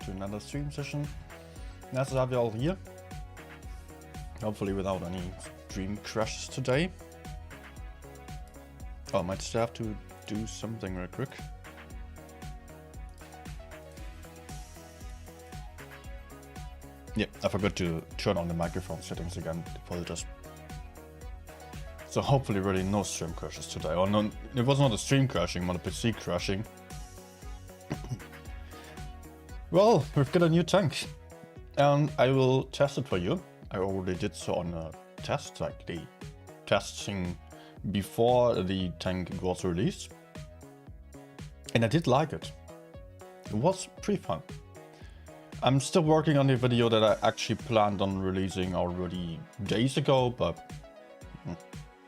to another stream session. Nice to have you all here. Hopefully without any stream crashes today. Oh, I might still have to do something real quick. Yeah, I forgot to turn on the microphone settings again. Apologize. So hopefully really no stream crashes today. Or no, it was not a stream crashing, but a PC crashing. Well, we've got a new tank. And I will test it for you. I already did so on a test, like the testing before the tank was released. And I did like it. It was pretty fun. I'm still working on the video that I actually planned on releasing already days ago, but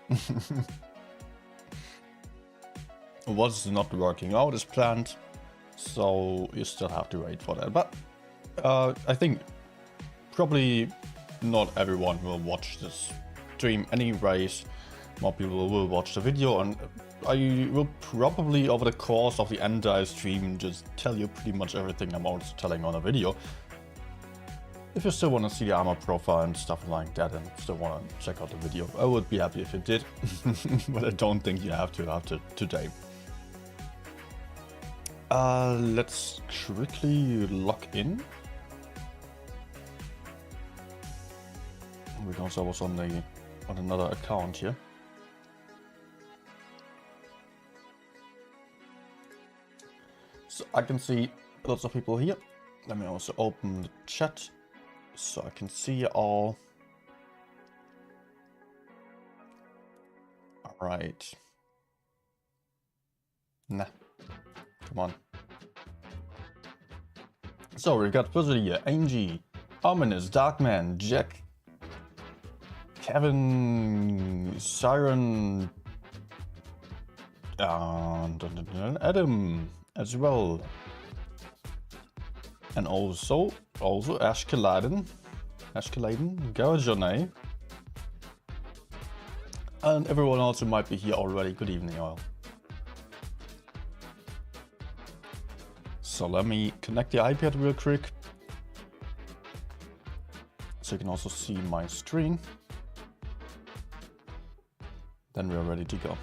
it was not working out as planned, so you still have to wait for that. But I think probably not everyone will watch this stream anyways. More people will watch the video, and I will probably over the course of the entire stream just tell you pretty much everything I'm also telling on a video. If you still want to see the armor profile and stuff like that and still want to check out the video, I would be happy if you did. But I don't think you have to after today. Let's quickly log in. Because I was on another account here. So I can see lots of people here. Let me also open the chat so I can see all. Alright. Nah. Come on. So we got Puzzle here, Angie, Ominous, Darkman, Jack, Kevin, Siren, and Adam as well. And also Ashkeladen, Garajonay. And everyone else who might be here already. Good evening all. So let me connect the iPad real quick. So you can also see my screen. Then we're ready to go.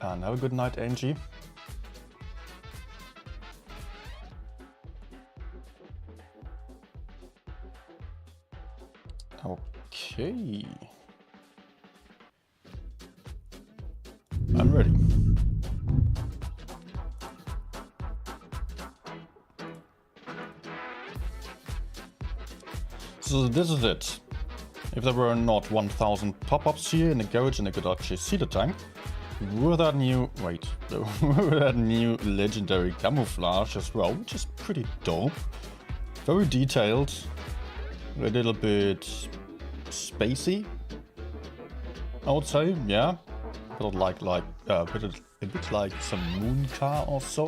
And have a good night, Angie. Okay. I'm ready. So this is it. If there were not 1000 pop-ups here in the garage and I could actually see the tank, with that new, with that new legendary camouflage as well, which is pretty dope. Very detailed, a little bit spacey, I would say, yeah. A bit like some moon car or so.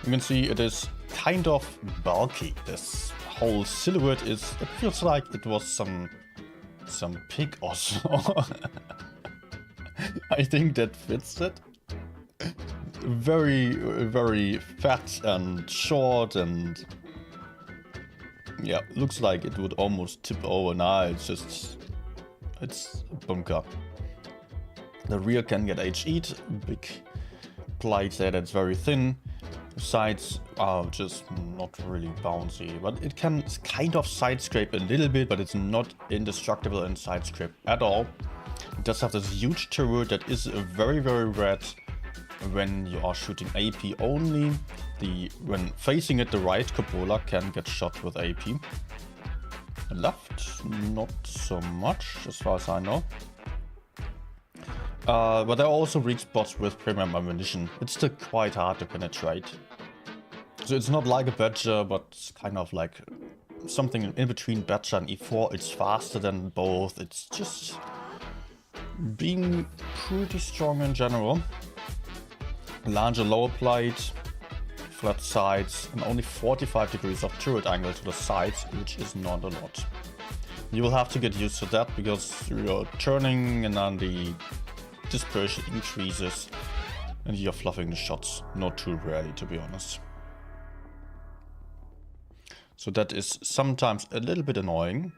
You can see it is kind of bulky. This whole silhouette it feels like it was some pig or so. I think that fits it. Very, very fat and short, and yeah, looks like it would almost tip over. Nah, it's a bunker. The rear can get HE'd, big plate there that's very thin. The sides are just not really bouncy, but it can kind of side scrape a little bit, but it's not indestructible in side scrape at all. It does have this huge turret that is very, very red when you are shooting AP only. When facing it, the right cupola can get shot with AP. Left, not so much, as far as I know. But there are also weak spots with premium ammunition. It's still quite hard to penetrate. So it's not like a Badger, but it's kind of like something in between Badger and E4. It's faster than both. It's just being pretty strong in general. Larger lower plate, flat sides, and only 45 degrees of turret angle to the sides, which is not a lot. You will have to get used to that because you're turning and then the dispersion increases And you're fluffing the shots, not too rarely to be honest. So that is sometimes a little bit annoying.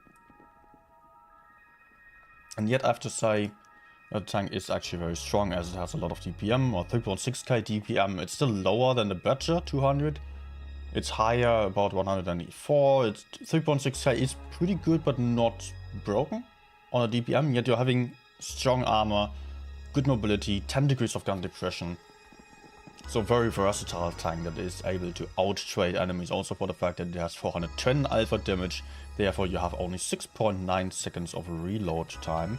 And yet I have to say, the tank is actually very strong as it has a lot of DPM, or 3.6k DPM. It's still lower than the Badger 200. It's higher, about 194. It's 3.6k is pretty good, but not broken on a DPM. Yet you're having strong armor, good mobility, 10 degrees of gun depression. So very versatile tank that is able to out-trade enemies, also for the fact that it has 410 alpha damage. Therefore you have only 6.9 seconds of reload time.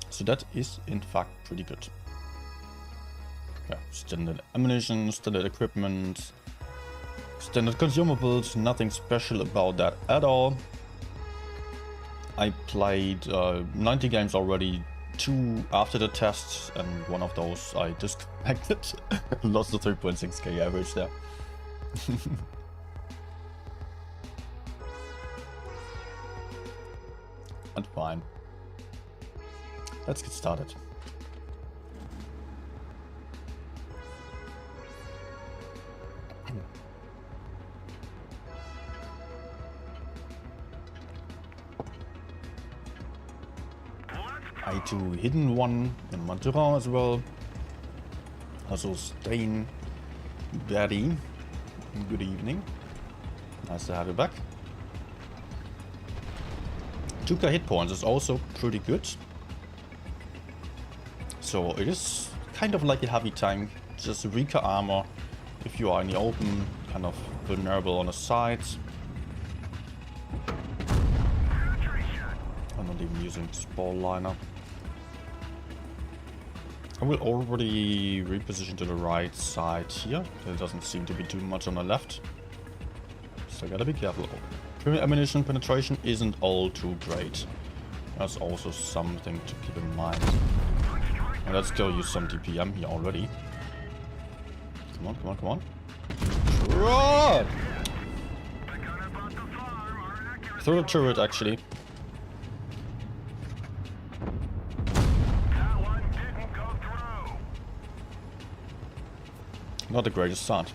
So that is in fact pretty good. Yeah, standard ammunition, standard equipment, standard consumables, nothing special about that at all. I played 90 games already, 2 after the tests, and one of those I disconnected. Lost the 3.6k average there. But fine. Let's get started. I do hidden one in Monturan as well. Also Stain Betty. Good evening. Nice to have you back. 2k hit points is also pretty good. So it is kind of like a heavy tank, just weaker armor. If you are in the open, kind of vulnerable on the sides. I'm not even using Spall Liner. I will already reposition to the right side here. There doesn't seem to be too much on the left. So I gotta be careful. Premium ammunition penetration isn't all too great. That's also something to keep in mind. And let's go use some DPM here already. Come on, come on, come on. Run! Through the turret actually. Not the greatest start.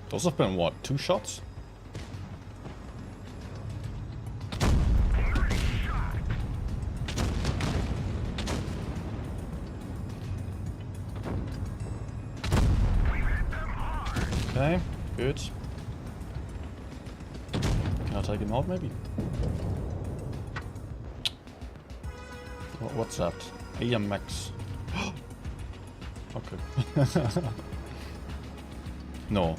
Those have been what, 2 shots? Okay, good. Can I take him out maybe? What's that? AM max. Okay. No.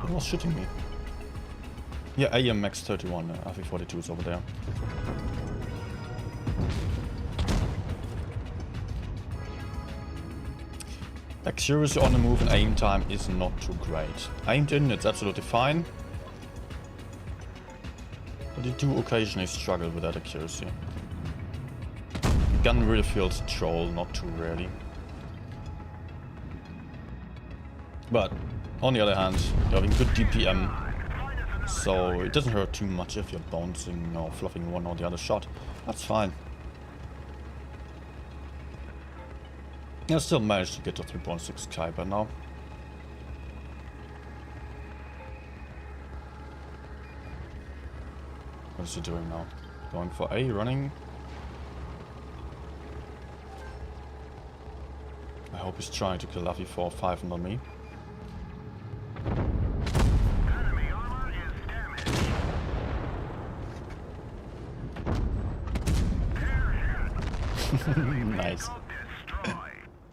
Who was shooting me? Yeah, AM max 31. RV42 is over there. Accuracy on the move and aim time is not too great. Aimed in, it's absolutely fine. But you do occasionally struggle with that accuracy. Gun really feels troll, not too rarely. But on the other hand, you're having good DPM, so it doesn't hurt too much if you're bouncing or fluffing one or the other shot. That's fine. I still managed to get to 3.6k by now. What is he doing now? Going for A, running. I hope he's trying to kill Luffy 4 or 5 and not me. Nice.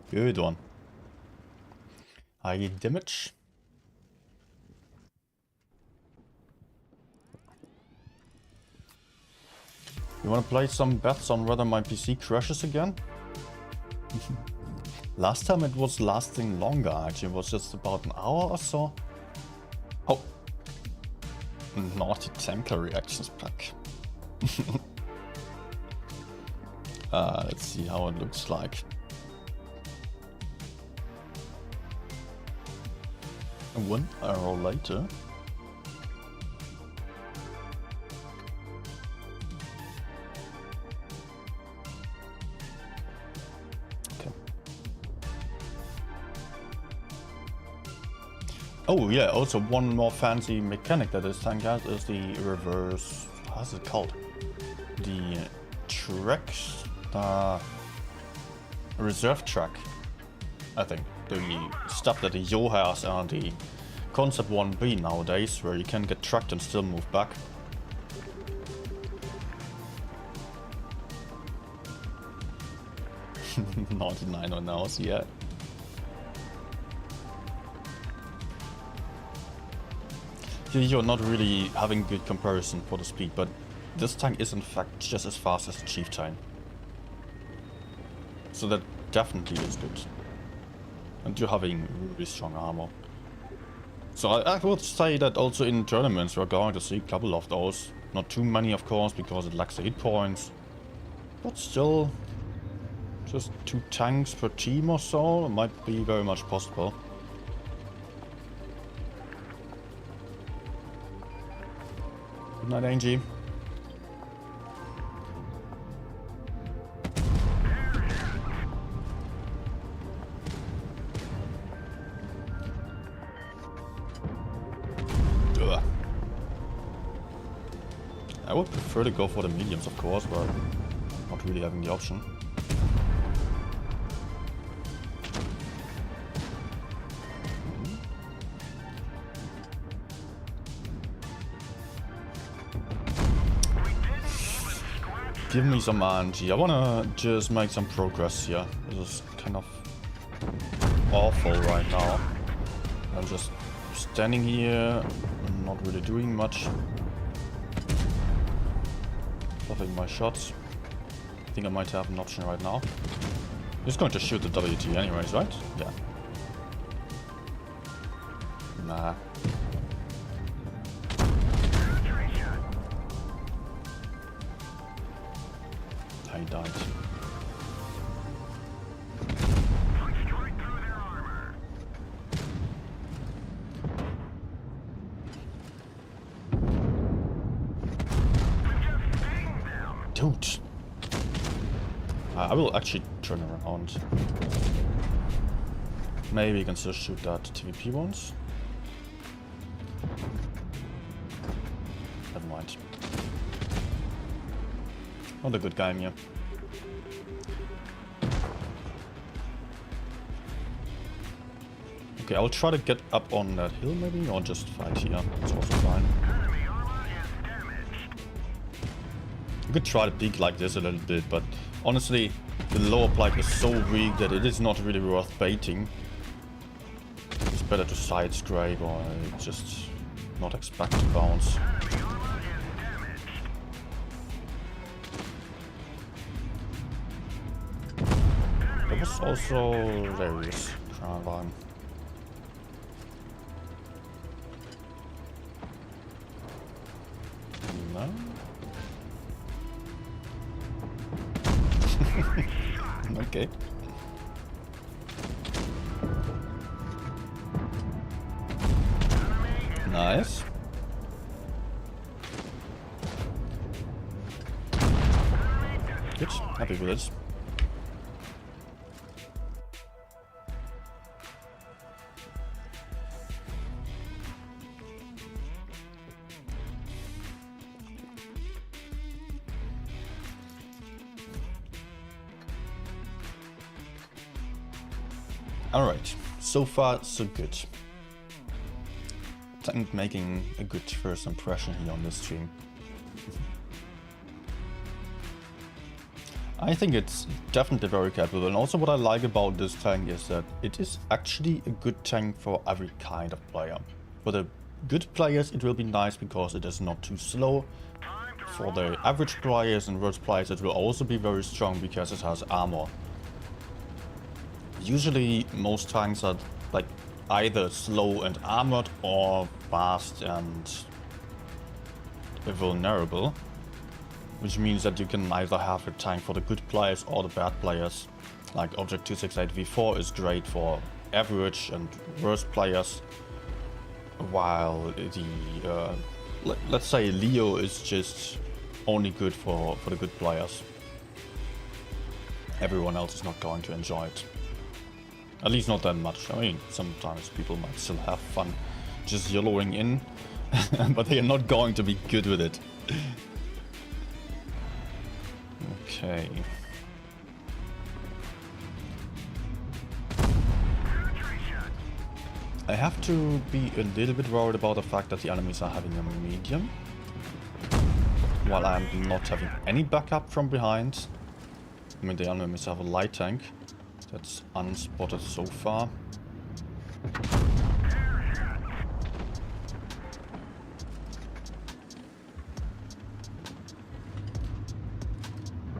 Good one. High damage. You wanna play some bets on whether my PC crashes again? Last time it was lasting longer, actually. It was just about an hour or so. Oh. Naughty tanker reactions pack. Let's see how it looks like. And 1 hour later. Oh yeah, also one more fancy mechanic that this tank has is the reverse... How's it called? The tracks... reserve track, I think. The stuff that the Yo has and the Concept 1B nowadays, where you can get tracked and still move back. $99 on ours, yeah. You're not really having good comparison for the speed, but this tank is in fact just as fast as the Chieftain. So that definitely is good. And you're having really strong armor. So I would say that also in tournaments we're going to see a couple of those. Not too many of course, because it lacks the hit points. But still, just 2 tanks per team or so, it might be very much possible. Good night, Angie. Ugh. I would prefer to go for the mediums, of course, but not really having the option. Give me some RNG. I wanna just make some progress here. This is kind of awful right now. I'm just standing here, not really doing much. Buffing my shots. I think I might have an option right now. He's going to shoot the WT anyways, right? Yeah. Nah. I died. Dude. I will actually turn around. Maybe you can still shoot that TVP once. Never mind. Not a good guy here. Okay, I'll try to get up on that hill maybe, or just fight here. That's also fine. You could try to peek like this a little bit, but honestly, the lower plate is so weak that it is not really worth baiting. It's better to side scrape or just not expect to bounce. There was also Darius Kranvan. No? Okay. Nice. Good. Happy with it. Alright, so far so good. Tank making a good first impression here on this stream. I think it's definitely very capable, and also what I like about this tank is that it is actually a good tank for every kind of player. For the good players it will be nice because it is not too slow. For the average players and worse players it will also be very strong because it has armor. Usually most tanks are like either slow and armored or fast and vulnerable, which means that you can either have a tank for the good players or the bad players. Like Object 268V4 is great for average and worst players, while the let's say Leo is just only good for the good players. Everyone else is not going to enjoy it. At least not that much. I mean, sometimes people might still have fun just yellowing in, but they are not going to be good with it. Okay. I have to be a little bit worried about the fact that the enemies are having a medium, while I'm not having any backup from behind. I mean, the enemies have a light tank. That's unspotted so far.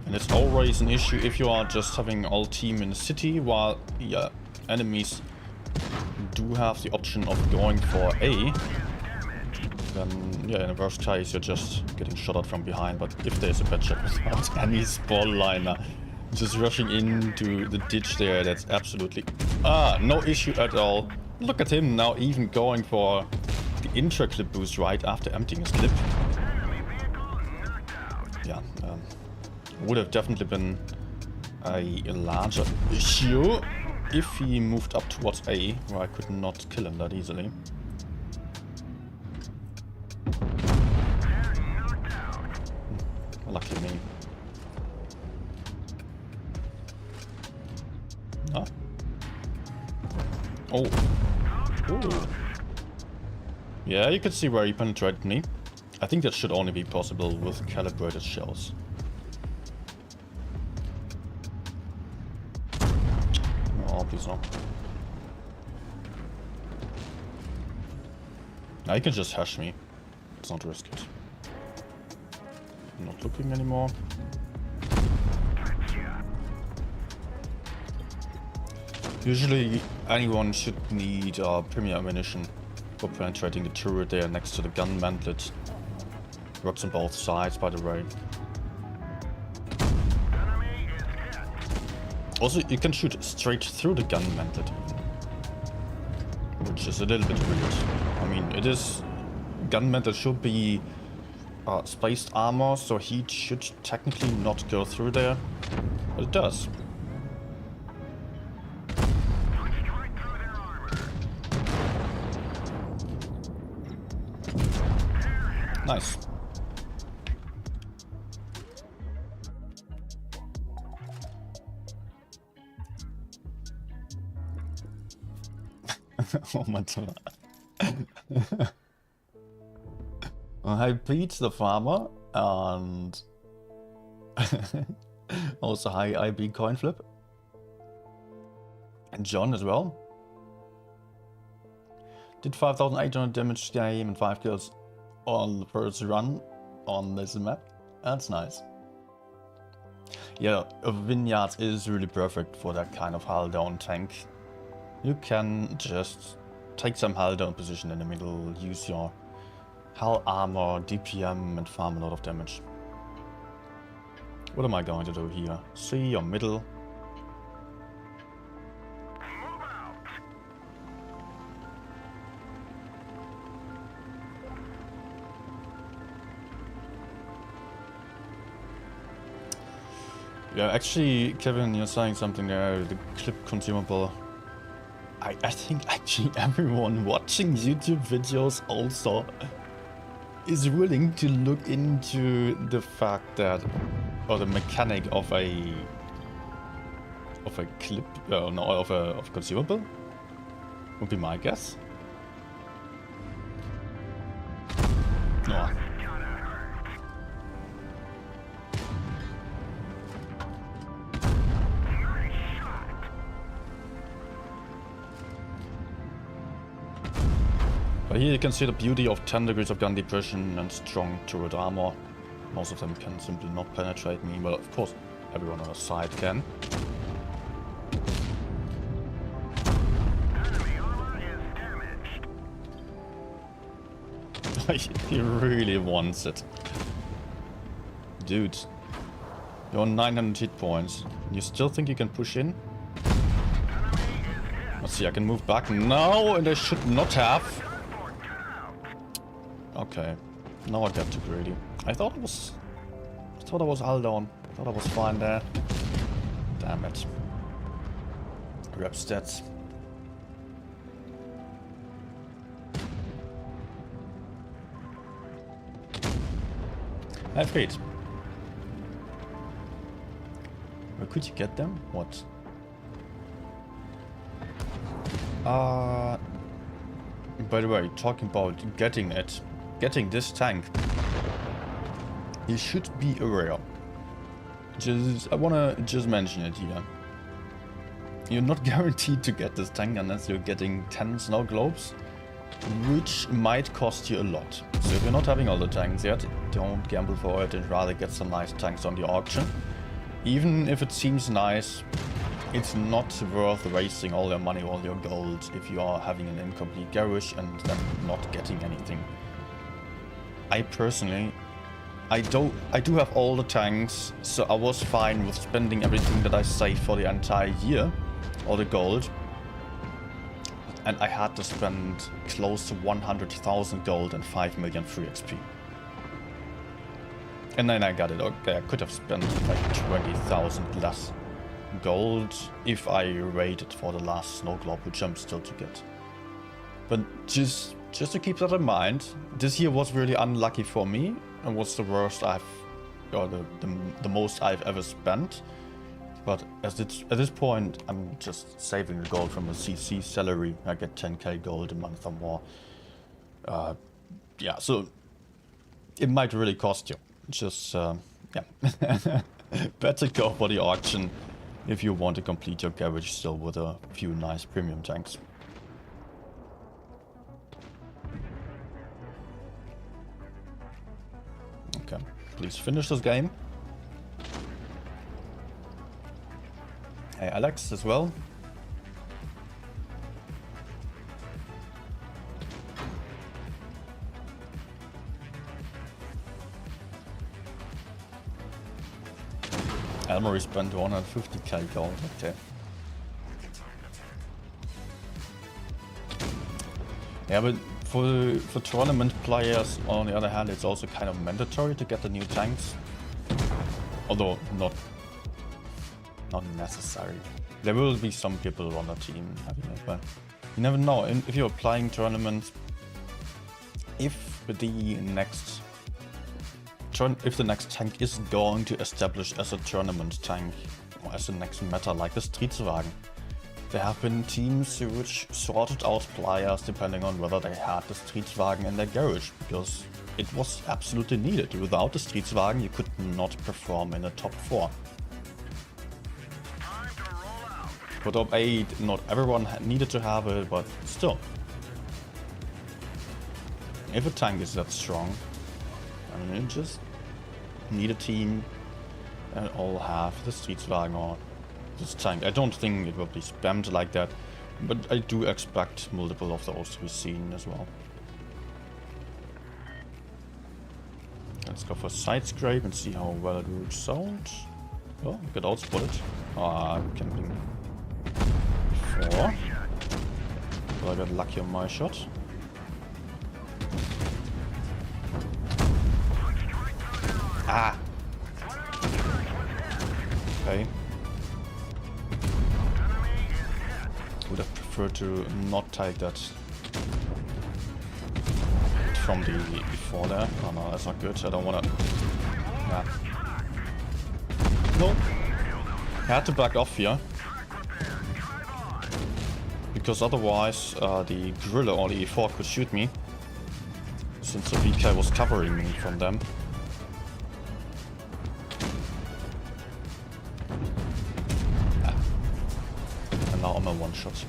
And it's always an issue if you are just having all team in the city, while the enemies do have the option of going for A. Then, yeah, in the worst case, you're just getting shot at from behind. But if there's a bad shot without any spawn liner, just rushing into the ditch there, that's absolutely no issue at all. Look at him now, even going for the intra clip boost right after emptying his clip. Yeah, would have definitely been a larger issue if he moved up towards A, where I could not kill him that easily. Lucky me. Ah. Oh. Ooh. Yeah, you can see where he penetrated me. I think that should only be possible with calibrated shells. Oh, please no. Now you can just hash me. Let's not risk it. I'm not looking anymore. Usually anyone should need premier ammunition for penetrating the turret there next to the gun mantlet. Works on both sides, by the way. Also, you can shoot straight through the gun mantlet, which is a little bit weird. I mean, it is... gun mantlet should be spaced armor, so heat should technically not go through there, but it does. Nice. Oh my god. I beat the farmer, and also I beat coin flip. And John as well. Did 5,800 damage to him and 5 kills on the first run on this map. That's nice. Yeah, a vineyard is really perfect for that kind of hull down tank. You can just take some hull down position in the middle, use your hull armor, DPM, and farm a lot of damage. What am I going to do here? C or middle? Yeah, actually, Kevin, you're saying something there, the clip consumable. I think actually everyone watching YouTube videos also is willing to look into the fact that, or the mechanic of a clip, no, of a consumable, would be my guess. No. But here you can see the beauty of 10 degrees of gun depression and strong turret armor. Most of them can simply not penetrate me, but of course everyone on the side can. He really wants it. Dude, you're on 900 hit points. You still think you can push in? Let's see, I can move back now, and I should not have. Okay, now I got too greedy. I thought I was all down. I thought I was fine there. Damn it. Rep stats. Alfred. Where could you get them? What? By the way, talking about getting this tank, you should be aware. I wanna just mention it here. You're not guaranteed to get this tank unless you're getting 10 snow globes, which might cost you a lot. So if you're not having all the tanks yet, don't gamble for it and rather get some nice tanks on the auction. Even if it seems nice, it's not worth wasting all your money, all your gold, if you are having an incomplete garage and then not getting anything. I personally, I do have all the tanks, so I was fine with spending everything that I saved for the entire year, all the gold. And I had to spend close to 100,000 gold and 5 million free XP. And then I got it. Okay, I could have spent like 20,000 less gold if I waited for the last snow globe, which I'm still to get. But just to keep that in mind, this year was really unlucky for me and was the worst the most I've ever spent. But at this point, I'm just saving the gold from a CC salary. I get 10k gold a month or more. Yeah, so it might really cost you. Just, yeah. Better go for the auction if you want to complete your garage still with a few nice premium tanks. Okay, please finish this game. Hey, Alex as well. Elmery spent 150k gold, okay. Yeah, but for tournament players, on the other hand, it's also kind of mandatory to get the new tanks. Although not necessary. There will be some people on the team having it, but you never know. If you're playing tournaments, if the next tank is going to establish as a tournament tank or as the next meta, like the Streetswagen, there have been teams which sorted out players depending on whether they had the Streetswagen in their garage, because it was absolutely needed. Without the Streetswagen, you could not perform in the top 4. For top 8, not everyone needed to have it, but still. If a tank is that strong, I mean, you just need a team and all have the Streetswagen or this tank. I don't think it will be spammed like that, but I do expect multiple of those to be seen as well. Let's go for side scrape and see how well it works out. Oh, get outspotted. Ah, camping. 4. So I got lucky on my shot. Ah! Okay. Would have preferred to not take that from the before there. Oh no, that's not good. I don't wanna... Yeah. No! I had to back off here. Because otherwise the gorilla or the E4 could shoot me, since the VK was covering me from them. And now I'm a one-shot.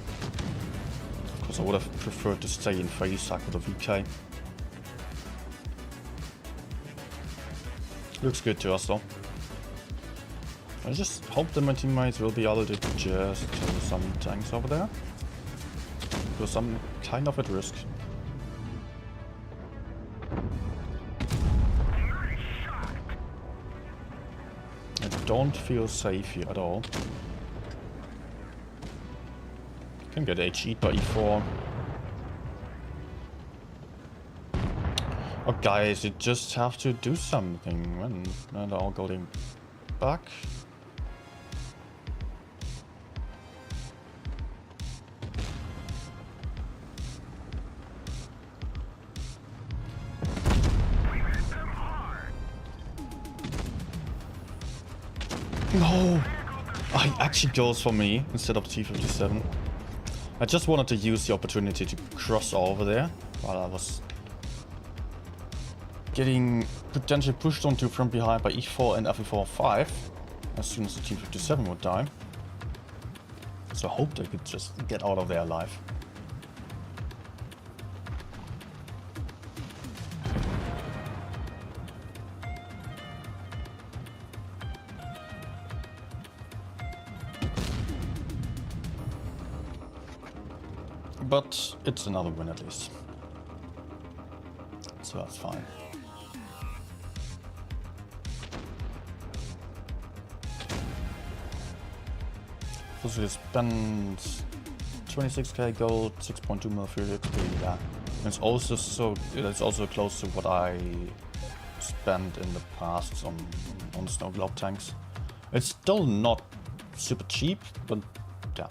Because I would have preferred to stay in phase with the VK. Looks good to us though. I just hope that my teammates will be able to just kill some tanks over there. Because I'm kind of at risk. I don't feel safe here at all. Can get HE'd by E4. Oh guys, you just have to do something, man. And they're all going back. No! He actually goes for me instead of T57. I just wanted to use the opportunity to cross over there while I was getting potentially pushed onto from behind by E4 and FE4-5 as soon as the T57 would die. So I hoped I could just get out of there alive. But it's another win at least. So that's fine. So we spend 26k gold, 6.2 mil fuel XP, yeah. It's also close to what I spent in the past on snow globe tanks. It's still not super cheap, but yeah.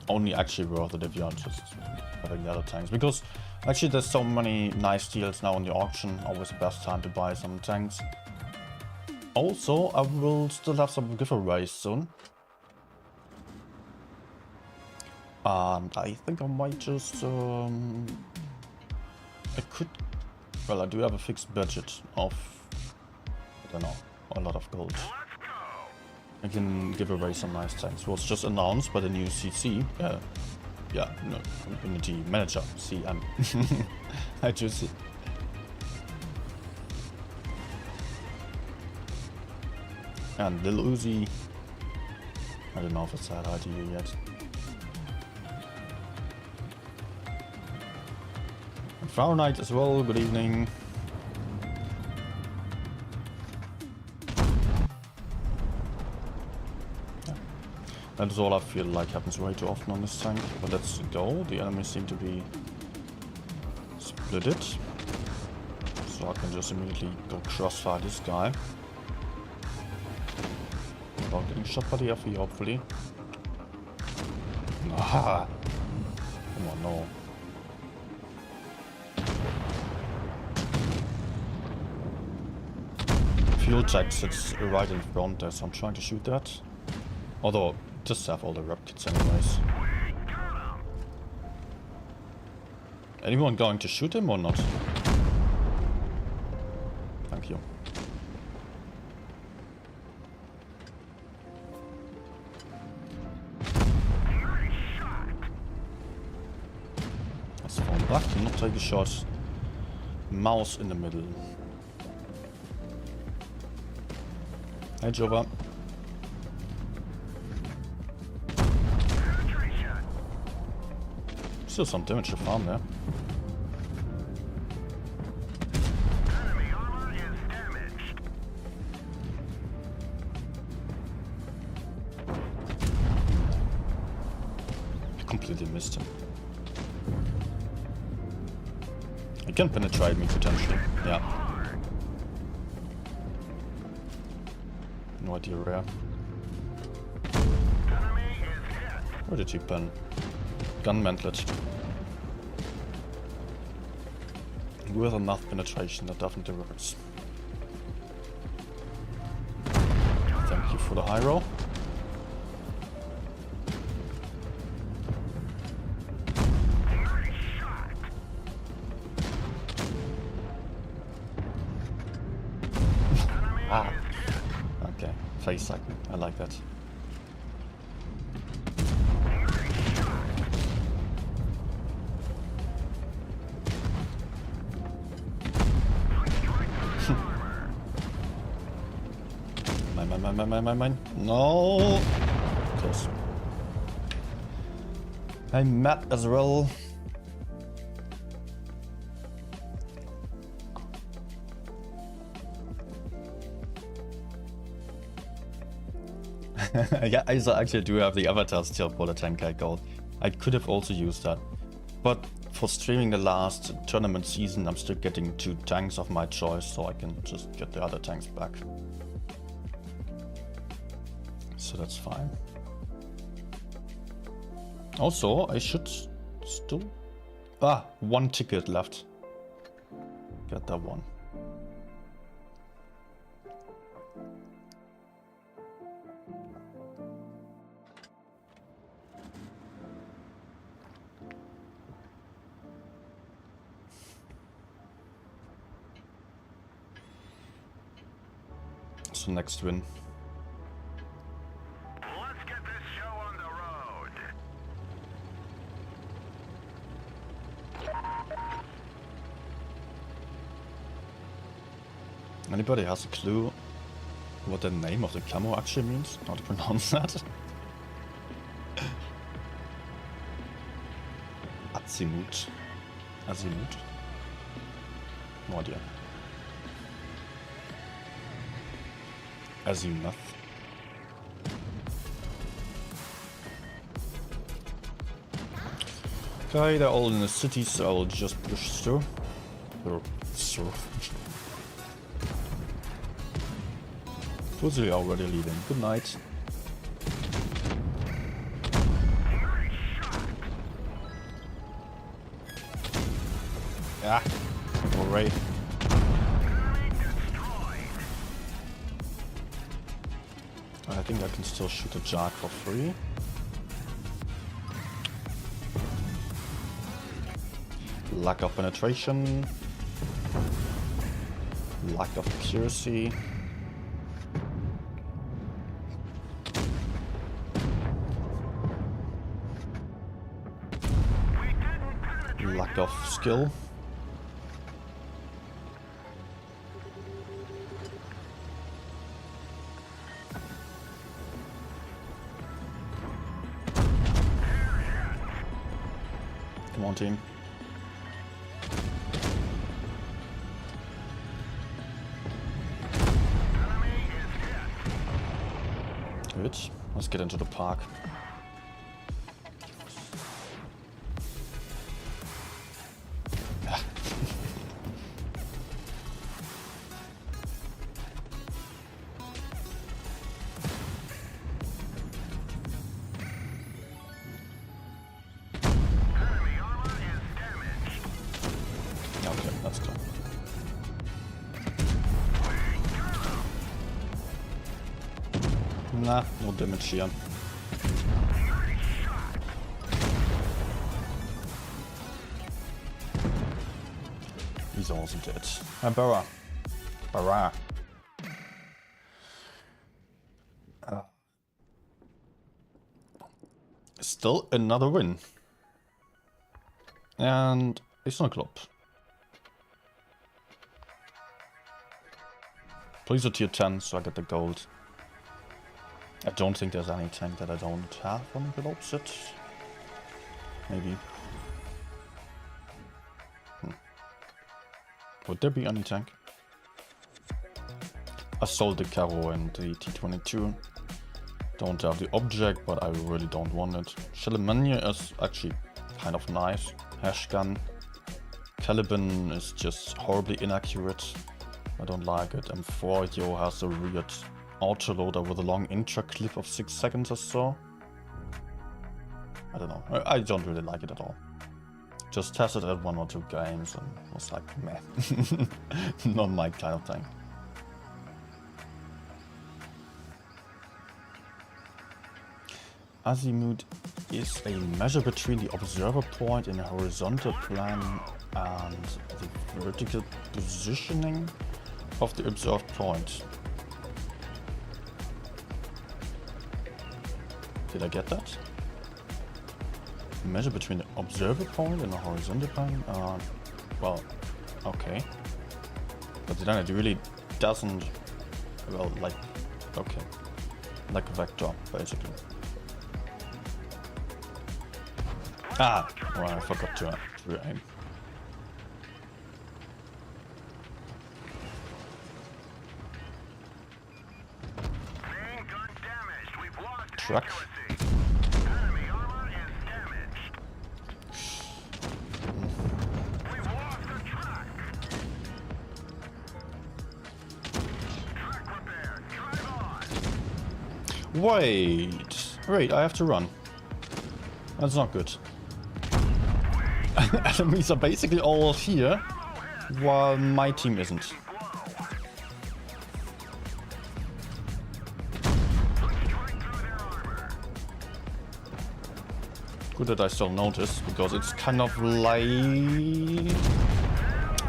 Only actually worth it if you are just having the other tanks. Because actually there's so many nice deals now on the auction, always the best time to buy some tanks. Also, I will still have some giveaways soon. And I think I might just, I do have a fixed budget of, I don't know, a lot of gold. I can give away some nice tanks. It was just announced by the new CC. Community Manager, CM. I just... And Lil Uzi. I don't know if I said hi to you yet. And Fahrenheit as well, good evening. Yeah. That is all I feel like happens way too often on this tank. But let's go. The enemies seem to be splitted. So I can just immediately go crossfire this guy. Without getting shot by the FE, hopefully. Ah! Come on, no. Fuel check sits right in front there, so I'm trying to shoot that. Although, just have all the rep kits anyways. Anyone going to shoot him or not? Thank you. Let's fall back, do not take a shot. Mouse in the middle. Hey Jova. Still some damage to farm there. Enemy armor is damaged. I completely missed him. He can penetrate me potentially. Yeah. No idea where. Enemy is hit. Where did he pen? Gun mantlet. With enough penetration, that definitely works. Thank you for the high roll. Ah. Okay, face cycling. I like that. Mine. No! Close. I'm mad as well. Yeah, I actually do have the avatar still for the 10k gold. I could have also used that. But for streaming the last tournament season, I'm still getting 2 tanks of my choice, so I can just get the other tanks back. So that's fine. Also, I should still... Ah, 1 ticket left. Get that one. What's the next win? Let's get this show on the road. Anybody has a clue what the name of the camo actually means? How to pronounce that? Azimut. Azimut? No idea. Azimuth. Okay, they're all in the city, so I'll just push through. Through. Fuzzy already leaving. Good night. Ah, alright. I think I can still shoot a Jack for free. Lack of penetration. Lack of accuracy. Lack of skill. Come on, team. Good. Let's get into the park. Okay, let's go. Nah, no damage here. He's also dead. Barra. Barra. Still another win. And it's not a club. Please a tier 10 so I get the gold. I don't think there's any tank that I don't have on the opposite. Maybe. Would there be any tank? I sold the Caro and the T22. Don't have the object, but I really don't want it. Shalimania is actually kind of nice. Hashgun. Caliban is just horribly inaccurate. I don't like it. M4 Yo has a weird autoloader with a long intro clip of 6 seconds or so. I don't know. I don't really like it at all. Just tested it 1 or 2 games and was like, meh. Not my kind of thing. Azimuth is a measure between the observer point in a horizontal plane and the vertical positioning of the observed point. Did I get that? Measure between the observer point and the horizontal plane? Well, okay. But then it really doesn't, well, like, okay. Like a vector, basically. Ah, well, I forgot to aim. Truck. Enemy armor is damaged. We've lost the truck. Truck repair. Drive on. Wait, I have to run. That's not good. Enemies are basically all here, while my team isn't. Good that I still notice, because it's kind of like...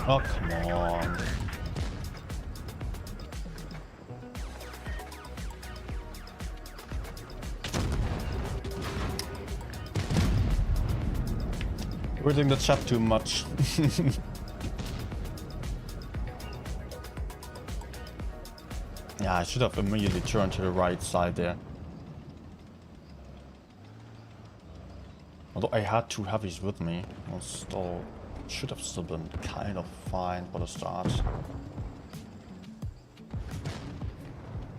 Oh, come on. Reading the chat too much. Yeah, I should have immediately turned to the right side there. Although I had two heavies with me, I still should have still been kind of fine for the start.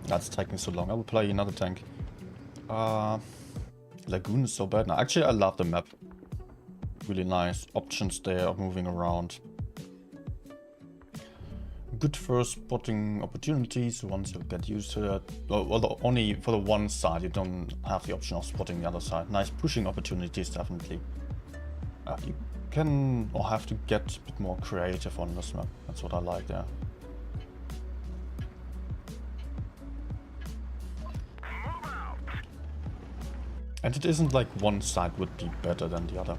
That's taking so long. I will play another tank. Lagoon is so bad now. Actually, I love the map. Really nice options there of moving around. Good for spotting opportunities once you get used to that. Well, only for the one side, you don't have the option of spotting the other side. Nice pushing opportunities, definitely. You can or have to get a bit more creative on this map. That's what I like there. And it isn't like one side would be better than the other.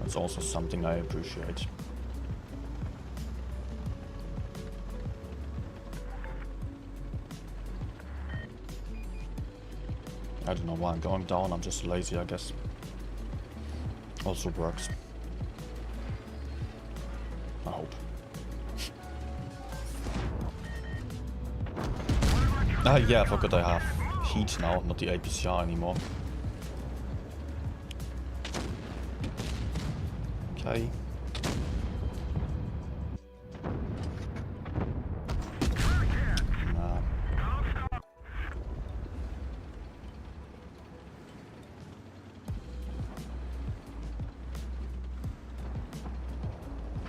That's also something I appreciate. I don't know why I'm going down, I'm just lazy, I guess. Also works. I hope. Yeah, I forgot I have heat now, not the APCR anymore. Okay.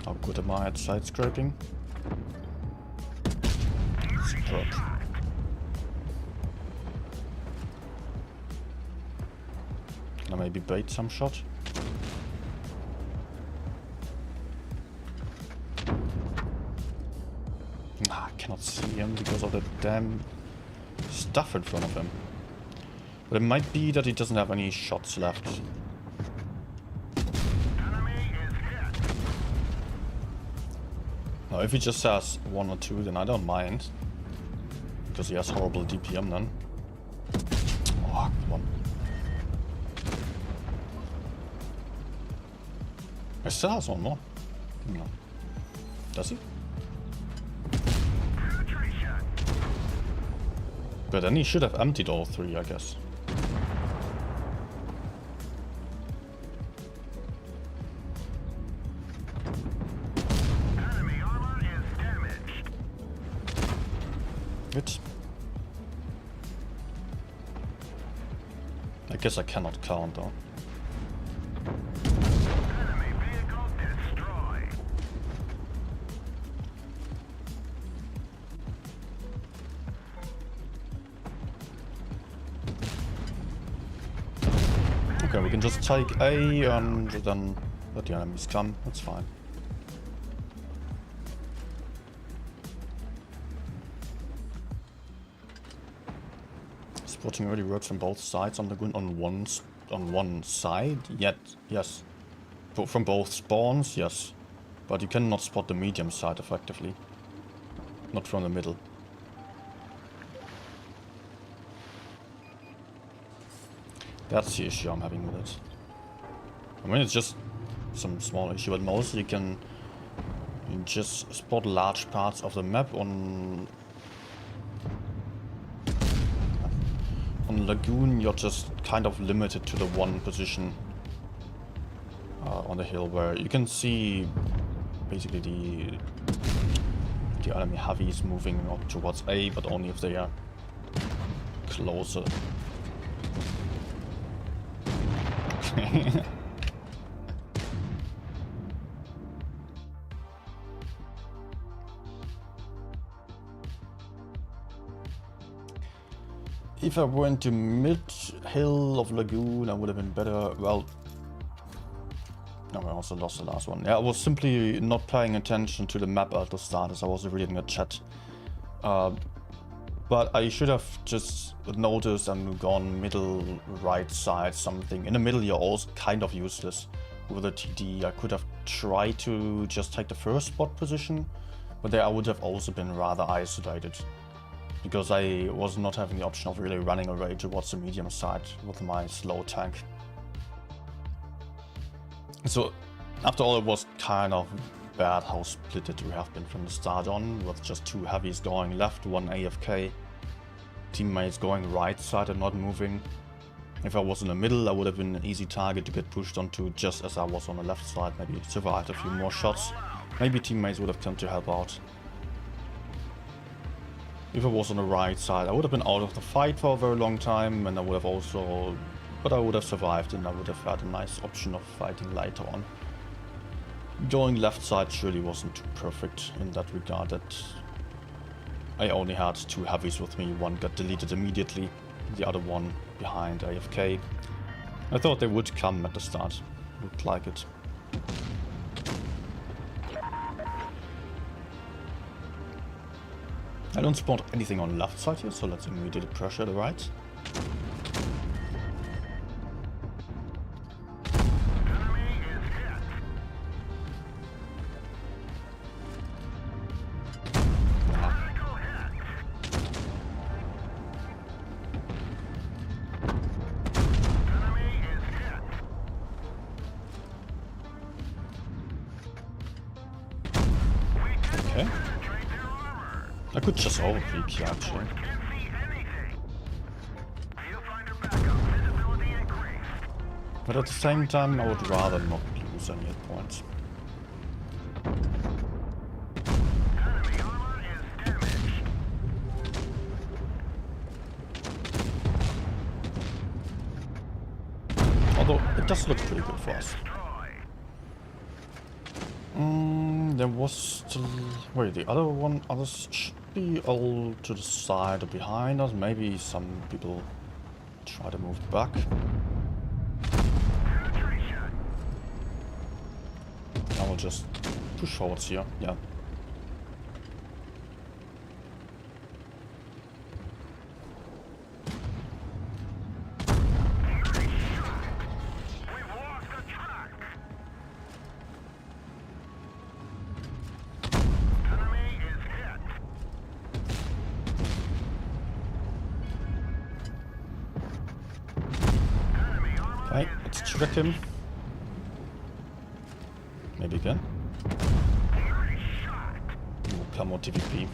How good am I at side scraping? Superb. Can I maybe bait some shot? I cannot see him because of the damn stuff in front of him. But it might be that he doesn't have any shots left. Now, if he just has one or two, then I don't mind. Because he has horrible DPM then. Oh, come on. He still has one more. No. Does he? But then he should have emptied all three, I guess. Enemy armor is damaged. Good. I guess I cannot count though. Enemy vehicle destroyed. Okay, we can just take A and then let the enemies come. That's fine. Spotting already works on both sides on the gun on one side. Yet, yes. From both spawns, yes. But you cannot spot the medium side effectively. Not from the middle. That's the issue I'm having with it. I mean, it's just some small issue, but mostly you can just spot large parts of the map on Lagoon. You're just kind of limited to the one position on the hill where you can see basically the enemy heavies moving up towards A, but only if they are closer. If I went to mid-hill of Lagoon, I would have been better. Well, no, I also lost the last one. Yeah, I was simply not paying attention to the map at the start as I was reading the chat. But I should have just noticed and gone middle, right side, something. In the middle, you're also kind of useless with a TD. I could have tried to just take the first spot position, but there I would have also been rather isolated. Because I was not having the option of really running away towards the medium side with my slow tank. So, after all, it was kind of bad how splitted we have been from the start on, with just 2 heavies going left, 1 AFK, teammates going right side and not moving. If I was in the middle, I would have been an easy target to get pushed onto, just as I was on the left side, maybe survived a few more shots. Maybe teammates would have come to help out. If I was on the right side, I would have been out of the fight for a very long time, and I would have also... But I would have survived, and I would have had a nice option of fighting later on. Going left side surely wasn't too perfect in that regard, that I only had 2 heavies with me. One got deleted immediately, the other one behind AFK. I thought they would come at the start. Looked like it. I don't spot anything on left side here, so let's immediately pressure the right. Okay. I could just overpeak here, actually. But at the same time, I would rather not lose any hit points. Although, it does look pretty good for us. There was still... Wait, the other one... Others should be all to the side or behind us. Maybe some people try to move back. I will just push forwards here, yeah. Okay, let's trick him. Maybe again. Come on, TVP.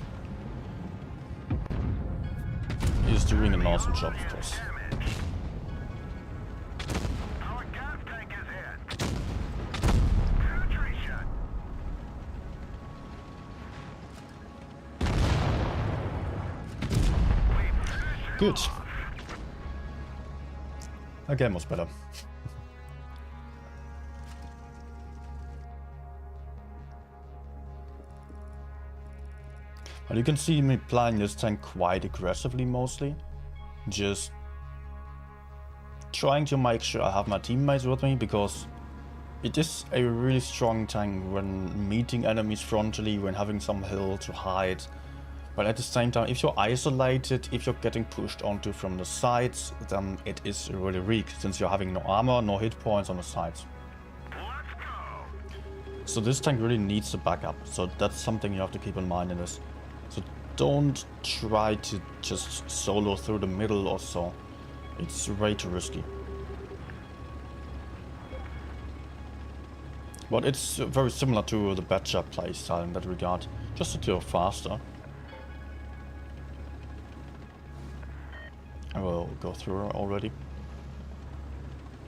He's doing an awesome job, of course. Good. That game was better. But you can see me playing this tank quite aggressively mostly. Just trying to make sure I have my teammates with me, because it is a really strong tank when meeting enemies frontally, when having some hill to hide. But at the same time, if you're isolated, if you're getting pushed onto from the sides, then it is really weak, since you're having no armor, no hit points on the sides. So this tank really needs a backup, so that's something you have to keep in mind in this. So don't try to just solo through the middle or so. It's way too risky. But it's very similar to the Badger playstyle in that regard, just that you're faster. I will go through already.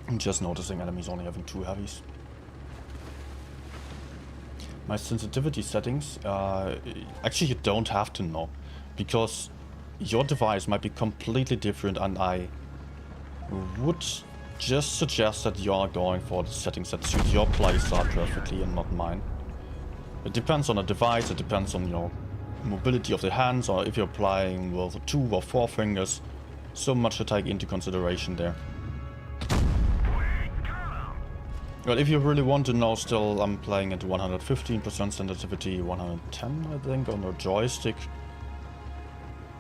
I'm just noticing enemies only having 2 heavies. My sensitivity settings, actually you don't have to know, because your device might be completely different, and I would just suggest that you are going for the settings that suit your playstyle perfectly and not mine. It depends on the device, it depends on your mobility of the hands, or if you're playing with 2 or 4 fingers. So much to take into consideration there. Well, if you really want to know, still I'm playing at 115% sensitivity, 110 I think on the joystick.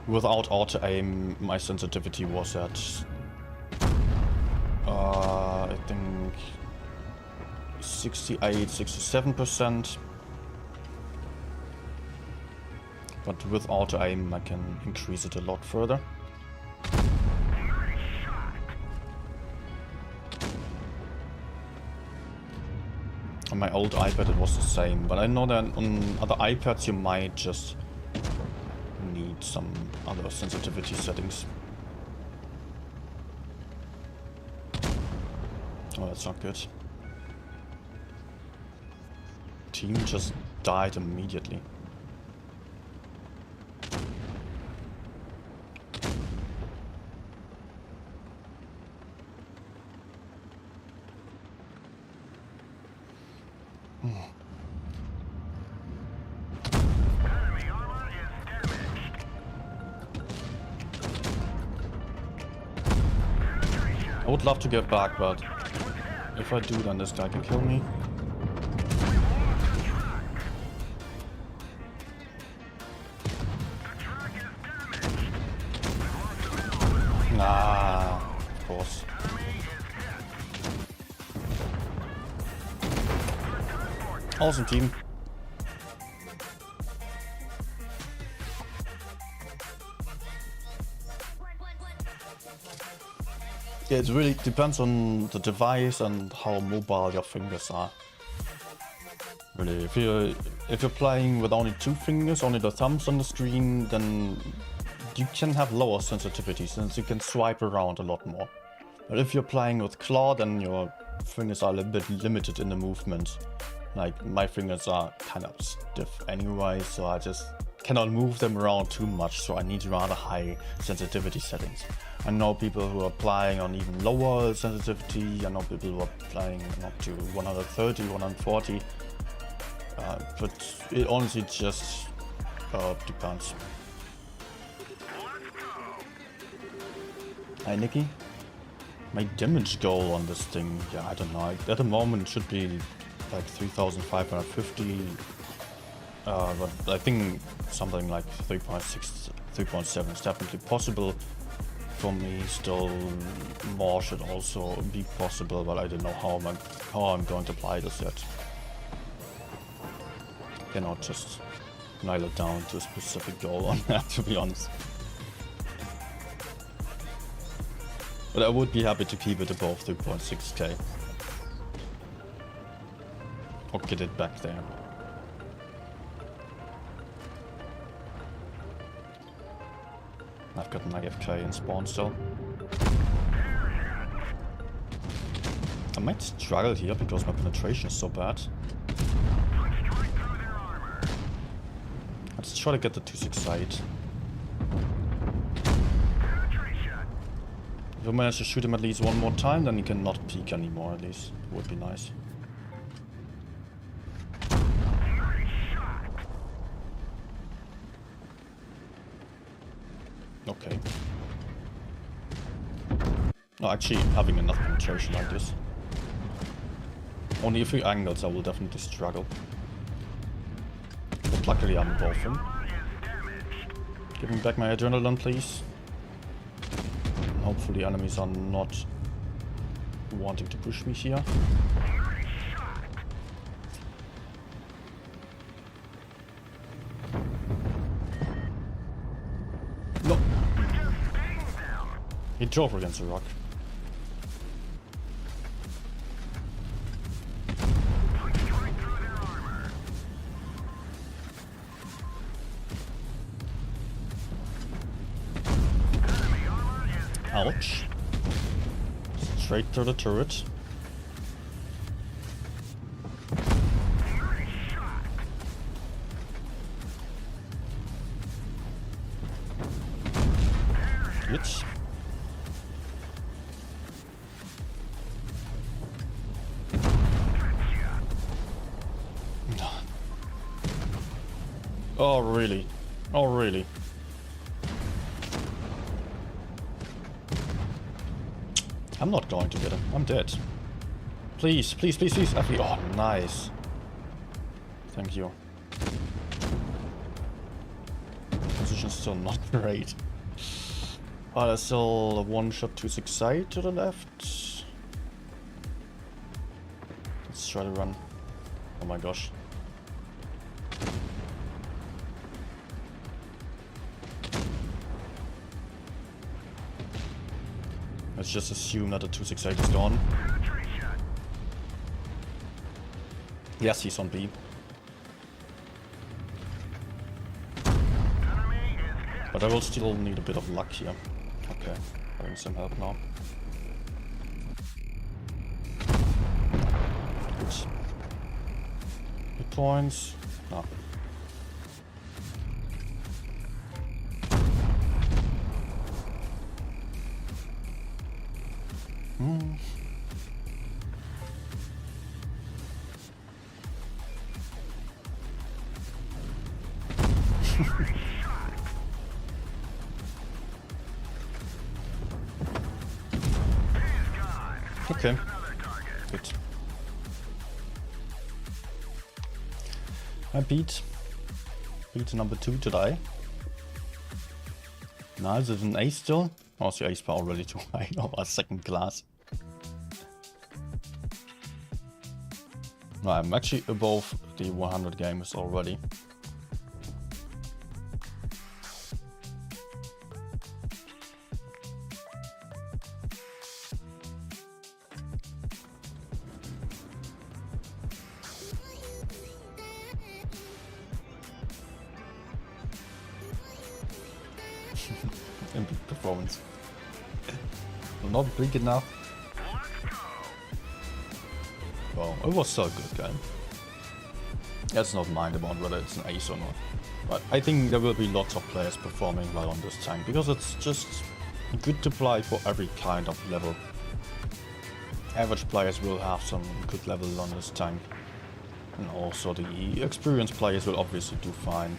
Without auto aim, my sensitivity was at I think 68, 67%. But with auto aim I can increase it a lot further. On my old iPad it was the same, but I know that on other iPads you might just need some other sensitivity settings. Oh, that's not good. Team just died immediately. Enemy armor is damaged. I would love to get back, but if I do, then this guy can kill me. Nah, of course. Awesome team. Yeah, it really depends on the device and how mobile your fingers are. Really, if you're playing with only two fingers, only the thumbs on the screen, then you can have lower sensitivity since you can swipe around a lot more. But if you're playing with claw, then your fingers are a little bit limited in the movement. Like, my fingers are kind of stiff anyway, so I just cannot move them around too much, so I need rather high sensitivity settings. I know people who are playing on even lower sensitivity, I know people who are playing up to 130, 140, but it honestly just depends. Hi Nikki. My damage goal on this thing, yeah, I don't know, at the moment it should be like 3,550, but I think something like 3.6, 3.7 is definitely possible for me. Still, more should also be possible, but I don't know how I'm going to apply this yet. Cannot just nail it down to a specific goal on that, to be honest. But I would be happy to keep it above 3.6k. Or get it back there. I've got an IFK in spawn still. I might struggle here because my penetration is so bad. Let's try to get the 268. If I manage to shoot him at least one more time, then he cannot peek anymore, at least. Would be nice. Okay. No, actually, having enough penetration like this. Only a few angles I will definitely struggle. But luckily I'm above him. Give me back my adrenaline, please. And hopefully enemies are not wanting to push me here. No! He drove against a rock. Ouch. Straight through the turret. Bitch. Oh really? Oh really? I'm not going to get him. I'm dead. Please, please, please, please. Effie. Oh, nice. Thank you. Position's still not great. Oh, there's still a one-shot 268 to the left. Let's try to run. Oh my gosh. Let's just assume that the 268 is gone. Yes, he's on B. But I will still need a bit of luck here. Okay, having some help now. Good. Hit points. No. Okay. Good. I beat number 2 today. Now is it an A still? Oh, it's the ace bar already too high. Oh, a second class. No, I'm actually above the 100 games already. In big performance. Not big enough. Well, it was so good game. Let's not mind about whether it's an ace or not. But I think there will be lots of players performing well on this tank, because it's just good to play for every kind of level. Average players will have some good level on this tank. And also the experienced players will obviously do fine.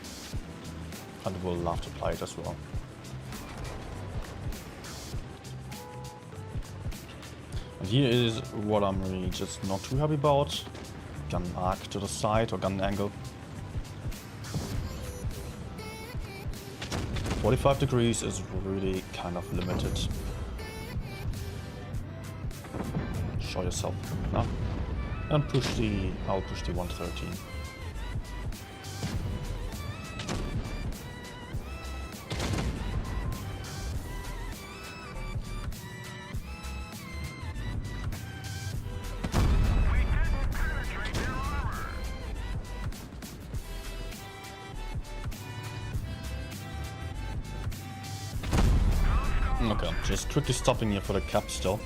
And will love to play it as well. And here is what I'm really just not too happy about. Gun arc to the side or gun angle. 45 degrees is really kind of limited. Show yourself. No? And I'll push the 113. Okay, just quickly stopping here for the cap still,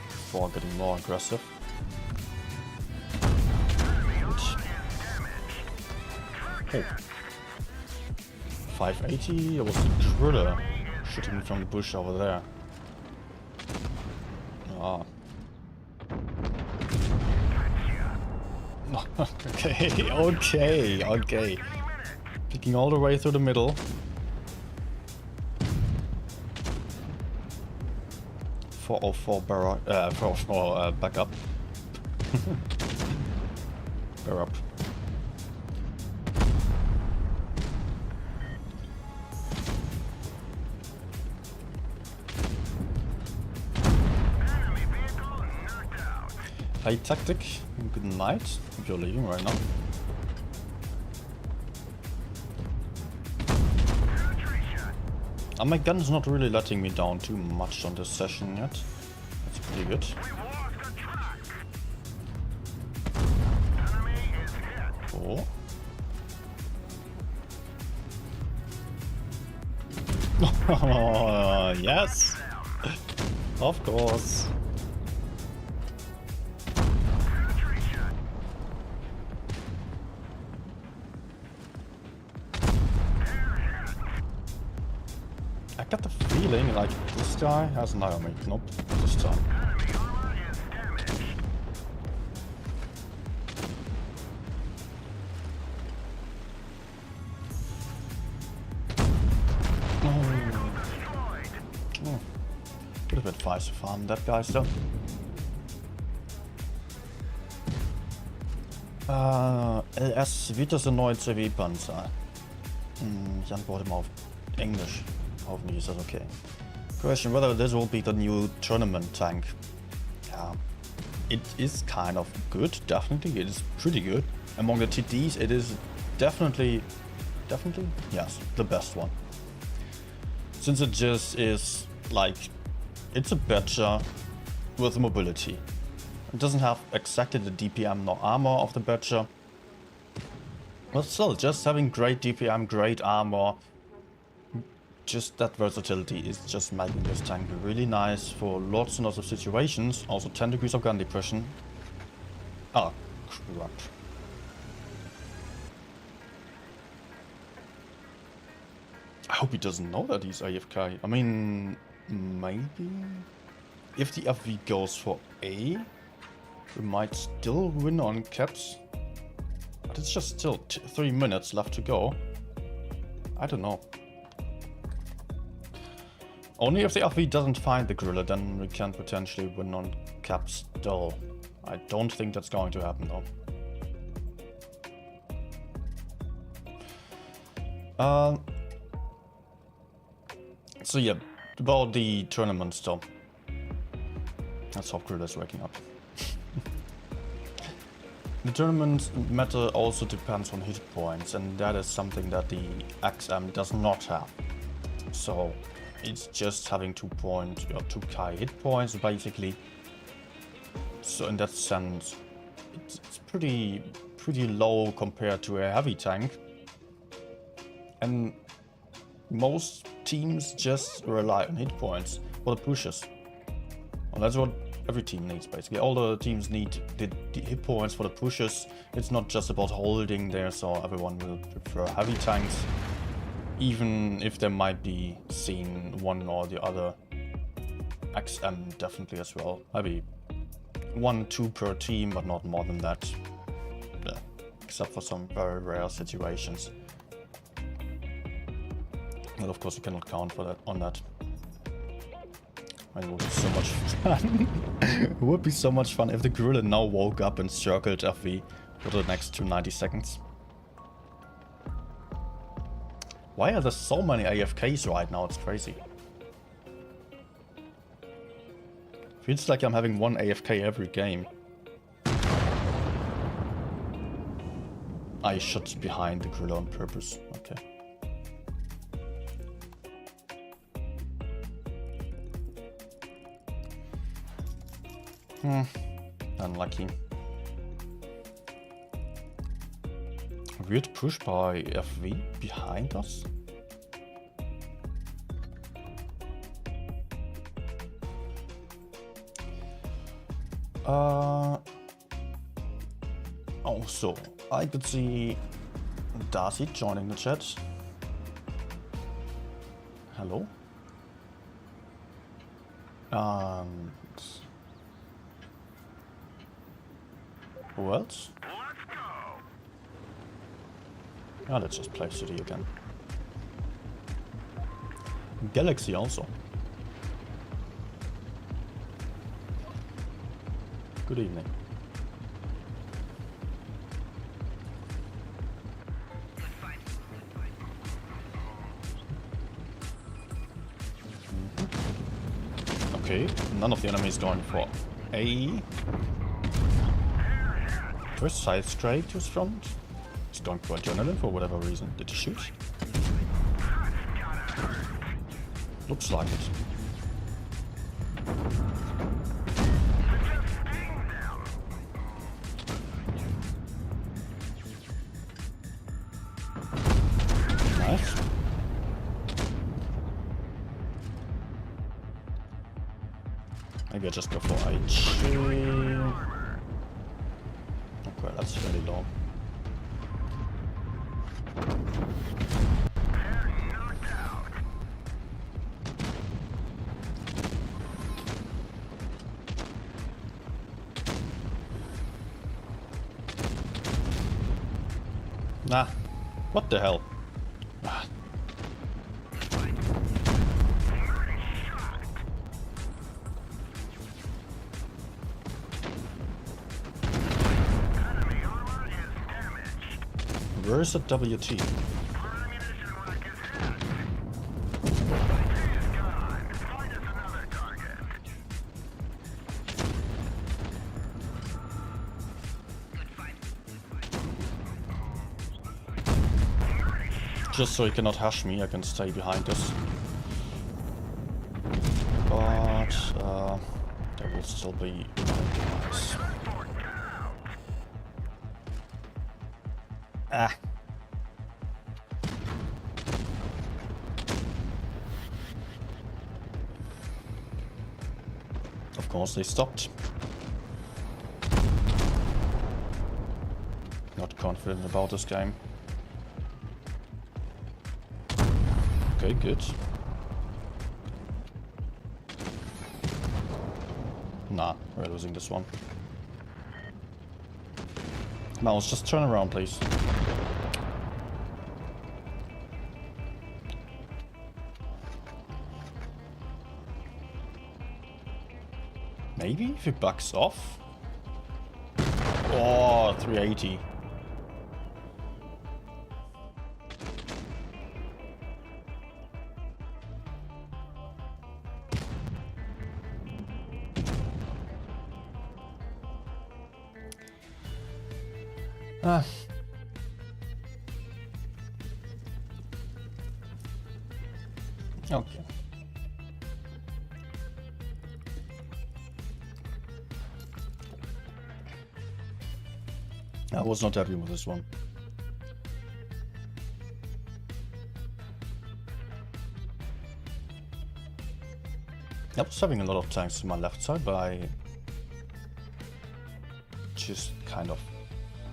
before getting more aggressive. Oh. 580, it was the driller shooting me from the bush over there. Ah. Okay. Picking all the way through the middle. 404 barrel, 404 backup. Bear up. High tactic, good night, if you're leaving right now. And my gun is not really letting me down too much on this session yet. That's pretty good. Oh. Oh, yes! Of course. I got the feeling like this guy has an eye on me. Nope, this time. Oh. Could have advised to farm that guy still. LS, wie das neue CW-Panzer? Ich antworte mal auf Englisch. Hopefully is that okay. Question whether this will be the new tournament tank. Yeah, it is kind of good, definitely. It is pretty good. Among the TDs, it is definitely, yes, the best one. Since it just is like, it's a better with mobility. It doesn't have exactly the DPM nor armor of the Badger. But still, just having great DPM, great armor, just that versatility is just making this tank really nice for lots and lots of situations. Also 10 degrees of gun depression. Ah, crap. I hope he doesn't know that he's AFK. I mean, maybe? If the FV goes for A, we might still win on caps. But it's just still 3 minutes left to go. I don't know. Only if the FV doesn't find the gorilla, then we can potentially win on caps still. I don't think that's going to happen though. So yeah, about the tournament still. Let's hope Gorilla's waking up. The tournament meta also depends on hit points, and that is something that the XM does not have. So it's just having 2K hit points basically. So in that sense, it's pretty low compared to a heavy tank. And most teams just rely on hit points for the pushes. Well, that's what every team needs basically. All the teams need the hit points for the pushes. It's not just about holding there, so everyone will prefer heavy tanks. Even if there might be seen one or the other. XM definitely as well. Maybe 1-2 per team, but not more than that. Yeah. Except for some very rare situations. But of course you cannot count for that on that. It would be so much fun. It would be so much fun if the gorilla now woke up and circled FV for the next 290 seconds. Why are there so many AFKs right now? It's crazy. Feels like I'm having one AFK every game. I shot behind the gorilla on purpose. Okay. Unlucky. Weird push by FV behind us. Also, I could see Darcy joining the chat. Hello. And who else? Let's go. Let's just play City again. Galaxy also. Good evening. Okay, none of the enemies going for A. First side straight to his front. He's going for adrenaline for whatever reason. Did he shoot? Looks like it. Nice. Maybe I just go for a chill. Okay, that's really low. Nah, what the hell? Ah. Where's the WT? Just so he cannot hash me, I can stay behind this. But there will still be nice. Ah. Of course they stopped. Not confident about this game. Okay, good. Nah, we're losing this one. Mouse, just turn around, please. Maybe if it backs off? Oh, 380. Ah. Okay. I was not happy with this one. I was having a lot of tanks to my left side, but I just kind of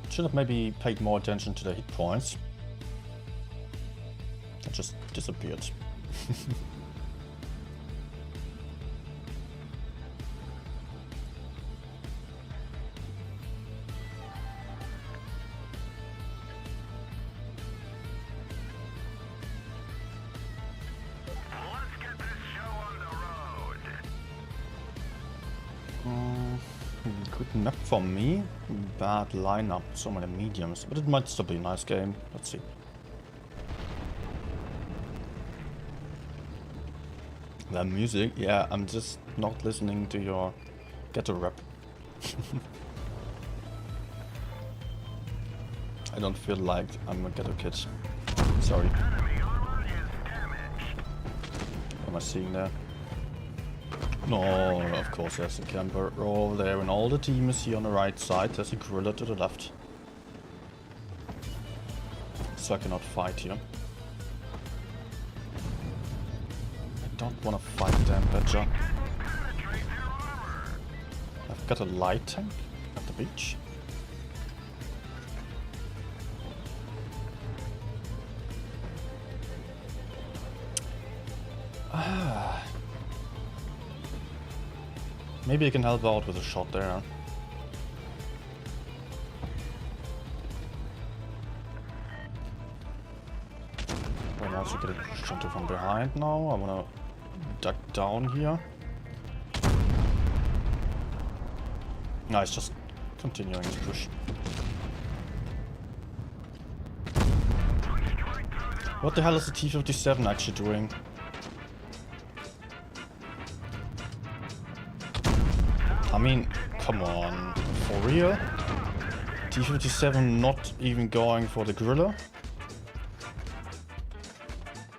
should have maybe paid more attention to the hit points. It just disappeared. Good map for me. Bad lineup, so many mediums, but it might still be a nice game. Let's see. The music, yeah, I'm just not listening to your ghetto rap. I don't feel like I'm a ghetto kid. Sorry. What am I seeing there? No, of course there's a camper over there and all the team is here on the right side. There's a gorilla to the left. So I cannot fight here. I don't want to fight them, Badger. I've got a light tank at the beach. Maybe I can help out with a shot there. I'm also getting pushed into from behind now. I wanna duck down here. No, it's just continuing to push. What the hell is the T-57 actually doing? I mean, come on, for real? T-57 not even going for the gorilla?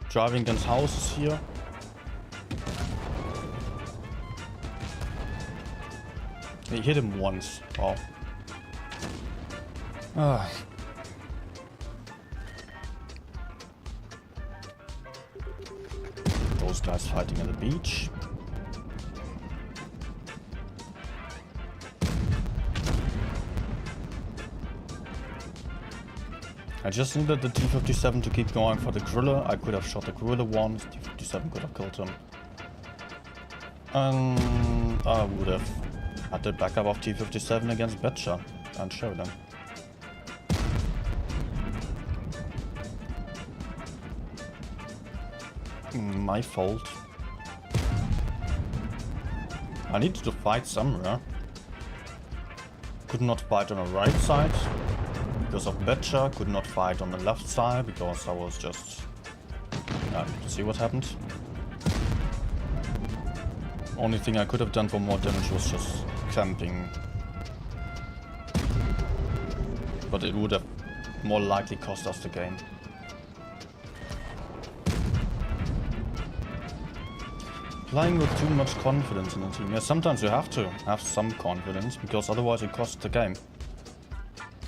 Driving against houses here? He hit him once. Wow. Ah. Those guys fighting at the beach. I just needed the T-57 to keep going for the gorilla. I could have shot the gorilla once, T-57 could have killed him. And I would have had the backup of T-57 against Betcha and show them. My fault. I needed to fight somewhere. Could not fight on the right side because of Betcha, could not fight on the left side because I was just... see what happened. Only thing I could have done for more damage was just camping. But it would have more likely cost us the game. Playing with too much confidence in the team. Yeah, sometimes you have to have some confidence because otherwise it costs the game.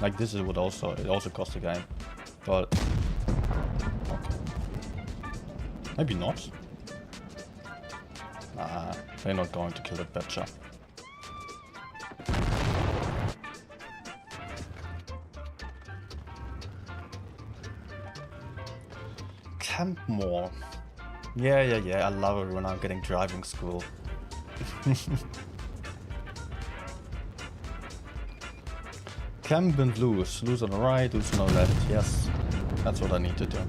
Like this is what it also costs the game. But okay. Maybe not. Nah, they're not going to kill that Betcha. Camp more. Yeah. I love it when I'm getting driving school. Camp and lose. Lose on the right, lose on the left. Yes, that's what I need to do.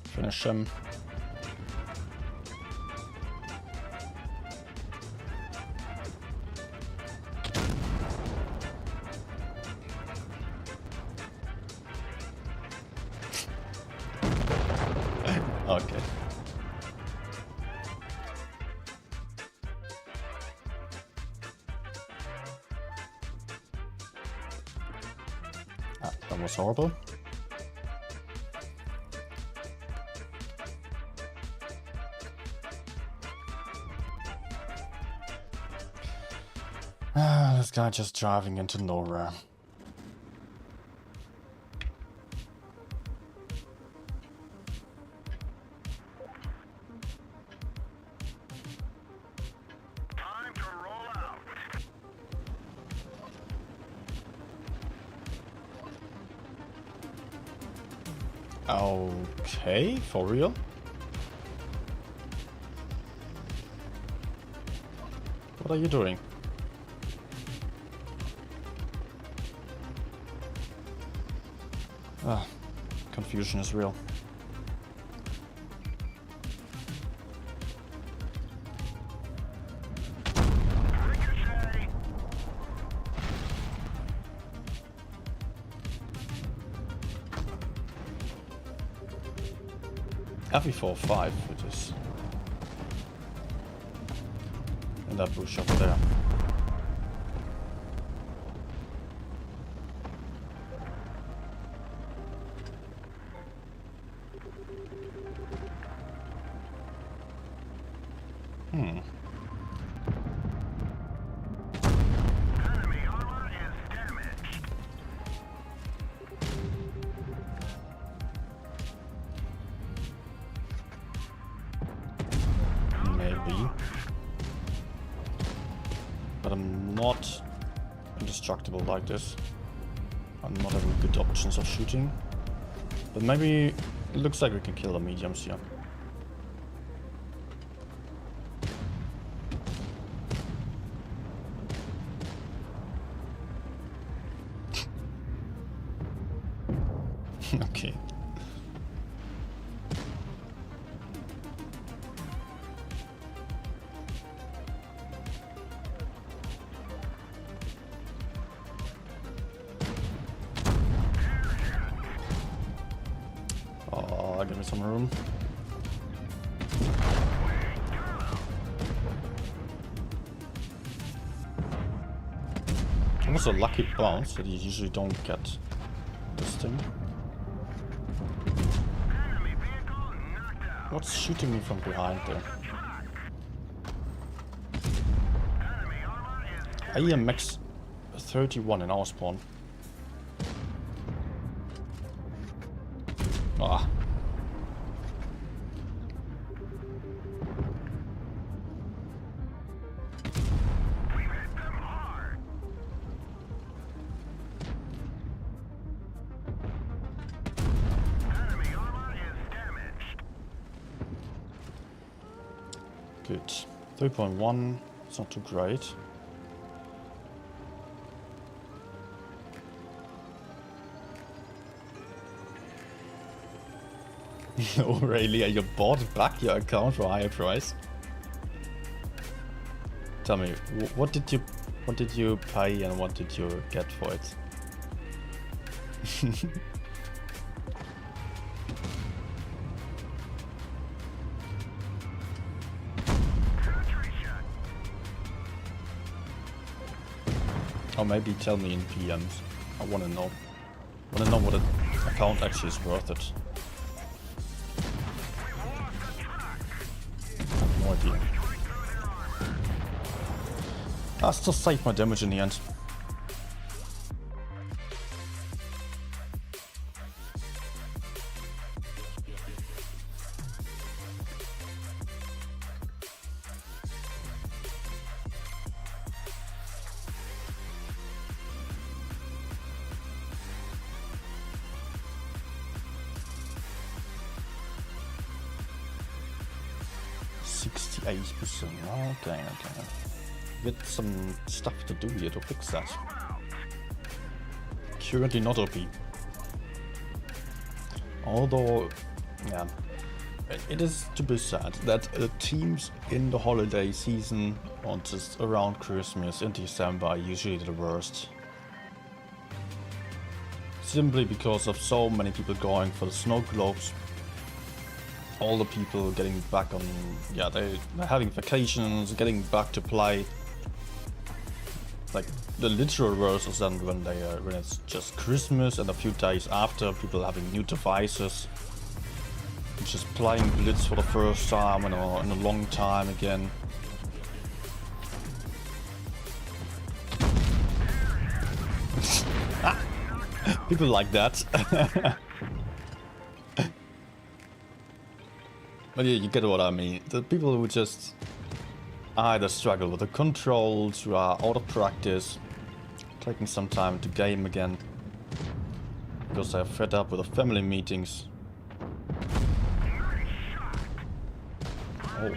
Finish him. Okay. Ah, that was horrible. Ah, this guy just driving into nowhere. Time to roll out. Okay, for real? What are you doing? Ah, confusion is real. Ricochet. FE45, which is in that bush up there. Enemy armor is damaged. Maybe. But I'm not indestructible like this. I'm not having good options of shooting. But maybe it looks like we can kill the mediums here. Okay. Oh, give me some room. Almost a lucky bounce that you usually don't get this thing. Enemy vehicle knocked out. What's shooting me from behind there? Enemy armor is I hear max 31 in our spawn. Ah. We hit them hard. Enemy armor is damaged. Good. 3.1. It's not too great. No, really? You bought back your account for a higher price? Tell me, what did you pay and what did you get for it? Or maybe tell me in PMs. I wanna know. Wanna know what an account actually is worth it. I have no idea. I still saved my damage in the end. Okay. Get some stuff to do here to fix that. Currently not OP. Although, yeah, it is to be said that teams in the holiday season or just around Christmas in December are usually the worst. Simply because of so many people going for the snow globes. All the people getting back on, yeah, they're having vacations, getting back to play. Like the literal worst is then when when it's just Christmas and a few days after, people having new devices, just playing Blitz for the first time in a long time again. People like that. But yeah, you get what I mean. The people who just either struggle with the controls, who are out of practice, taking some time to game again, because they're fed up with the family meetings. Oh.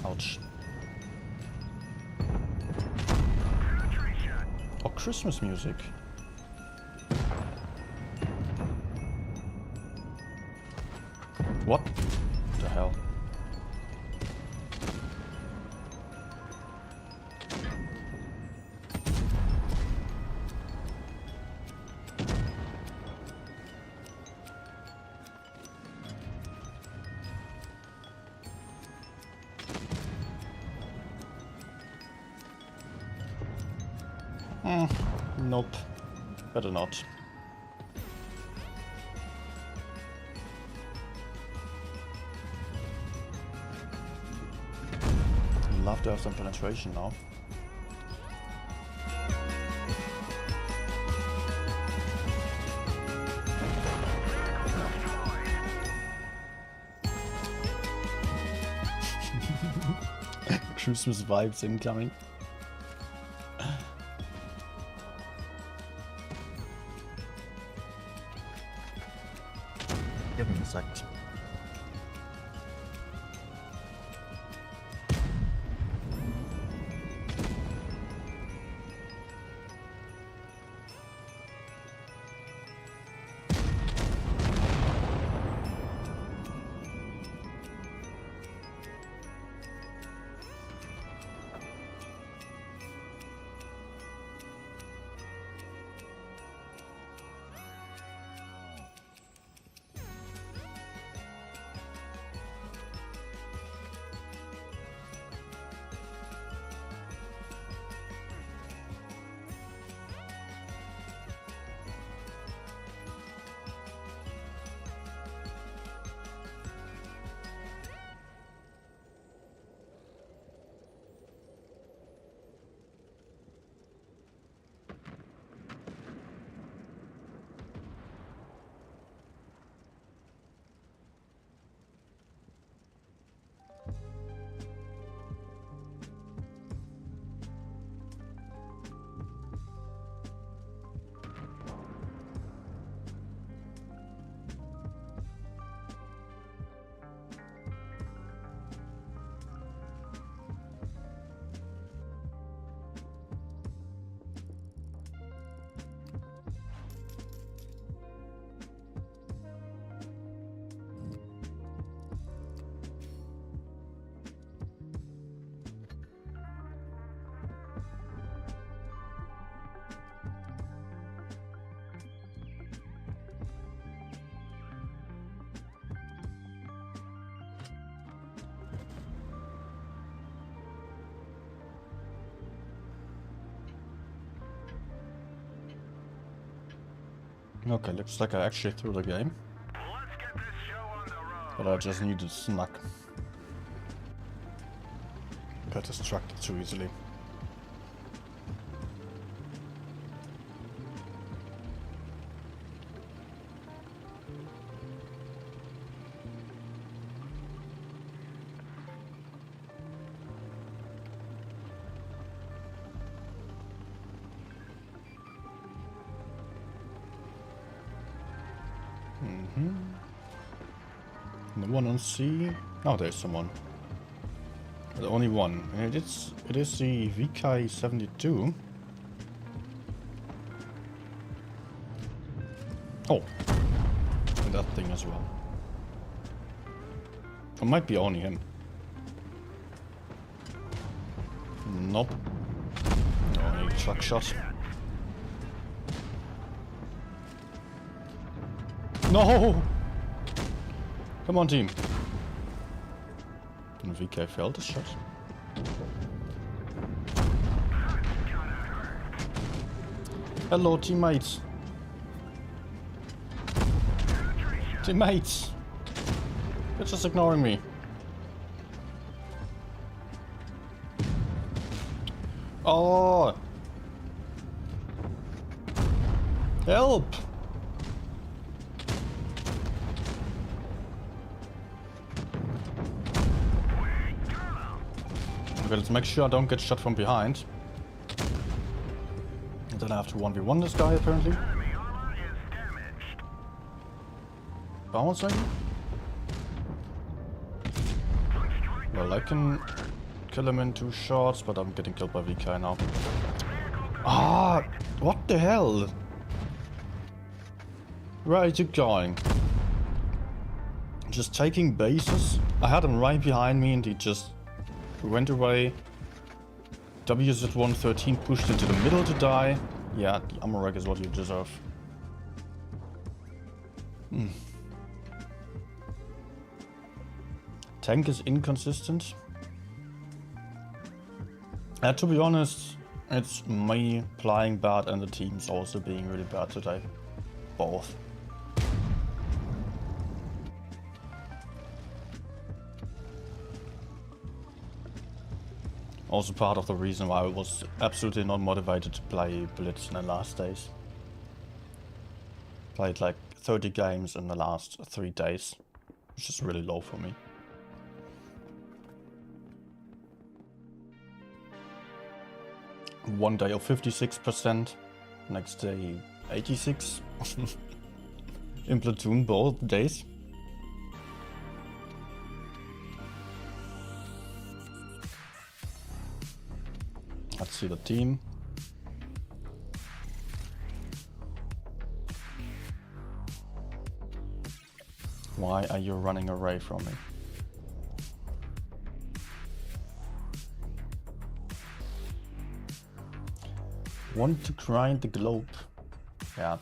Ouch. Oh, Christmas music. What the hell? Nope. Better not. Love to have some penetration now. Christmas vibes incoming. Give me a sec. Okay, looks like I actually threw the game. Let's get this show on the road. But I just needed snack. Got distracted too easily. The one on C. Oh, there's someone. The only one. And it is the VK72. Oh. And that thing as well. It might be only him. Nope. Only truck shot. No! Come on, team. And VK failed his shot. Hello, teammates. Teammates! You're just ignoring me. Oh! Help! Okay, let's make sure I don't get shot from behind. And then I have to 1v1 this guy, apparently. Enemy armor is damaged. Bouncing? Well, I can kill him in 2 shots, but I'm getting killed by VK now. Ah! What the hell? Where are you going? Just taking bases? I had him right behind me and he just went away. WZ-113 pushed into the middle to die. Yeah, the ammo rack is what you deserve. Tank is inconsistent. To be honest, it's me playing bad and the team's also being really bad today. Both. Also part of the reason why I was absolutely not motivated to play Blitz in the last days. Played like 30 games in the last 3 days, which is really low for me. One day of 56%, next day 86. In Platoon both days. Let's see the team. Why are you running away from me? Want to grind the globe. Yeah.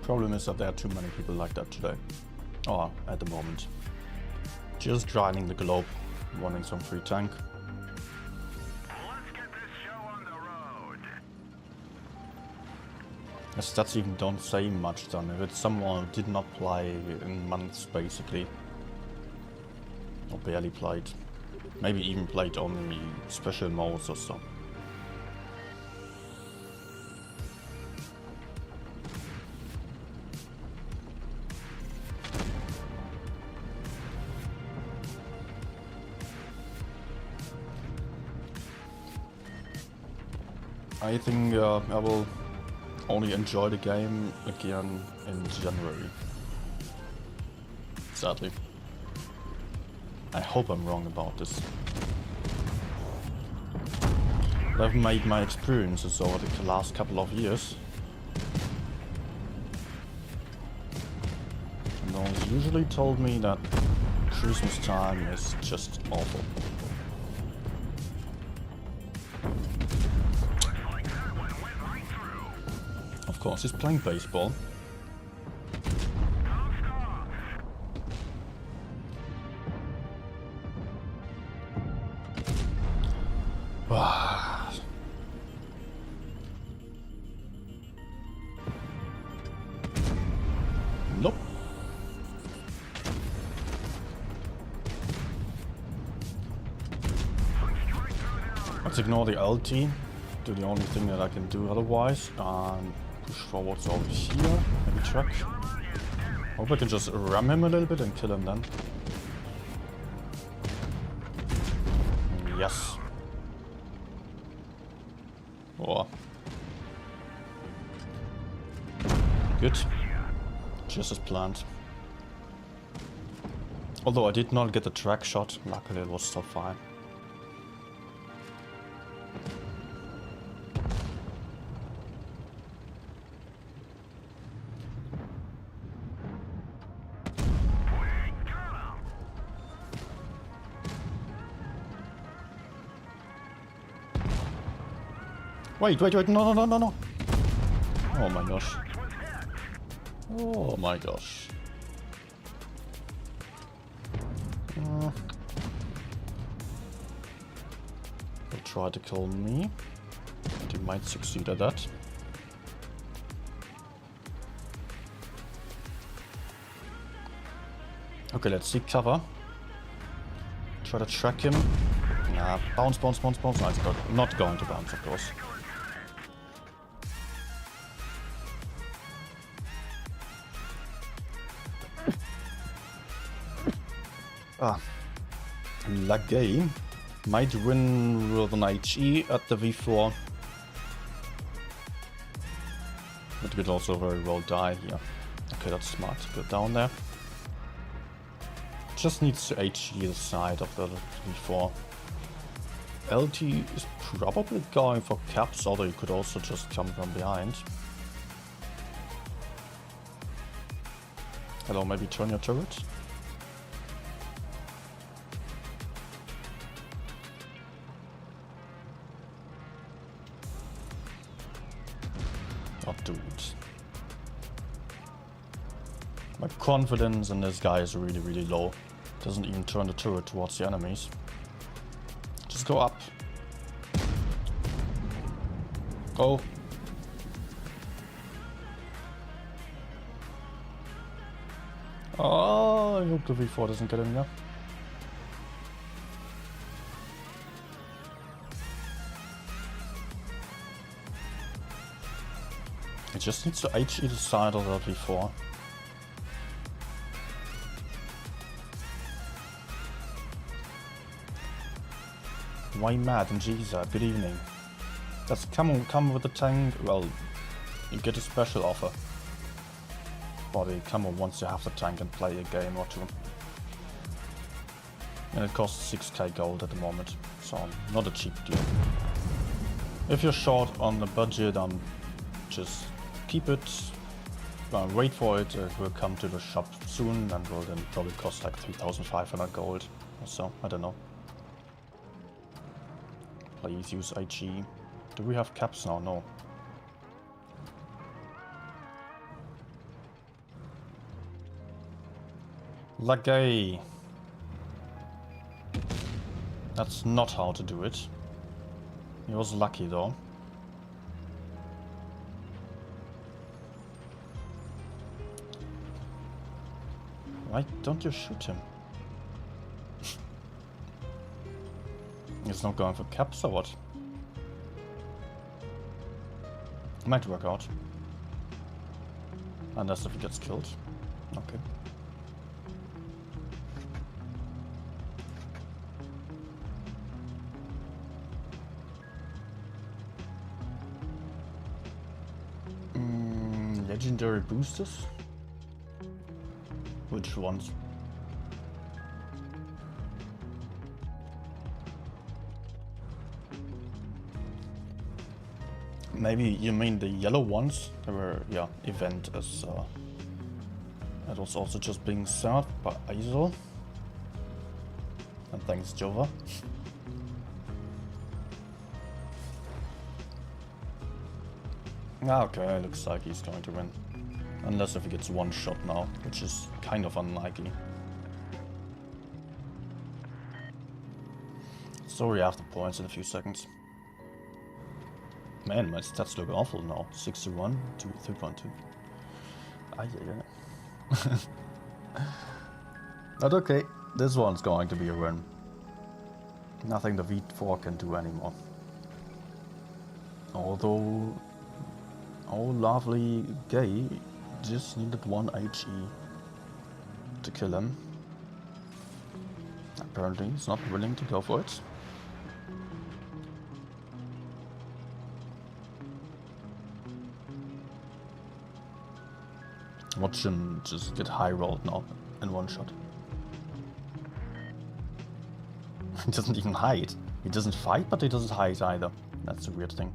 Problem is that there are too many people like that today. Or at the moment. Just grinding the globe, wanting some free tank. Let's get this show on the road. The stats even don't say much then. If it's someone who did not play in months basically. Or barely played. Maybe even played only special modes or so. I think I will only enjoy the game again in January. Sadly. I hope I'm wrong about this. But I've made my experiences over the last couple of years. And no one's usually told me that Christmas time is just awful. Of course, he's playing baseball. Nope. Let's ignore the LT. Do the only thing that I can do otherwise. And push forwards over here. Maybe truck. Hope I can just ram him a little bit and kill him then. Yes. Oh. Good. Just as planned. Although I did not get the track shot, luckily it was still fine. Wait, no. Oh my gosh. Oh my gosh. He'll try to kill me. And he might succeed at that. Okay, let's seek cover. Try to track him. Nah, bounce. No, it's not going to bounce, of course. Lagay might win with an HE at the V4. But could also very well die here. Okay, that's smart. Go down there. Just needs to HE the side of the V4. LT is probably going for caps, although he could also just come from behind. Hello, maybe turn your turret? Oh, dude. My confidence in this guy is really, really low. Doesn't even turn the turret towards the enemies. Just go up. Go. Oh, I hope the V4 doesn't get in there. It just needs to HE the side of that V4. Why mad and Jesus, good evening. Does come with the tank? Well, you get a special offer. For the camo once you have the tank and play a game or two. And it costs 6k gold at the moment, so not a cheap deal. If you're short on the budget, just keep it, wait for it, it will come to the shop soon and will then probably cost like 3,500 gold or so, I don't know. Please use IG. Do we have caps now? No. Lagay. That's not how to do it. He was lucky though. Why don't you shoot him? He's not going for caps or what? Might work out. Unless if he gets killed. Okay. Legendary boosters? Which ones? Maybe you mean the yellow ones? They were, yeah, event as that was also just being served by Isol. And thanks, Jova. Okay, looks like he's going to win. Unless if he gets one shot now, which is kind of unlikely. So we have the points in a few seconds. Man, my stats look awful now. 61 to 3.2. Ah, yeah. But okay, this one's going to be a win. Nothing the V4 can do anymore. Although, oh lovely gay just needed 1 HE to kill him. Apparently he's not willing to go for it. Watch him just get high rolled now in one shot. He doesn't even hide. He doesn't fight, but he doesn't hide either. That's a weird thing.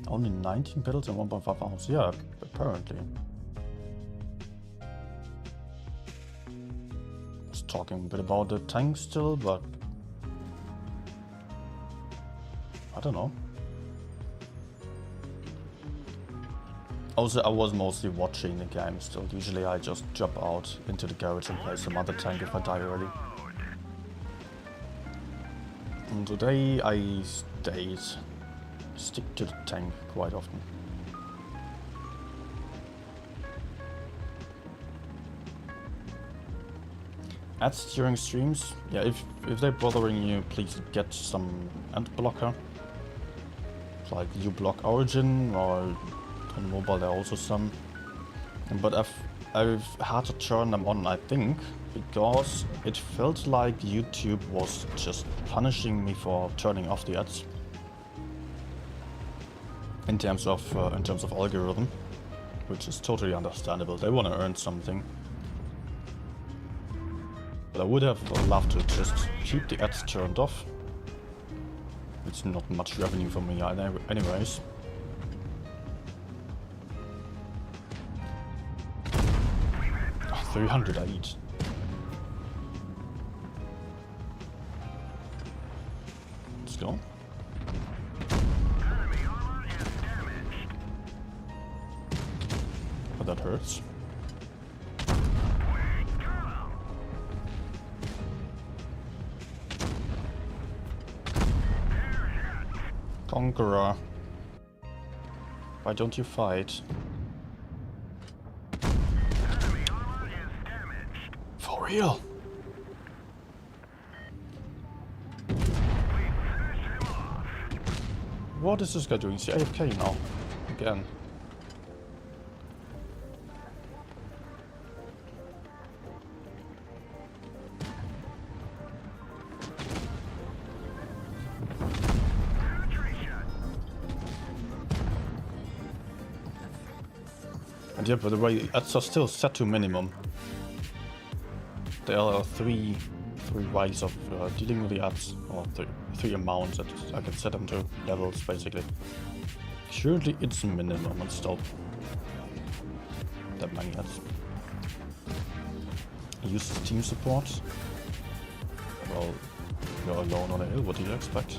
Only 19 battles and 1.5 hours. Yeah, apparently. Just talking a bit about the tank still, but I don't know. Also, I was mostly watching the game still. Usually I just jump out into the garage and play some other tank if I die early. And today I stick to the tank quite often. Ads during streams? Yeah, if they're bothering you, please get some ad blocker. Like uBlock Origin, or on mobile there are also some. But I've had to turn them on, I think, because it felt like YouTube was just punishing me for turning off the ads. In terms of algorithm, which is totally understandable. They want to earn something. But I would have loved to just keep the ads turned off. It's not much revenue for me anyways. Oh, 308. Let's go. But that hurts. Conqueror. Why don't you fight? For real? What is this guy doing? Is he AFK now? Again. And yeah, by the way, ads are still set to minimum. There are three ways of dealing with the ads, or three amounts that I can set them to levels, basically. Currently it's minimum, and still that many ads. Use team support. Well, you're alone on a hill, what do you expect?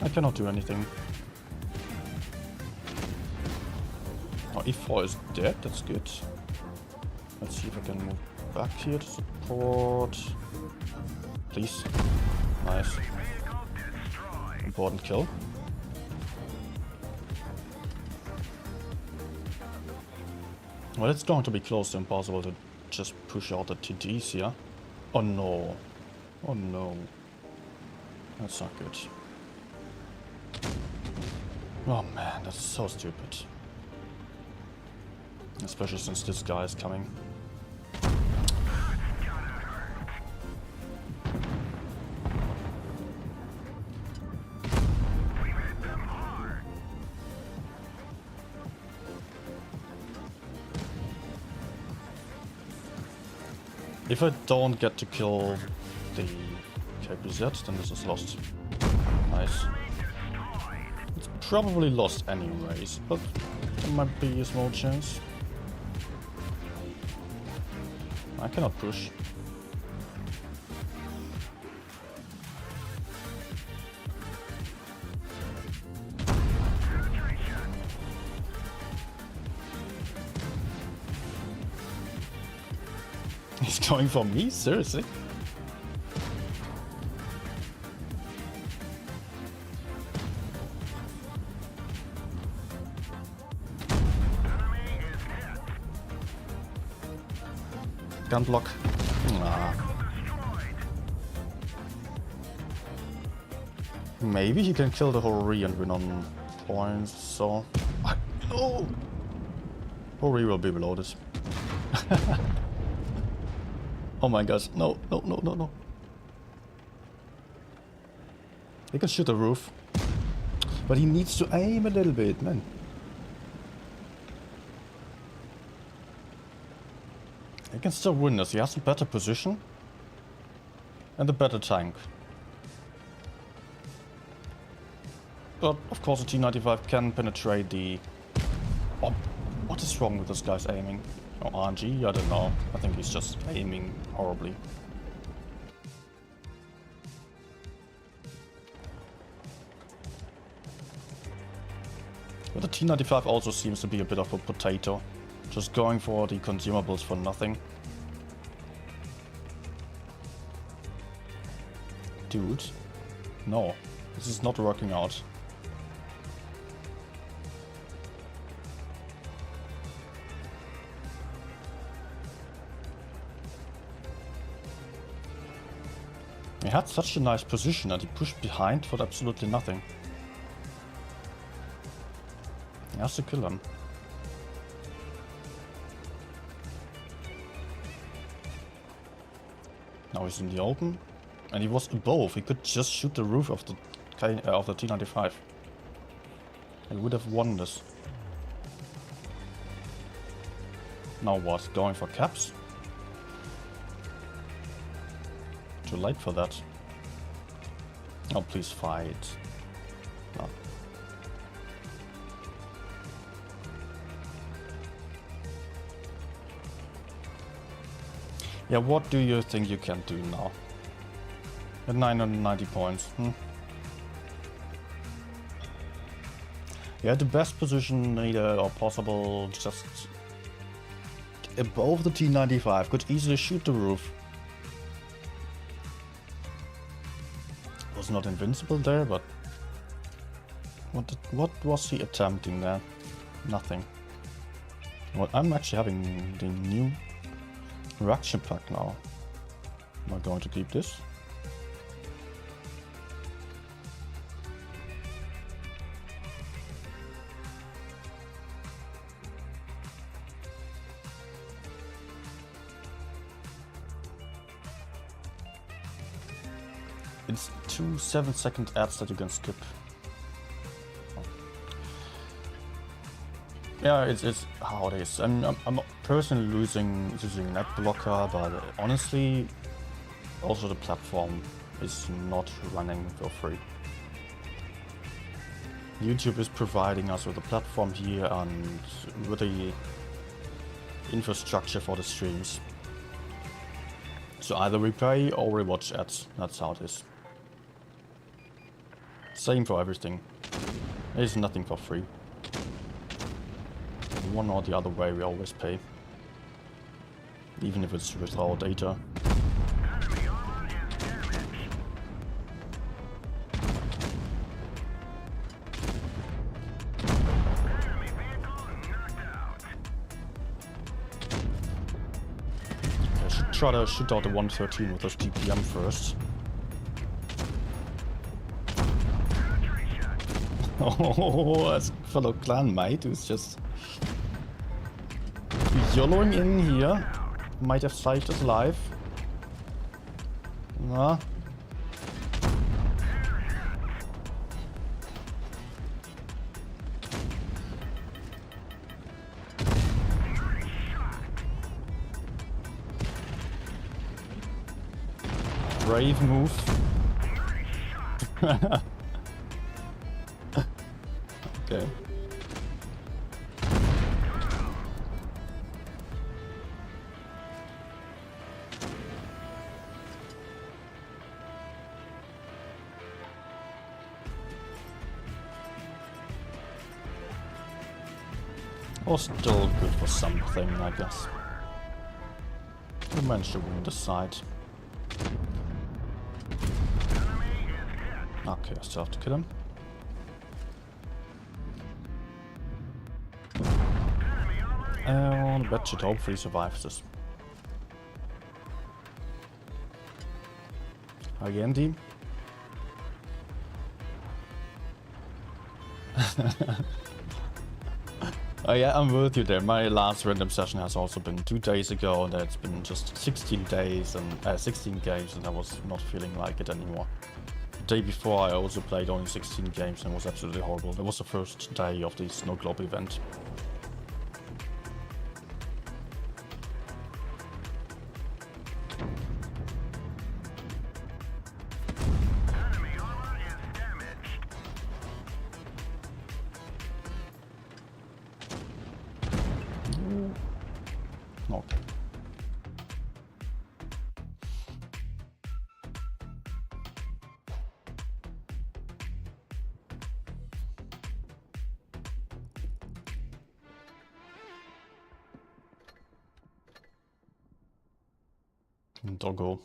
I cannot do anything. Oh, E4 is dead, that's good. Let's see if I can move back here to support. Please. Nice. Important kill. Well, it's going to be close to impossible to just push out the TDs here. Oh no. Oh no. That's not good. Oh man, that's so stupid. Especially since this guy is coming. If I don't get to kill the KPZ, then this is lost. Nice. It's probably lost anyways, but there might be a small chance. I cannot push. He's going for me? Seriously? Gun block. Nah. Maybe he can kill the Hori and win on points, so... No! Hori will be reloaded. Oh my gosh, no, no, no, no, no. He can shoot the roof. But he needs to aim a little bit, man. He can still win this. He has a better position. And a better tank. But of course a T-95 can penetrate the... Oh, what is wrong with this guy's aiming? Or RNG? I don't know. I think he's just aiming horribly. But the T-95 also seems to be a bit of a potato. Just going for the consumables for nothing. Dude. No. This is not working out. He had such a nice position and he pushed behind for absolutely nothing. He has to kill him. Now he's in the open. And he was above. He could just shoot the roof of the T-95. He would have won this. Now what? Going for caps? Too late for that. Oh, please fight. No. Yeah, what do you think you can do now? At 990 points. Yeah, the best position either or possible just above the T-95. Could easily shoot the roof. Was not invincible there, but what was he attempting there? Nothing. Well, I'm actually having the new reaction pack now. Am I going to keep this? It's 2 7-second ads that you can skip. Yeah, it's how it is. I'm personally using net blocker, but honestly, also the platform is not running for free. YouTube is providing us with a platform here and with the infrastructure for the streams. So either we pay or we watch ads. That's how it is. Same for everything. There's nothing for free. One or the other way we always pay. Even if it's with our data. I should try to shoot out the 113 with this DPM first. Oh, that's a fellow clanmate who's just YOLOing in here. Might have saved his life. Nah. Brave move. Okay. Or still good for something, I guess. We managed to win this side. Okay, I still have to kill him. And that should hopefully survive this. Hi Andy. Oh yeah, I'm with you there. My last random session has also been 2 days ago, and it's been just 16 days and 16 games, and I was not feeling like it anymore. The day before I also played only 16 games and it was absolutely horrible. That was the first day of the Snow Globe event. Okay. Doggo.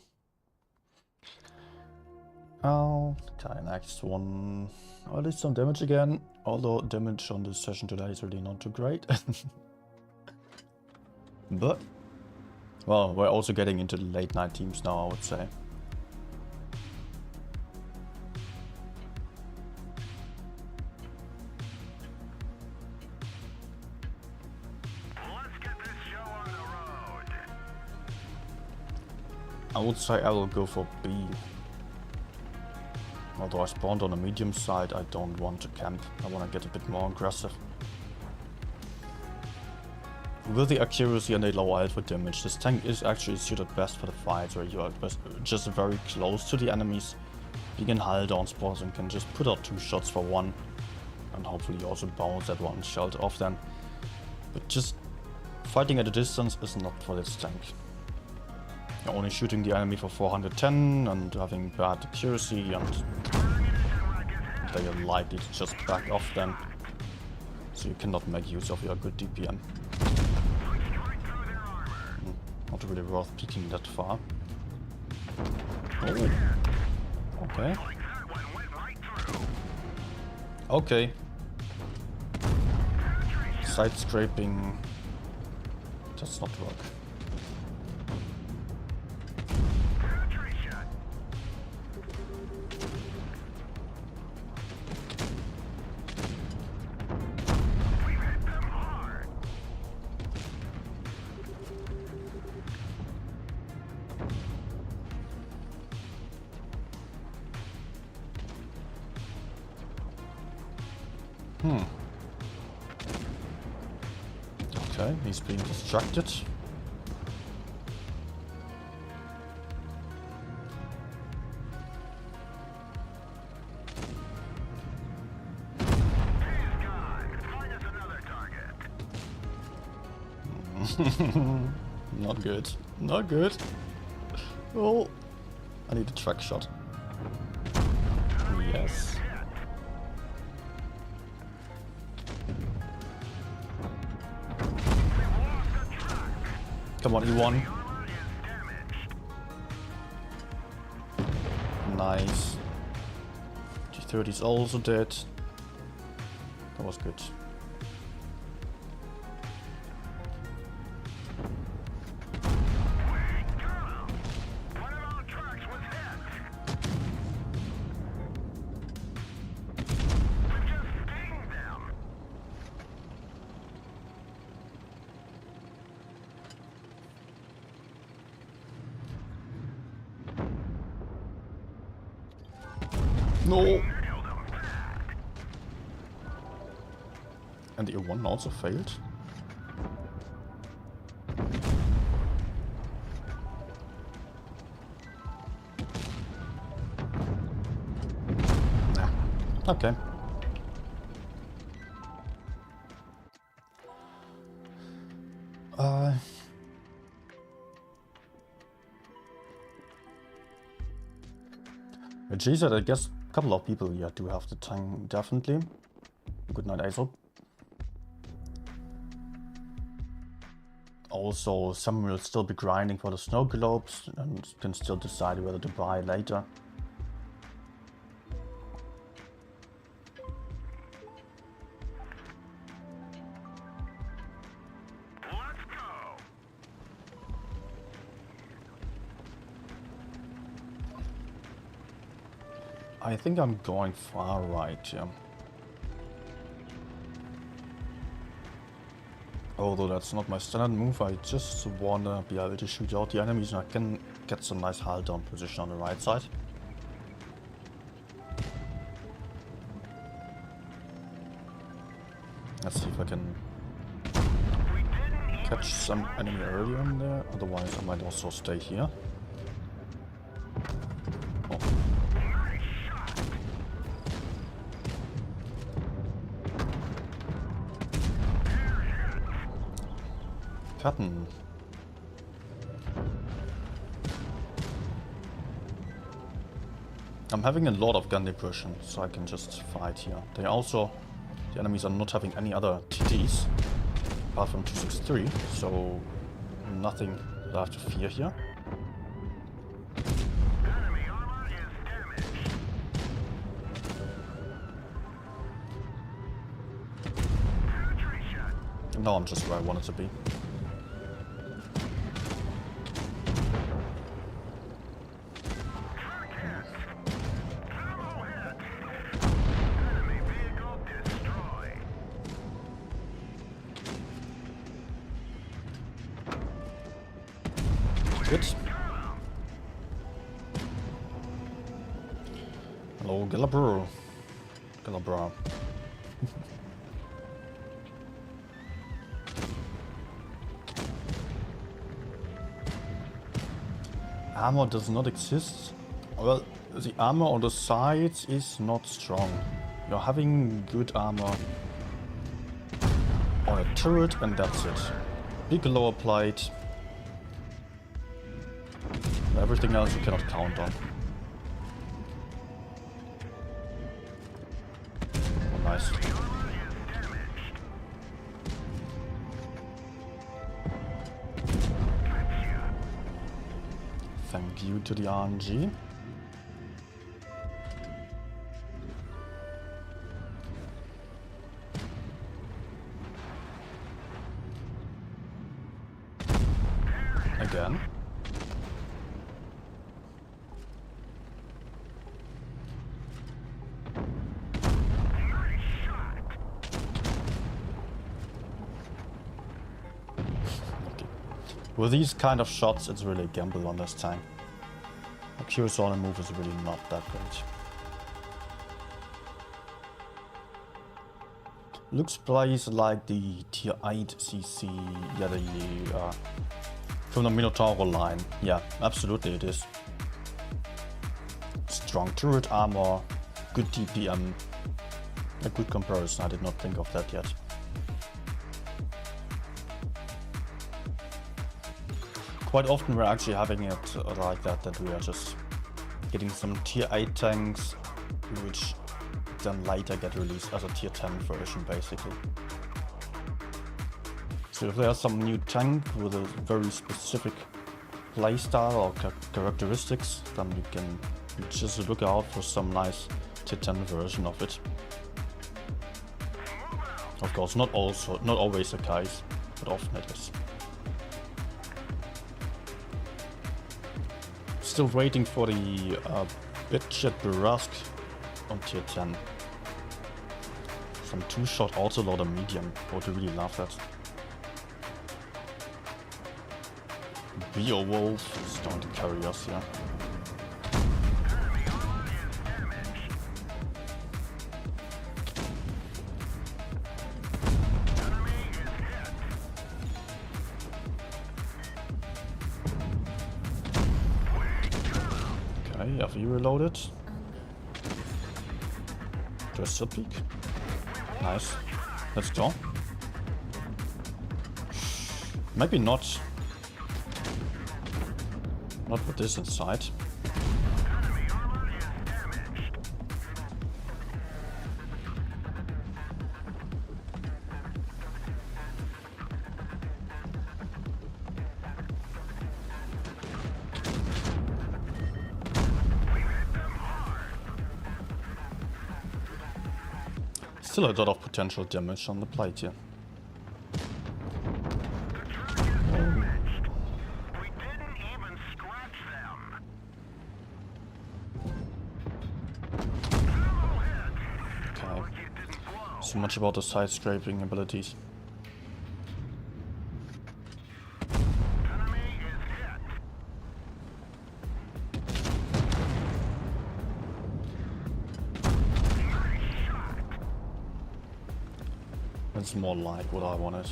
Okay, next one. At least some damage again. Although damage on this session today is really not too great. But, well, we're also getting into the late night teams now, I would say. Let's get this show on the road. I would say I will go for B. Although I spawned on a medium side, I don't want to camp. I want to get a bit more aggressive. With the accuracy and a low alpha damage, this tank is actually suited best for the fights where you are just very close to the enemies. You can hull down spawns and can just put out 2 shots for 1. And hopefully also bounce that 1 shot off then. But just fighting at a distance is not for this tank. You're only shooting the enemy for 410 and having bad accuracy, and they are likely to just back off then. So you cannot make use of your good DPM. Not really worth peeking that far. Oh. Okay. Okay. Side scraping does not work. Okay, he's being distracted. Not good. Not good. Oh, I need a track shot. Yes. Come on, E1. Nice. G30 is also dead. That was good. No! And the E1 also failed? Nah. Okay. Geez, I guess a couple of people here do have the tank, definitely. Good night, Aesop. Also, some will still be grinding for the snow globes and can still decide whether to buy later. Let's go. I think I'm going far right, yeah. Although that's not my standard move, I just wanna be able to shoot out the enemies and I can get some nice hull down position on the right side. Let's see if I can catch some enemy earlier in there, otherwise I might also stay here. Oh. Cotton. I'm having a lot of gun depression, so I can just fight here. They also, the enemies are not having any other TTs, apart from 263, so nothing that I have to fear here. Enemy armor is damaged. Penetration. Now I'm just where I wanted to be. Ammo hit. Enemy vehicle destroyed. Good. Hello, Galabro. Galabra. Armor does not exist. Well, the armor on the sides is not strong. You're having good armor on a turret and that's it. Big lower plate. Everything else you cannot count on. Oh, nice. Thank you to the RNG. Again. With these kind of shots, it's really a gamble on this tank. Accuracy on a move is really not that great. Looks plays like the tier 8 CC, yeah, the from the Minotauro line. Yeah, absolutely it is. Strong turret armor, good TPM, a good comparison. I did not think of that yet. Quite often we're actually having it like that, that we are just getting some tier 8 tanks, which then later get released as a tier 10 version, basically. So if there's some new tank with a very specific playstyle or characteristics, then you can just look out for some nice tier 10 version of it. Of course, not always the case, but often it is. Still waiting for the Bitjet Burrasque on tier 10. Some 2-shot autoloader medium. Would really love that. Beowulf is going to carry us here. Okay, have you reloaded? Just a peek. Nice. Let's go. Maybe not. Not with this inside. Still a lot of potential damage on the plate here. We didn't even scratch them. Okay. Like it didn't blow. So much about the side scraping abilities. Enemy is hit. Nice shot. That's more like what I wanted.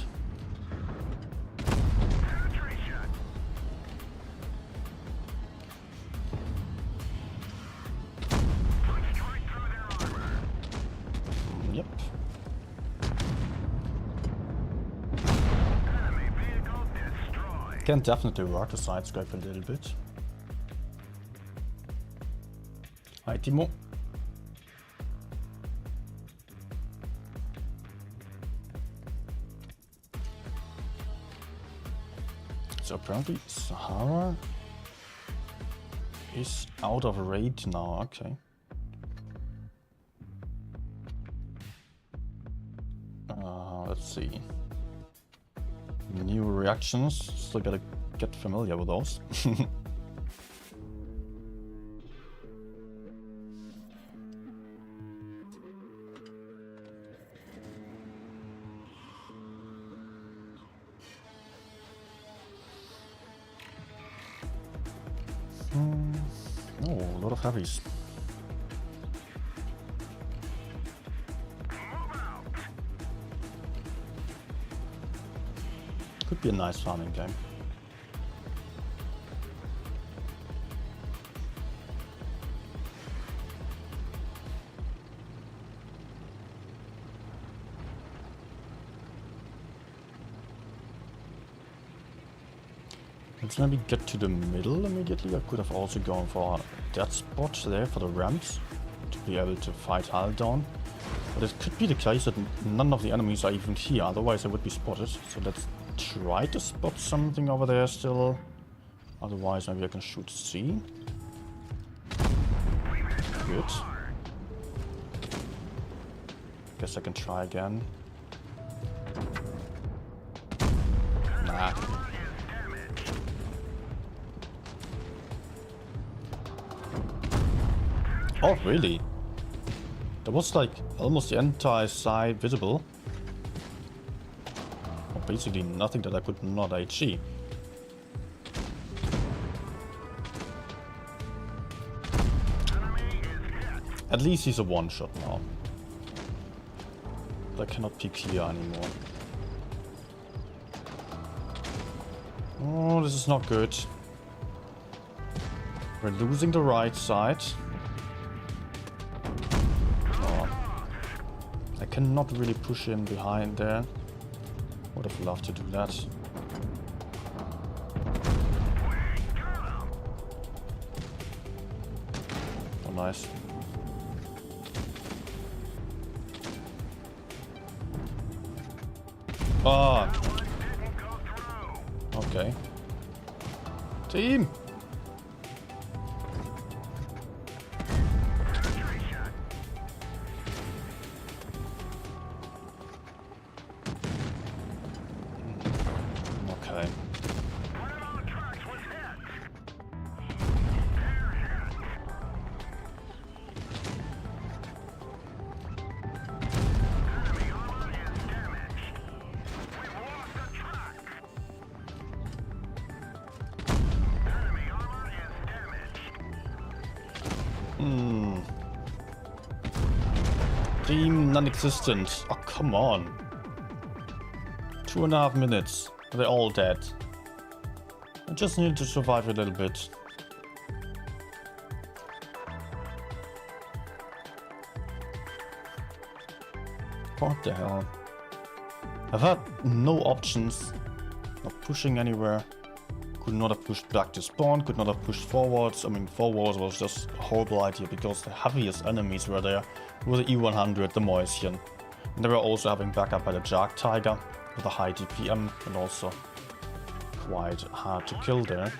Penetration. Punched right through their armor. Yep. Enemy vehicle destroyed. Can definitely work the side scrape a little bit. Hi Timo. So apparently Sahara is out of raid now, okay. Let's see. New reactions, still gotta get familiar with those. Oh, a lot of heavies. Could be a nice farming game. Let's maybe get to the middle immediately. I could have also gone for that spot there for the ramps to be able to fight Hull down. But it could be the case that none of the enemies are even here, otherwise I would be spotted. So let's try to spot something over there still. Otherwise maybe I can shoot C. Good. Guess I can try again. Nah. Oh, really? There was like almost the entire side visible. Or basically nothing that I could not HE. At least he's a one-shot now. But I cannot peek here anymore. Oh, this is not good. We're losing the right side. I cannot really push in behind there. Would have loved to do that. Oh, nice. Ah. Okay. Team. Okay. Team non-existent. Oh, come on. 2.5 minutes. They're all dead. I just need to survive a little bit. What the hell? I've had no options. Not pushing anywhere. Could not have pushed back to spawn, could not have pushed forwards. I mean, forwards was just a horrible idea because the heaviest enemies were there. With the E100, the Mäuschen. And they were also having backup by the Jark Tiger with a high DPM and also quite hard to kill there.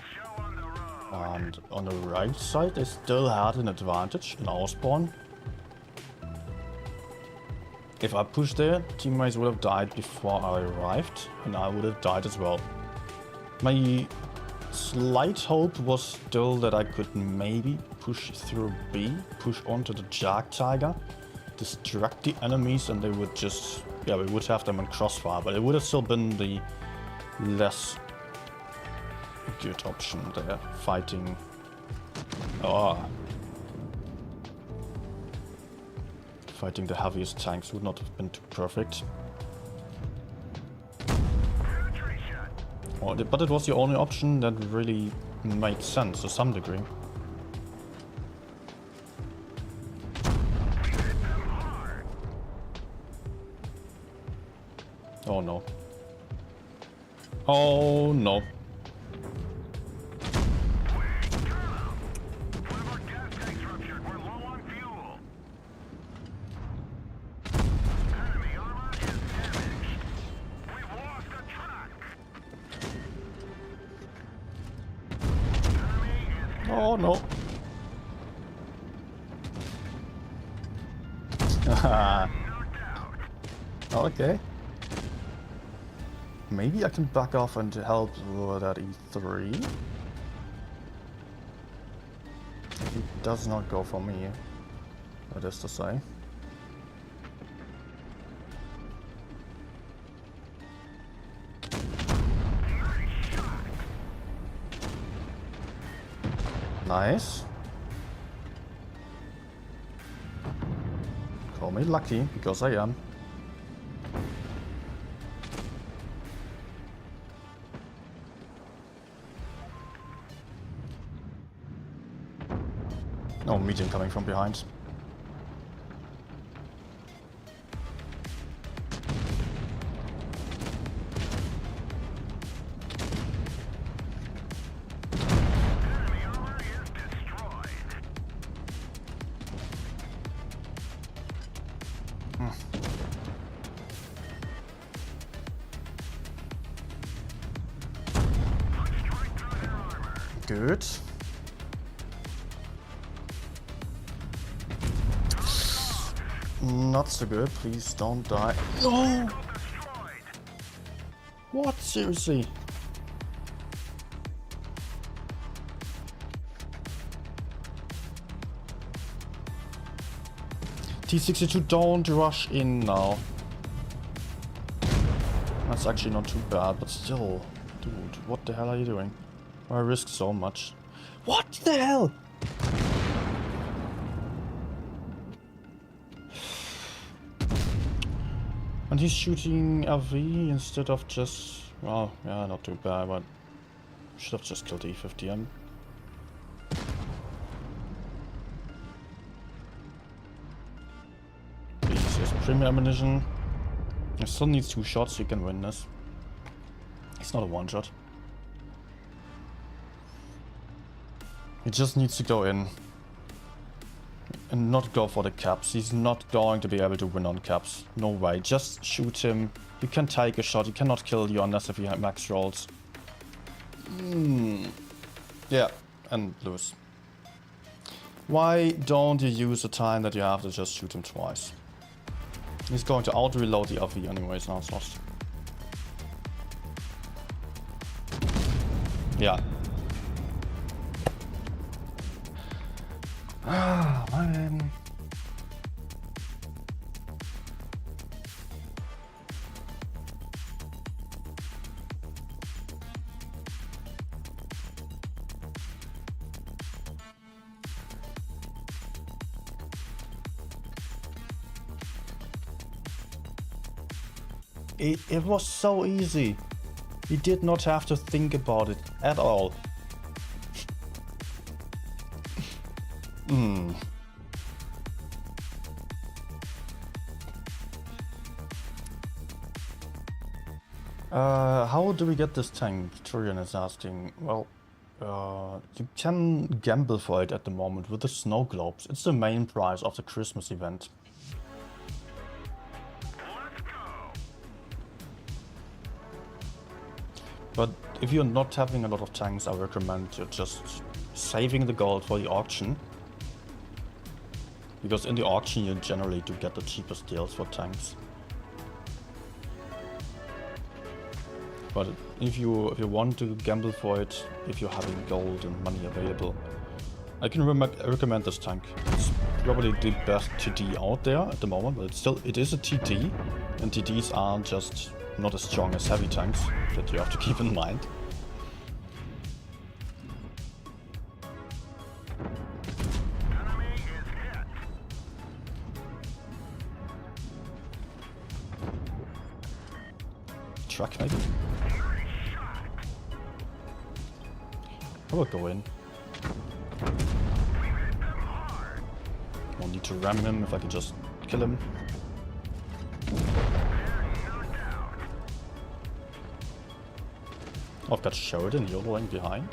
And on the right side, they still had an advantage in our spawn. If I pushed there, teammates would have died before I arrived, and I would have died as well. My slight hope was still that I could maybe push through B, push onto the Jag Tiger, distract the enemies, and they would just... yeah, we would have them in crossfire, but it would have still been the less good option there, fighting... oh. Fighting the heaviest tanks would not have been too perfect. Oh, but it was the only option that really made sense to some degree. Oh no. Oh no. Oh no. Okay. Maybe I can back off and help with that E3. He does not go for me, that is to say. Nice. Call me lucky, because I am. Oh, meeting coming from behind. Good. Not so good. Please don't die. No! What? Seriously? T62, don't rush in now. That's actually not too bad, but still. Dude, what the hell are you doing? I risk so much. What the hell? And he's shooting a V instead of just... well, yeah, not too bad, but... should have just killed E50M. Please, here's premium ammunition. He still needs 2 shots so he can win this. It's not a one-shot. He just needs to go in. And not go for the caps. He's not going to be able to win on caps. No way. Just shoot him. You can take a shot. He cannot kill you unless if he has max rolls. Yeah, and lose. Why don't you use the time that you have to just shoot him twice? He's going to auto-reload the RV anyways, now it's lost. Yeah. Ah, man. It was so easy. You did not have to think about it at all. How do we get this tank? Turian is asking. Well, you can gamble for it at the moment with the snow globes. It's the main prize of the Christmas event. But if you're not having a lot of tanks, I recommend you just saving the gold for the auction. Because in the auction you generally do get the cheapest deals for tanks. But if you want to gamble for it, if you're having gold and money available, I can recommend this tank. It's probably the best TD out there at the moment, but it is a TD, and TDs are just not as strong as heavy tanks, that you have to keep in mind. Truck maybe? I will go in. Won't need to ram him if I can just kill him. I've got Sheridan yodeling behind.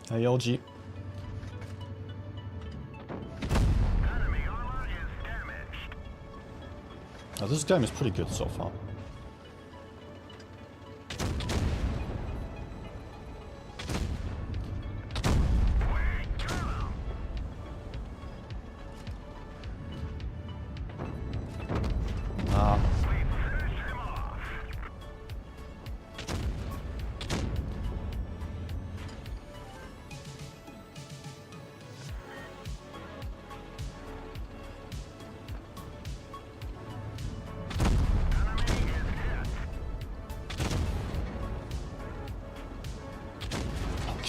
Hey LG. Now, this game is pretty good so far.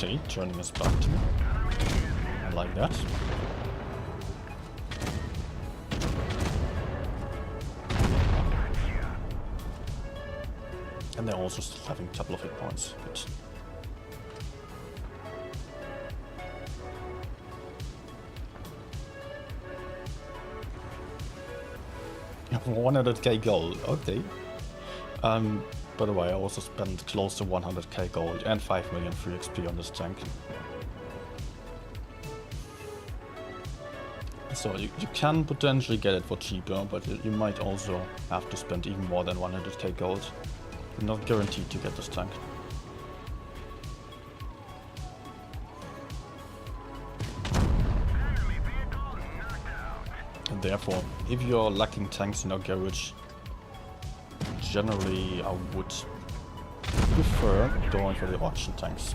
Okay, turning his back to me. I like that. And they're also still having a couple of hit points. Good. You have 100k gold, okay. By the way, I also spent close to 100k gold and 5 million free XP on this tank. So you can potentially get it for cheaper, but you might also have to spend even more than 100k gold. You're not guaranteed to get this tank. And therefore, if you're lacking tanks in your garage, generally I would prefer going for the auction tanks.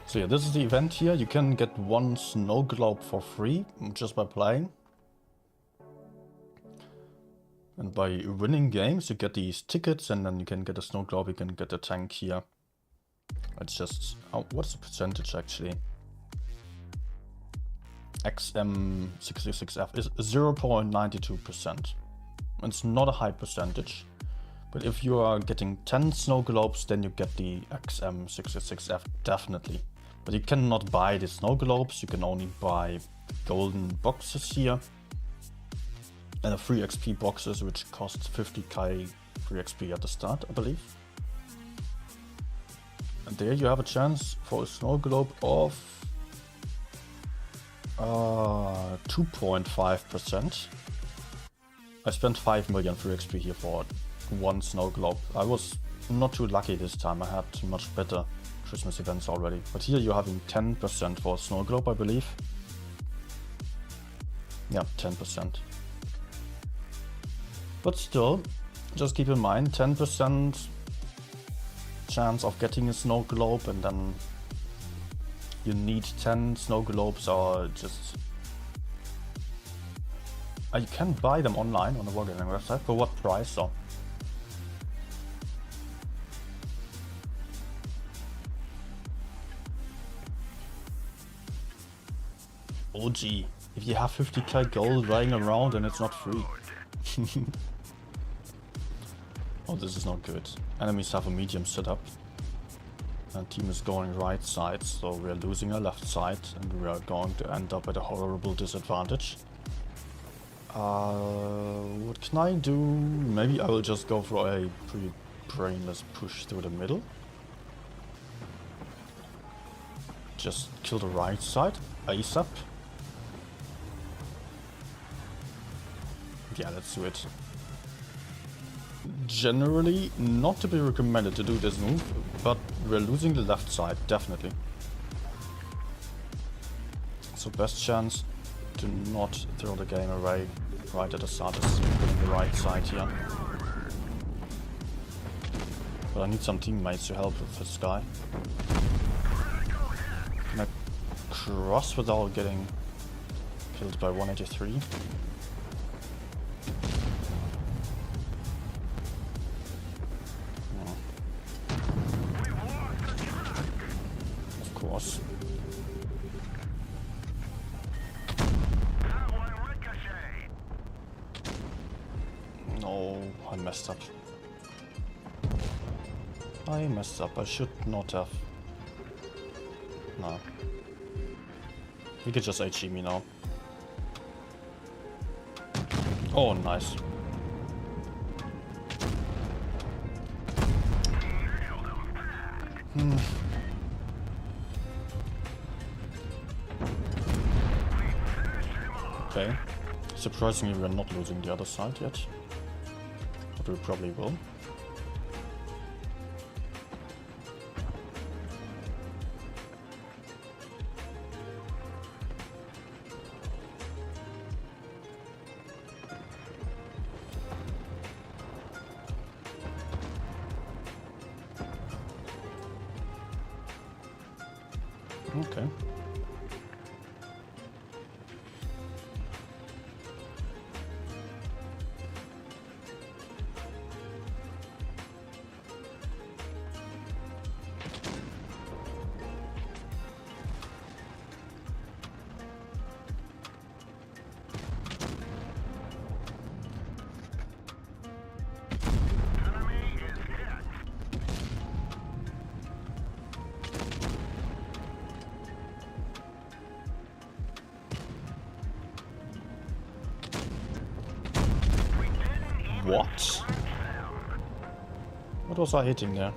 So yeah, this is the event here. You can get one snow globe for free just by playing. And by winning games, you get these tickets, and then you can get a snow globe, you can get a tank here. It's just, oh, what's the percentage actually? XM66F is 0.92%. It's not a high percentage, but if you are getting 10 snow globes, then you get the XM66F definitely. But you cannot buy the snow globes, you can only buy golden boxes here. And the free XP boxes, which cost 50k free XP at the start, I believe. And there you have a chance for a snow globe of 2.5%. I spent 5 million free XP here for one snow globe. I was not too lucky this time, I had much better Christmas events already. But here you're having 10% for a snow globe, I believe. Yeah, 10%. But still, just keep in mind, 10% chance of getting a snow globe, and then you need 10 snow globes, or just... you can buy them online on the Wargaming website. For what price though? Oh gee, if you have 50k gold lying around and it's not free. Oh, this is not good. Enemies have a medium setup. And team is going right side, so we are losing our left side, and we are going to end up at a horrible disadvantage. What can I do? Maybe I will just go for a brainless push through the middle. Just kill the right side ASAP. Yeah, let's do it. Generally not to be recommended to do this move, but we're losing the left side, definitely. So best chance to not throw the game away right at the start is putting the right side here. But I need some teammates to help with this guy. Can I cross without getting killed by 183? Of course. No, I messed up. I should not have. No. He could just HE me now. Oh, nice. Okay. Surprisingly, we're not losing the other side yet. But we probably will. Okay. What? What was I hitting there?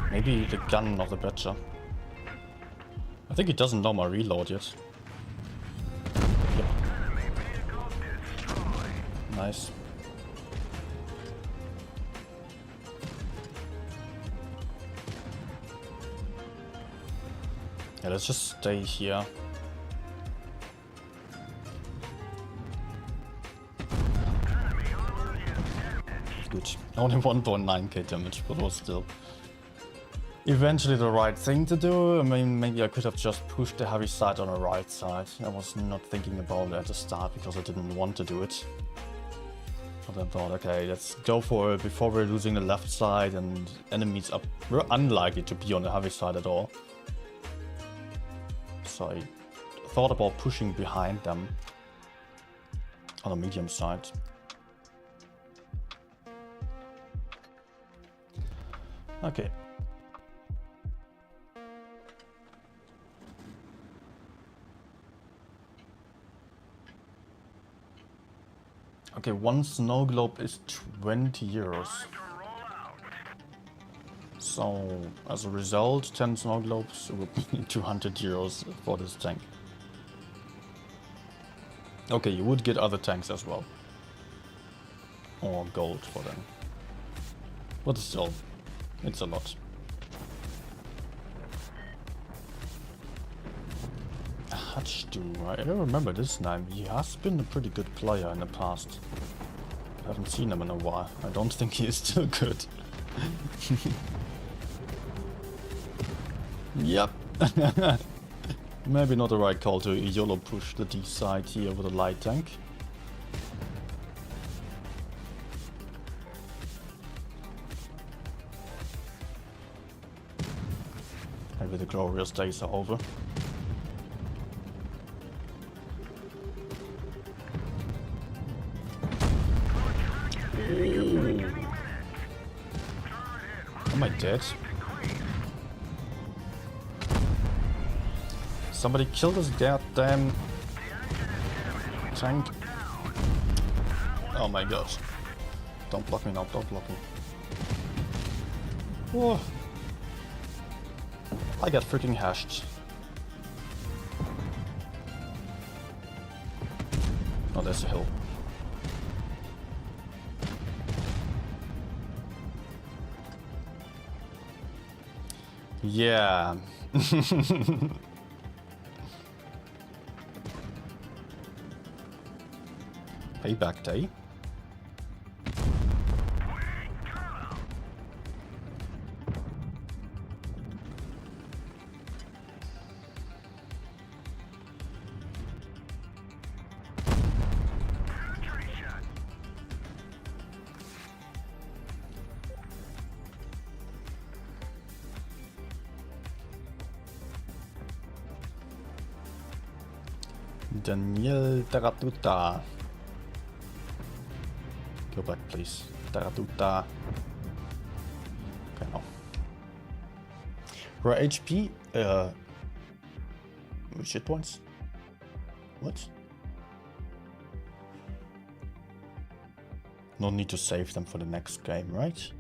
Maybe the gun of the Badger. I think it doesn't know my reload yet. Yep. Nice. Yeah, let's just stay here. Good. Only 1.9k damage, but was still eventually the right thing to do. I mean, maybe I could have just pushed the heavy side on the right side. I was not thinking about it at the start because I didn't want to do it. But I thought, okay, let's go for it before we're losing the left side and enemies were unlikely to be on the heavy side at all. So I thought about pushing behind them on the medium side. Okay. Okay, one snow globe is 20 euros. So, as a result, 10 snow globes would be 200 euros for this tank. Okay, you would get other tanks as well. Or gold for them. But still, it's a lot. Hachdu, I don't remember this name. He has been a pretty good player in the past. I haven't seen him in a while. I don't think he is still good. Yep. Maybe not the right call to YOLO push the D side here with a light tank. Maybe the glorious days are over. Ooh. Am I dead? Somebody kill this goddamn tank. Oh my gosh. Don't block me now, don't block me. Whoa. I got freaking hashed. Oh, there's a hill. Yeah. Payback day. Daniel Taratuta. Go back, please. Taratuta. Okay, no. For HP, shit points? What? No need to save them for the next game, right?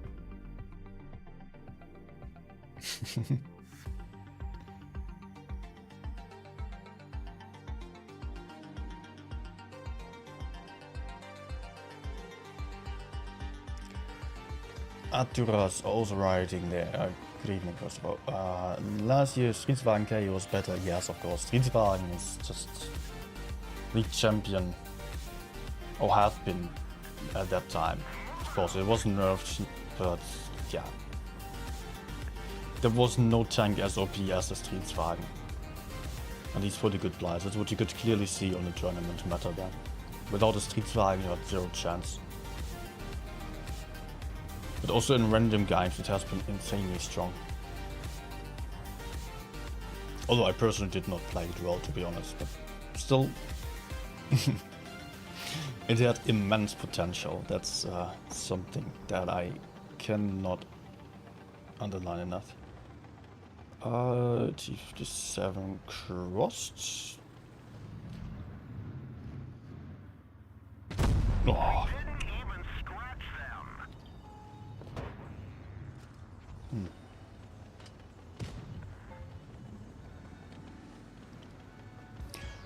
Arturas also writing there. Good evening, first of all. Last year's Streetswagen K was better. Yes, of course. Streetswagen is just league champion, or have been at that time. Of course, it was nerfed, but yeah. There was no tank as OP as the Streetswagen. At least for the good players. That's what you could clearly see on the tournament meta there. Without the Streetswagen, you had zero chance. But also in random games, it has been insanely strong. Although I personally did not play it well, to be honest, but still, it had immense potential. That's something that I cannot underline enough. T57 crossed. Oh.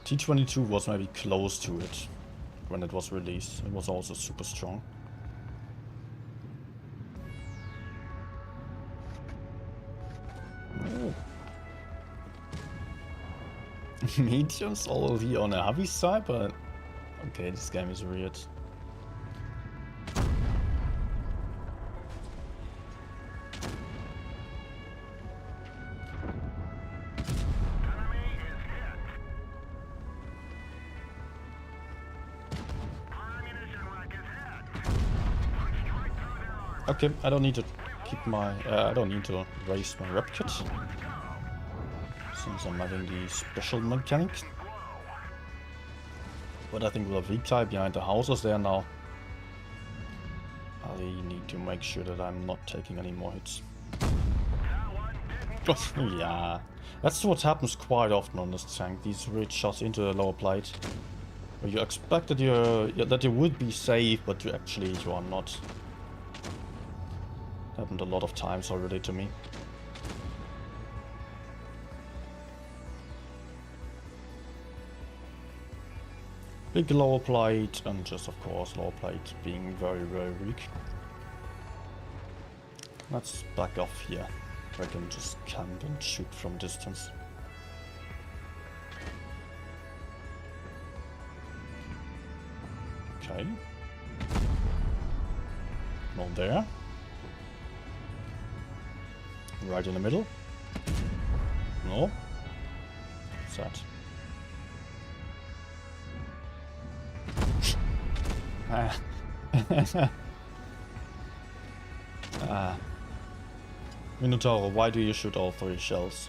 T22 was maybe close to it when it was released. It was also super strong. Oh. Medium's already on a heavy side, but okay, this game is weird. Okay, I don't need to keep my, I don't need to raise my rep kit, since I'm having the special mechanic. But I think we'll have V-type behind the houses there now. I need to make sure that I'm not taking any more hits. Yeah, that's what happens quite often on this tank, these weird shots into the lower plate. Where you expect that you would be safe, but you are not. Happened a lot of times already to me. Big lower plate, and just of course lower plate being very, very weak. Let's back off here. I can just camp and shoot from distance. Okay. Not there. Right in the middle. No. What's that? Minotauro, why do you shoot all 3 shells?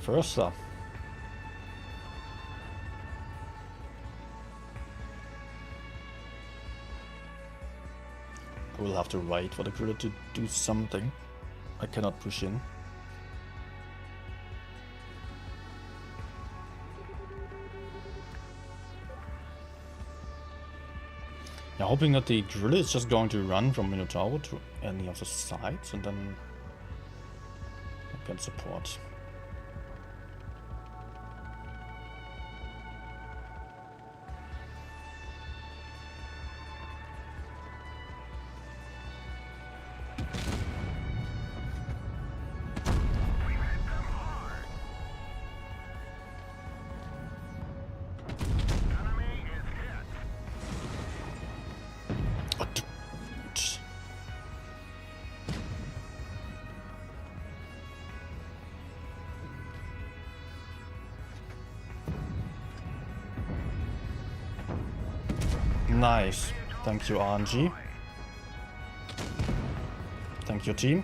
First up. I will have to wait for the critter to do something. I cannot push in. Yeah, hoping that the driller is just going to run from Minotaur to any of the sides and then I can support. Nice. Thank you, RNG. Thank you, team.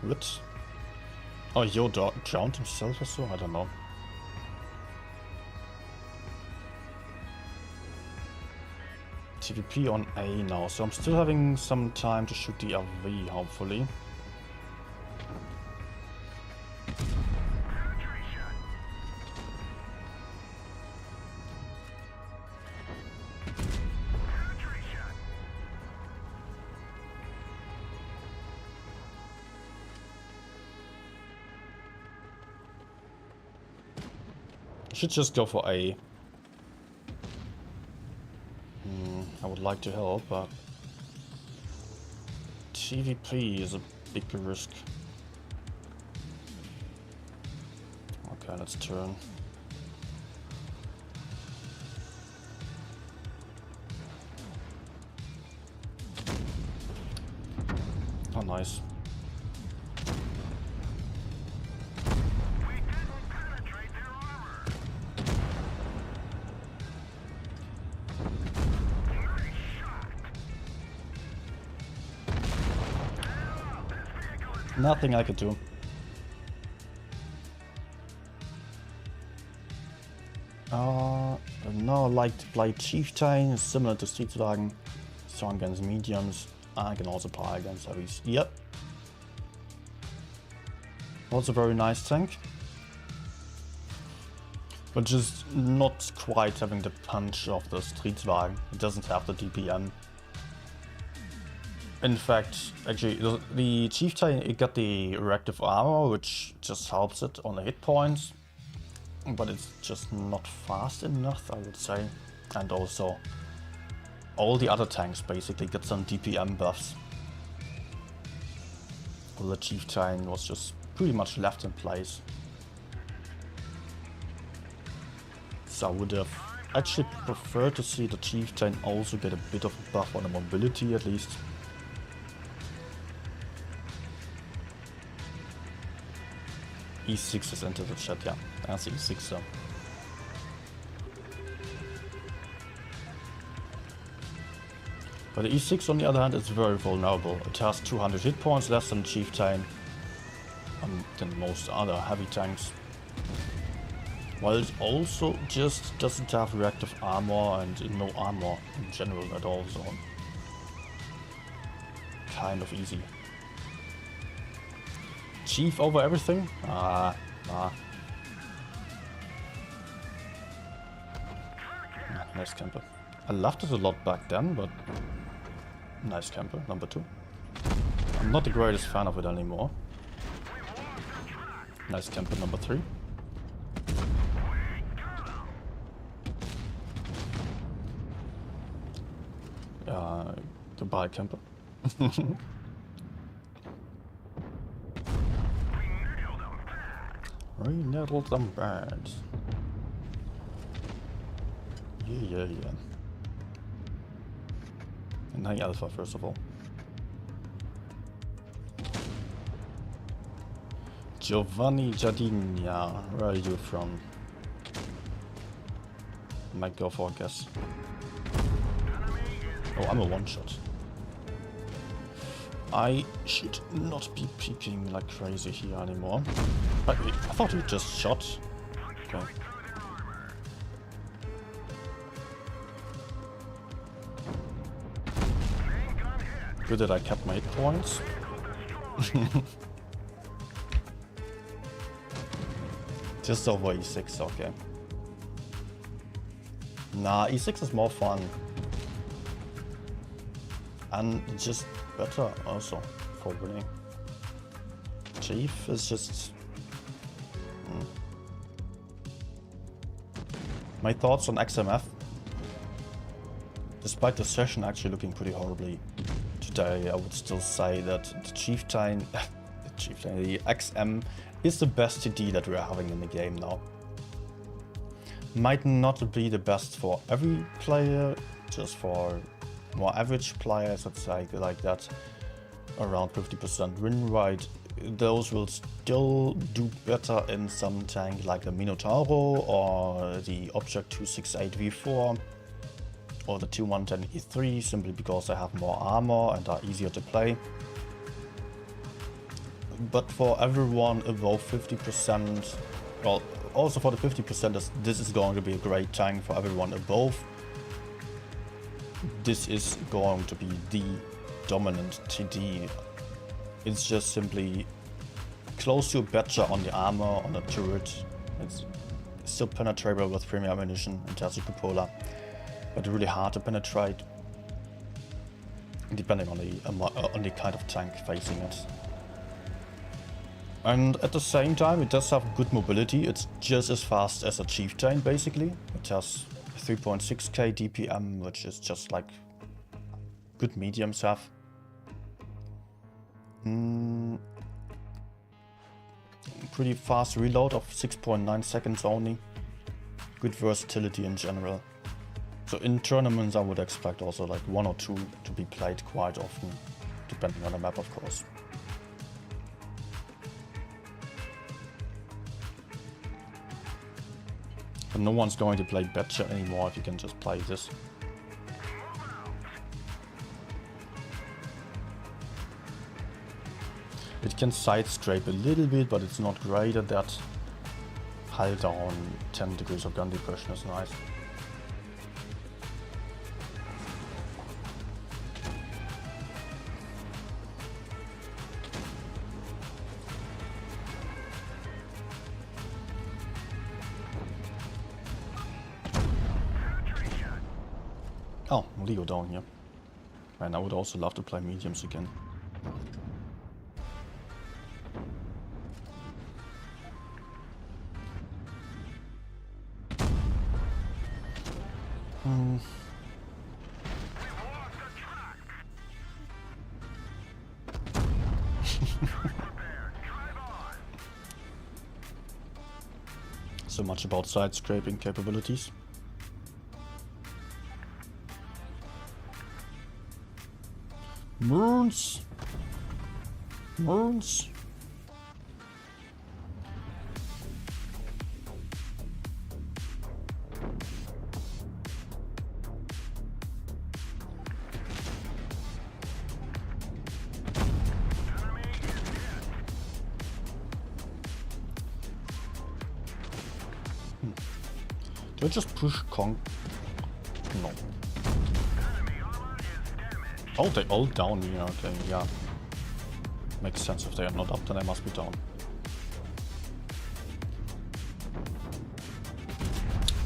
What? Oh, Yo drowned himself or so? I don't know. TVP on A now, so I'm still having some time to shoot the RV, hopefully. Should just go for A. I would like to help, but TVP is a big risk. Okay, let's turn. Oh, nice. Nothing I could do. No, like to play Chieftain, similar to Streetwagen, strong against mediums, and I can also play against heavies. Yep. Also very nice tank. But just not quite having the punch of the Streetwagen. It doesn't have the DPM. In fact, actually, the Chieftain, it got the reactive armor, which just helps it on the hit points. But it's just not fast enough, I would say. And also, all the other tanks basically get some DPM buffs. Well, the Chieftain was just pretty much left in place. So I would have actually preferred to see the Chieftain also get a bit of a buff on the mobility at least. E6 has entered the chat, yeah. That's E6 so. But the E6 on the other hand is very vulnerable. It has 200 hit points less than Chieftain than most other heavy tanks. While it also just doesn't have reactive armor and no armor in general at all, so kind of easy. Chief over everything? Nah. Nice camper. I loved it a lot back then, but nice camper, number 2. I'm not the greatest fan of it anymore. Nice camper, number 3. Goodbye, camper. We nettled them bad. Yeah. And hey, Alpha, first of all. Giovanni Giardina, where are you from? Might go for a guess. Oh, I'm a one-shot. I should not be peeking like crazy here anymore. But wait, I thought he just shot. Okay. Good that I kept my hit points. Just over E6, okay. Nah, E6 is more fun. And just better also for winning. Chief is just... My thoughts on XMF. Despite the session actually looking pretty horribly today, I would still say that the Chieftain, the XM is the best TD that we're having in the game now. Might not be the best for every player, just for more average players, let's say like that, around 50% win rate. Those will still do better in some tank like the Minotauro or the Object 268V4 or the 2110E3, simply because they have more armor and are easier to play. But for everyone above 50%, well, also for the 50%, this is going to be a great tank. For everyone above, this is going to be the dominant TD. It's just simply close to better on the armor, on the turret. It's still penetrable with premium ammunition and Terzi Cupola, but really hard to penetrate, depending on the kind of tank facing it. And at the same time, it does have good mobility. It's just as fast as a Chieftain, basically. It has 3.6k DPM, which is just like good mediums have. Pretty fast reload of 6.9 seconds only. Good versatility in general. So in tournaments I would expect also like 1 or 2 to be played quite often, depending on the map of course. But no one's going to play better anymore if you can just play this. It can side scrape a little bit, but it's not great at that. Hull down, 10 degrees of gun depression is nice. Oh, Leo down here. Man, I would also love to play mediums again. So much about side scraping capabilities. Moons! Moons! Do I just push Kong? No. Oh, they all down here, okay, yeah. Makes sense, if they are not up, then they must be down.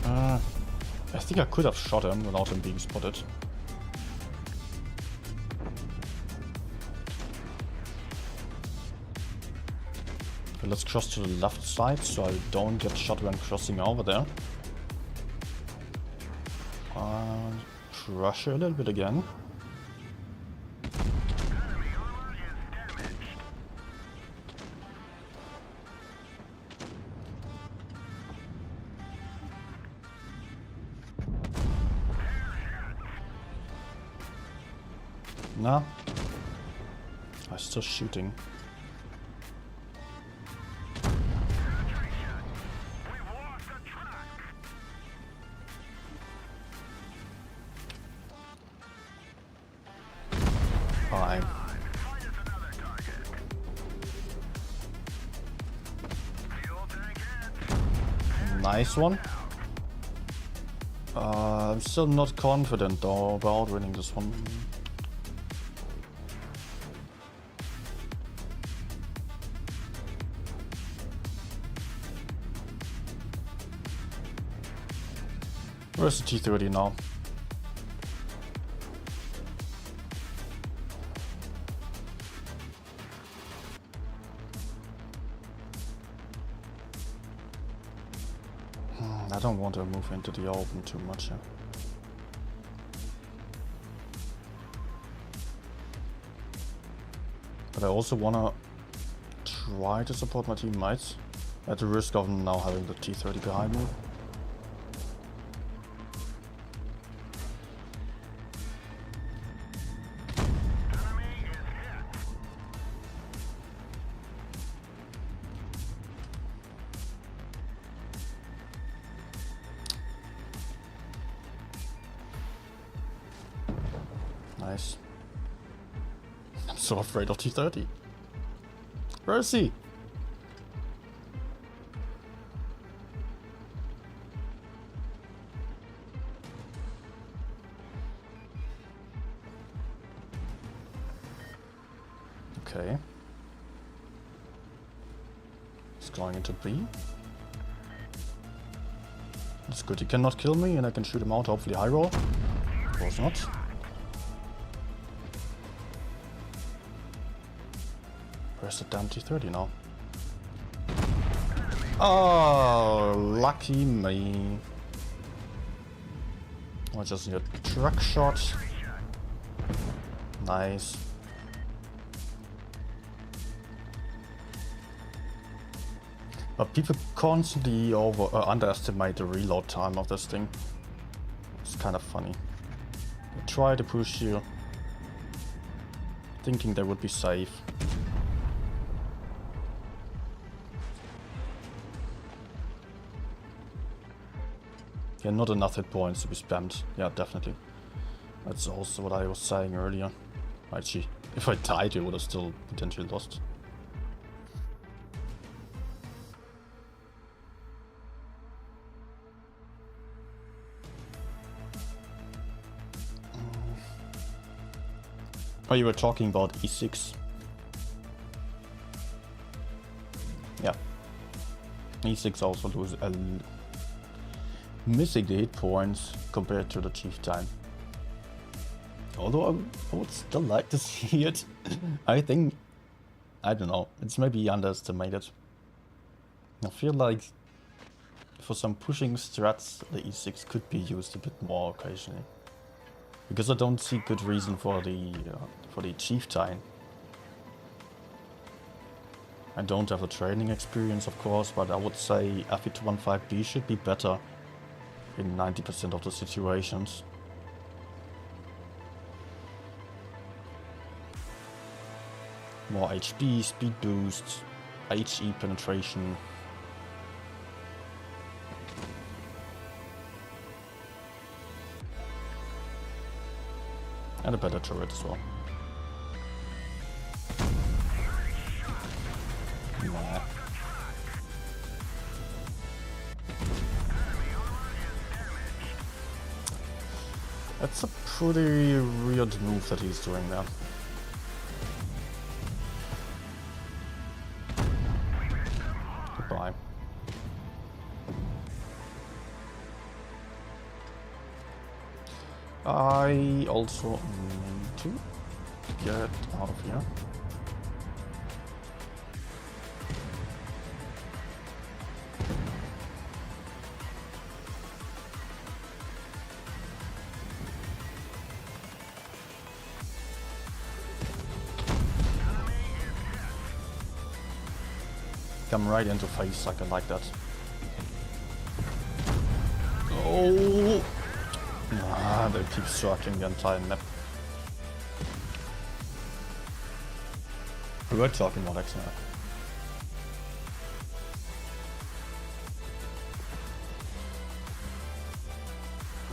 I think I could have shot him without him being spotted. Okay, let's cross to the left side so I don't get shot when crossing over there. Pressure a little bit again. Nah. I'm still shooting. Fine. Nice one. I'm still not confident though about winning this one. Where's the T30 now? I don't want to move into the open too much here. But I also wanna try to support my teammates at the risk of now having the T30 behind me. Nice. I'm so afraid of T30. Where is he? Okay. He's going into B. That's good. He cannot kill me and I can shoot him out, hopefully high roll. Of course not. Where's the damn T30 now? Oh, lucky me. I just need a truck shot. Nice. But people constantly underestimate the reload time of this thing. It's kind of funny. They try to push you, thinking they would be safe. Yeah, not enough hit points to be spammed. Yeah, definitely. That's also what I was saying earlier. Actually, if I died, you would have still potentially lost. Oh, you were talking about E6. Yeah. E6 also lose missing the hit points compared to the Chieftain. Although I would still like to see it. I think, I don't know, it's maybe underestimated. I feel like for some pushing strats, the E6 could be used a bit more occasionally. Because I don't see good reason for the Chieftain. I don't have a training experience, of course, but I would say FE215B should be better in 90% of the situations. More HP, speed boost, HE penetration. And a better turret as well. Nah. That's a pretty weird move that he's doing there. Goodbye. I also need to get out of here. Come right into face, I can like that. Oh! Ah, they keep circling the entire map. We were talking about XM.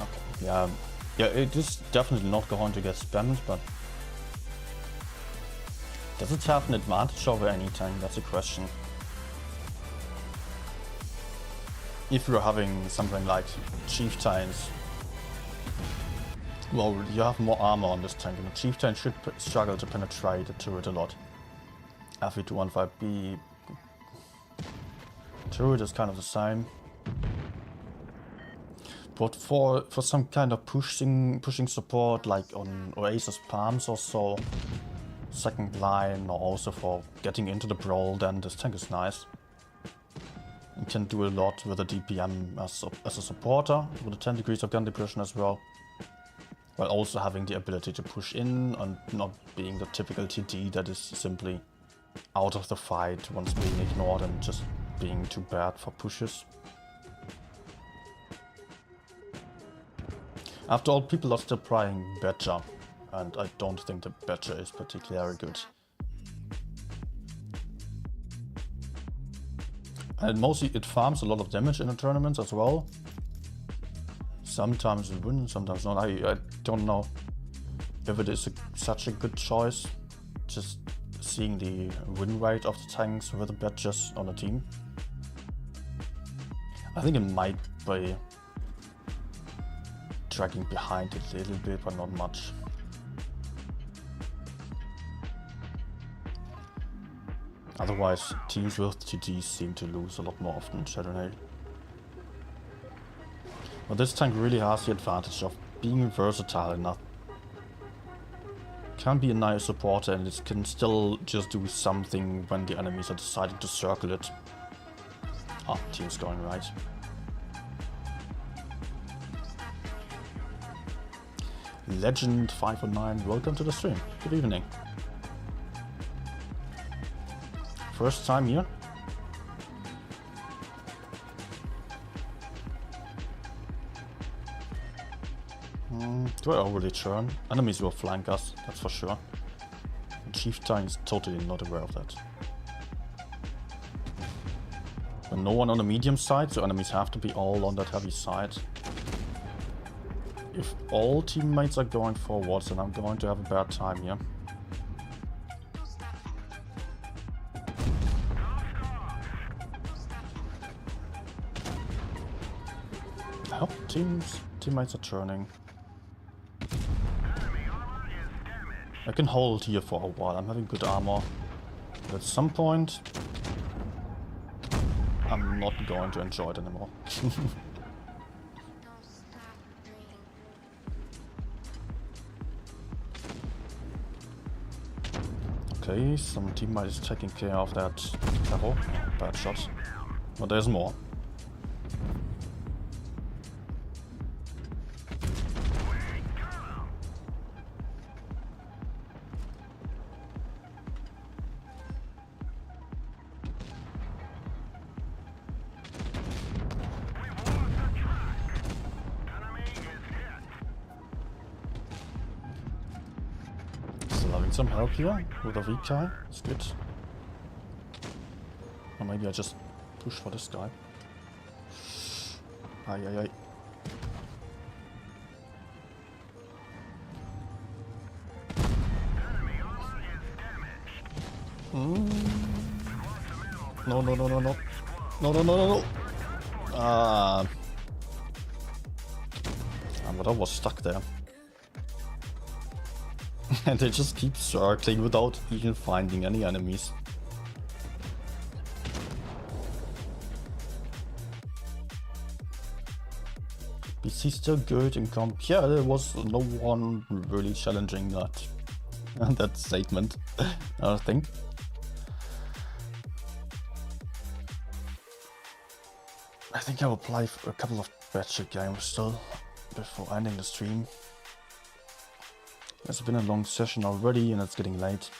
Okay, yeah. Yeah, it is definitely not going to get spammed, but does it have an advantage over any tank? That's a question. If you're having something like Chieftains, well, you have more armor on this tank, and the Chieftain should struggle to penetrate the turret a lot. FE215B turret is kind of the same. But for some kind of pushing support, like on Oasis Palms or so, second line, or also for getting into the brawl, then this tank is nice. You can do a lot with a DPM as a supporter, with the 10 degrees of gun depression as well. While also having the ability to push in and not being the typical TD that is simply out of the fight once being ignored and just being too bad for pushes. After all, people are still playing better, and I don't think the better is particularly good. And mostly it farms a lot of damage in the tournaments as well. Sometimes it wins, sometimes not. I don't know if it is such a good choice, just seeing the win rate of the tanks with the badges on the team. I think it might be dragging behind it a little bit, but not much. Otherwise, teams with TDs seem to lose a lot more often in Shadownail. But this tank really has the advantage of being versatile enough. Can be a nice supporter and it can still just do something when the enemies are deciding to circle it. Ah, team's going right. Legend 509, welcome to the stream. Good evening. First time here? Do I already churn? Enemies will flank us, that's for sure. And Chieftain is totally not aware of that. And no one on the medium side, so enemies have to be all on that heavy side. If all teammates are going forwards, then I'm going to have a bad time here. I hope teammates are turning. I can hold here for a while, I'm having good armor. But at some point, I'm not going to enjoy it anymore. Okay, some teammate is taking care of that arrow. Bad shot. But there's more. Some help here with a weak guy, it's good. Or maybe I just push for this guy. Ay ay ay. No no no no no. No no no no no. But I was stuck there. And they just keep circling without even finding any enemies. BC still good in comp. Yeah, there was no one really challenging that statement, I think. I think I will play for a couple of battle games still before ending the stream. It's been a long session already and it's getting late.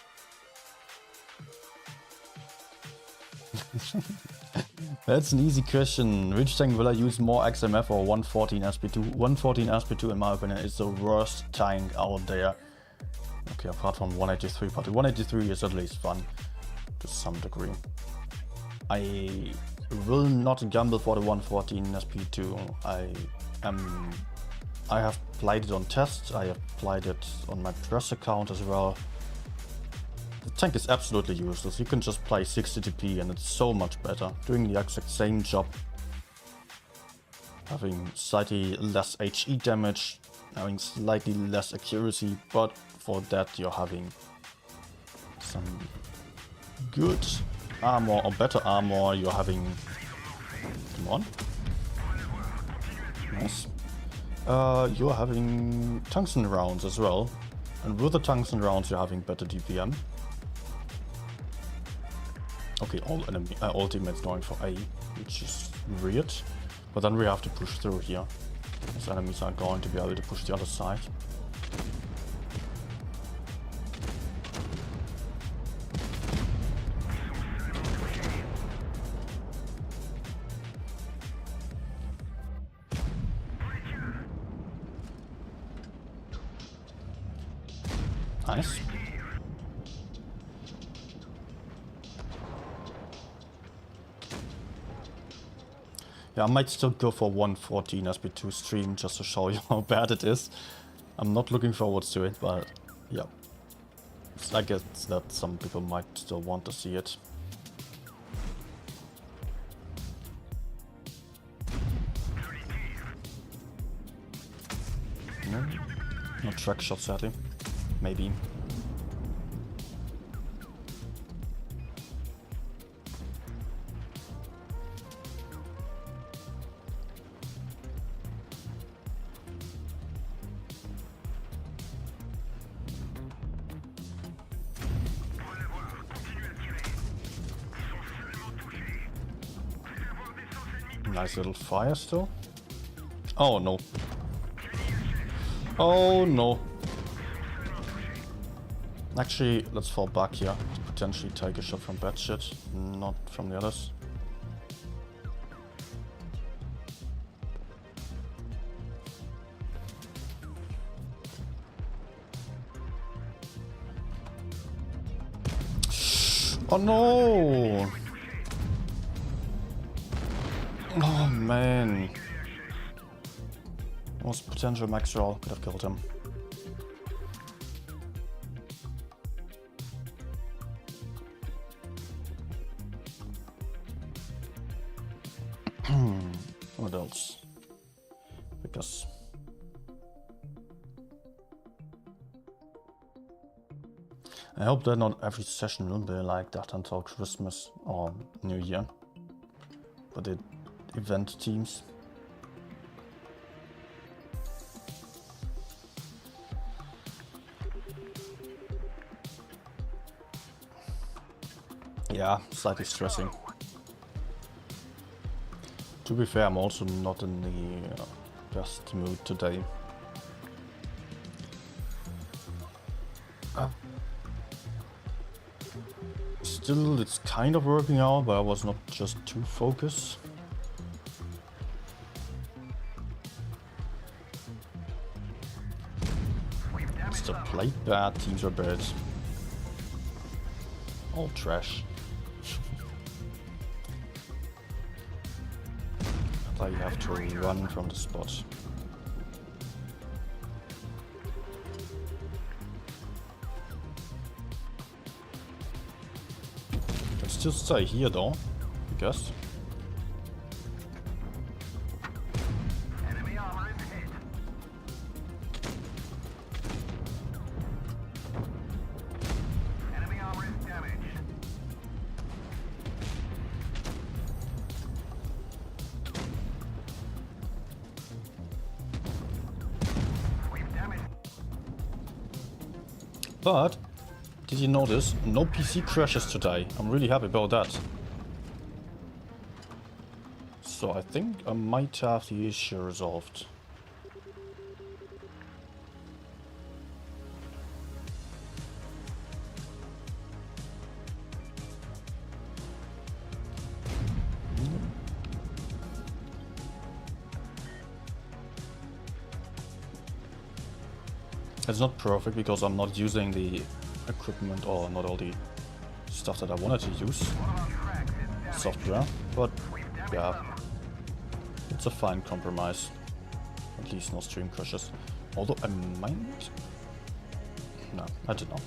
That's an easy question. Which tank will I use more, XMF or 114 SP2? 114 SP2 in my opinion is the worst tank out there. Okay, apart from 183, but the 183 is at least fun to some degree. I will not gamble for the 114 SP2. I have played it on test, I have played it on my press account as well. The tank is absolutely useless, you can just play 60 TP and it's so much better, doing the exact same job. Having slightly less HE damage, having slightly less accuracy, but for that you're having some good armor or better armor, you're having... Come on. Nice. You're having tungsten rounds as well. And with the tungsten rounds, you're having better DPM. Okay, all enemy ultimates going for A, which is weird. But then we have to push through here. These enemies are going to be able to push the other side. Nice. Yeah, I might still go for 114 SB2 stream just to show you how bad it is. I'm not looking forward to it, but yeah. I guess that some people might still want to see it. No track shot, sadly. Maybe. Nice little fire still. Oh no. Oh no. Actually, let's fall back here to potentially take a shot from bad shit, not from the others. Oh no! Oh man. Was potential max roll, could have killed him. What else? Because I hope that not every session will be like that until Christmas or New Year. But the event teams. Yeah, slightly stressing. To be fair, I'm also not in the best mood today. Still, it's kind of working out, but I was not just too focused. Still played bad, teams are bad. All trash. I have to run from the spot. Can still stay here though, I guess. Enemy armor is hit. Enemy armor is damaged. But, did you notice? No PC crashes today. I'm really happy about that. So I think I might have the issue resolved. It's not perfect because I'm not using the equipment or not all the stuff that I wanted to use. Software, but yeah, it's a fine compromise. At least no stream crashes. Although I might... No, I don't know.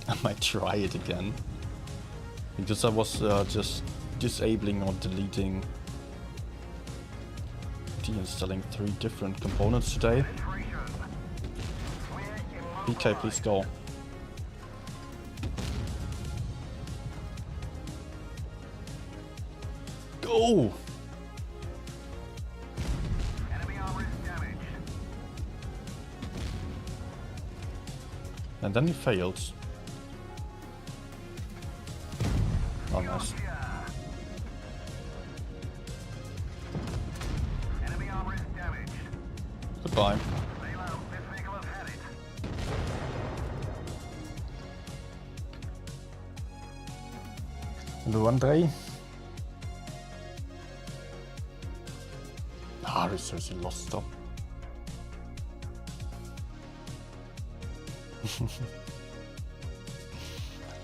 I might try it again. Because I was just disabling or deleting, deinstalling 3 different components today. BK, please go. Go! Enemy armor is damaged. And then he failed. Oh, nice. Enemy armor is damaged. Goodbye. Stay low. This vehicle has had it. Hello, Andre. Ah, research lost stop.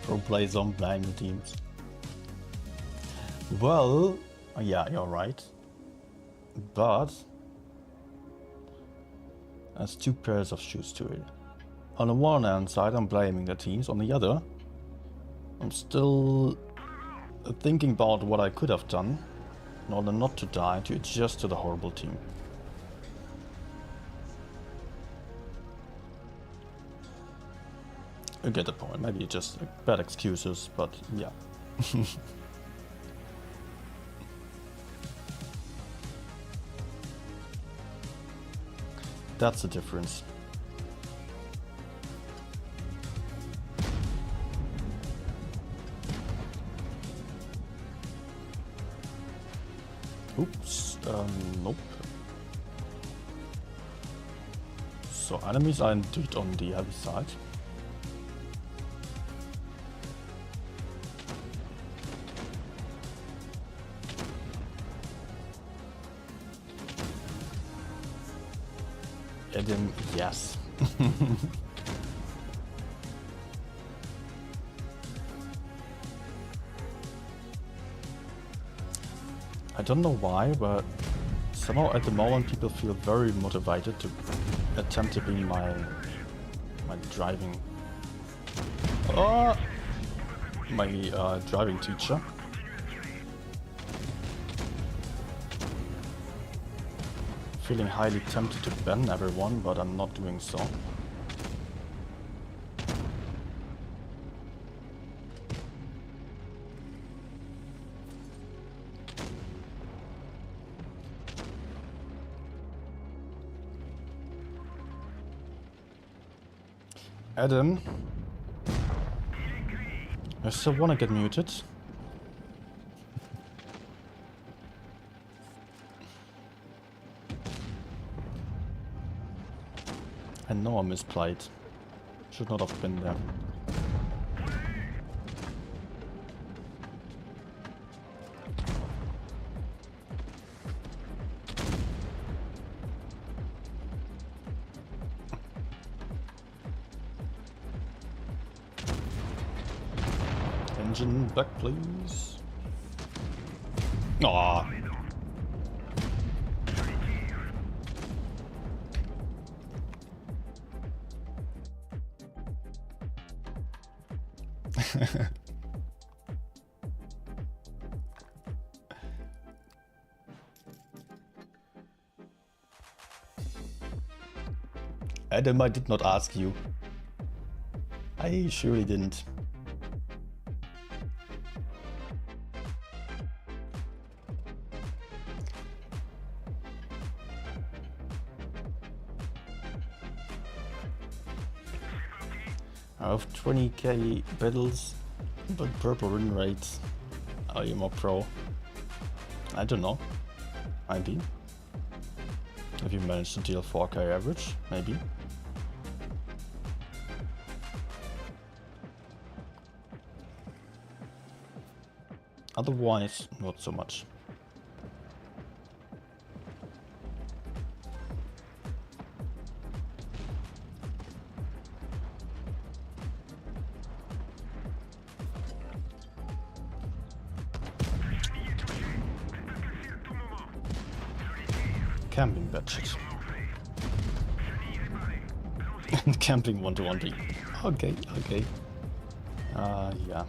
Pro plays on blind teams. Well, yeah, you're right. But there's two pairs of shoes to it. On the one hand side, I'm blaming the teams. On the other, I'm still thinking about what I could have done in order not to die, to adjust to the horrible team. I get the point. Maybe just bad excuses, but yeah. That's the difference. Oops, nope. So enemies are indeed on the heavy side. Eden, yes. I don't know why, but somehow at the moment people feel very motivated to attempt to be my driving driving teacher. Feeling highly tempted to ban everyone, but I'm not doing so. Adam, I still wanna get muted. I know I misplayed. Should not have been there. Engine back, please. Aww. Adam, I did not ask you. I surely didn't. I have 20k battles, but purple win rates. Are you more pro? I don't know. Maybe. If you manage to deal 4k average, maybe. Otherwise, not so much. Camping budget. Camping 1-to-1. Okay, okay. Yeah.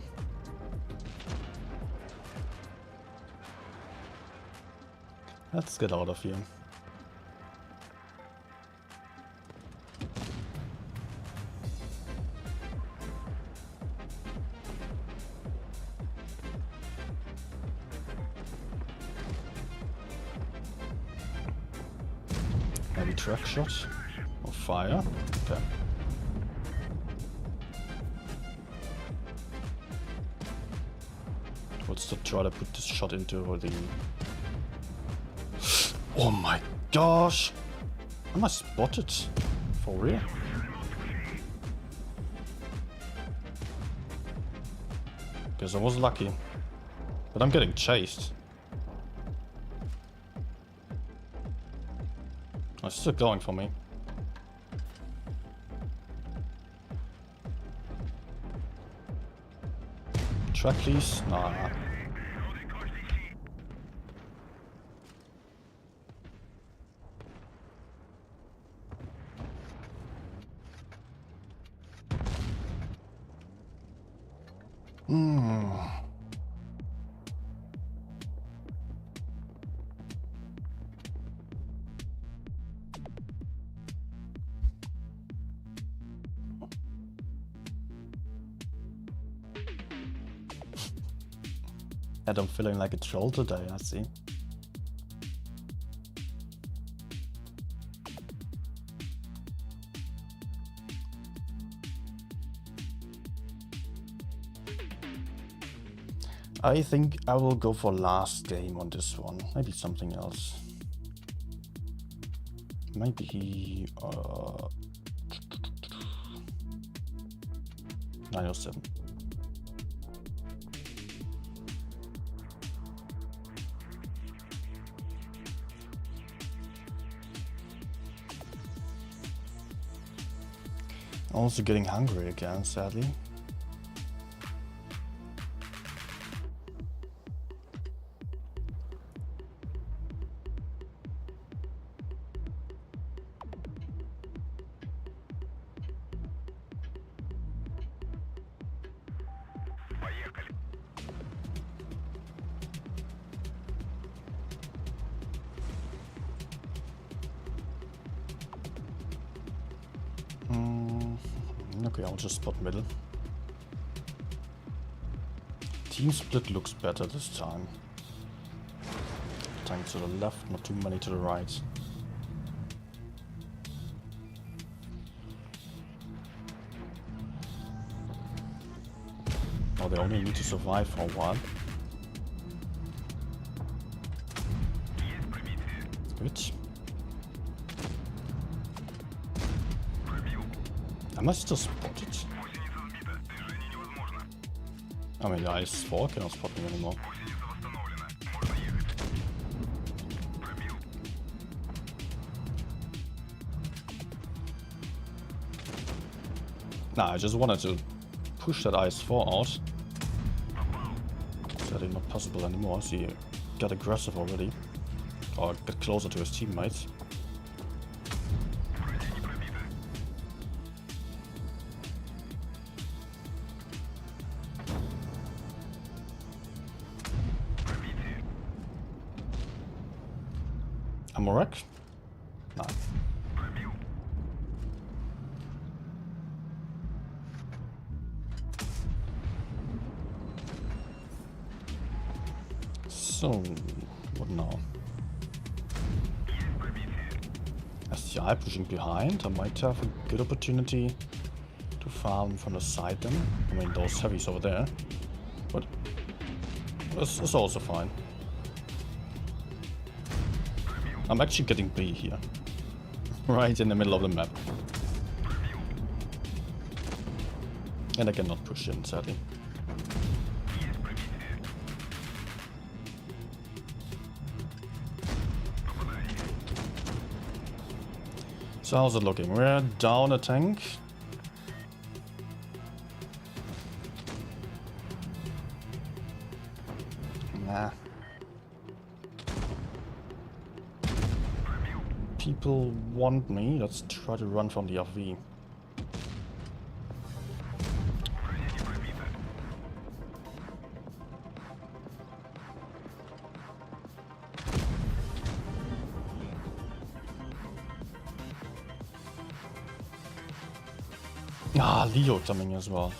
Let's get out of here. Maybe track shot or fire. Okay. Let's try to put this shot into the... Oh my gosh! Am I spotted? For real? Guess I was lucky. But I'm getting chased. Oh, it's still going for me. Track, please. Nah. And I'm feeling like a troll today, I see. I think I will go for last game on this one. Maybe something else. Maybe 907. Also getting hungry again, sadly. Okay, I'll just spot middle. Team split looks better this time. Tank to the left, not too many to the right. Oh, they only need to survive for a while. Good. Am I still spotted? I mean, the IS-4 cannot spot me anymore. Nah, I just wanted to push that IS-4 out. Sadly not possible anymore, so he got aggressive already. Or got closer to his teammates. Am I wrecked? No. So, what now? STI pushing behind. I might have a good opportunity to farm from the side then. I mean, those heavies over there. But it's also fine. I'm actually getting B here. Right in the middle of the map. And I cannot push in, sadly. So how's it looking? We're down a tank. Nah. People want me. Let's try to run from the RV. Ah, Leo coming as well.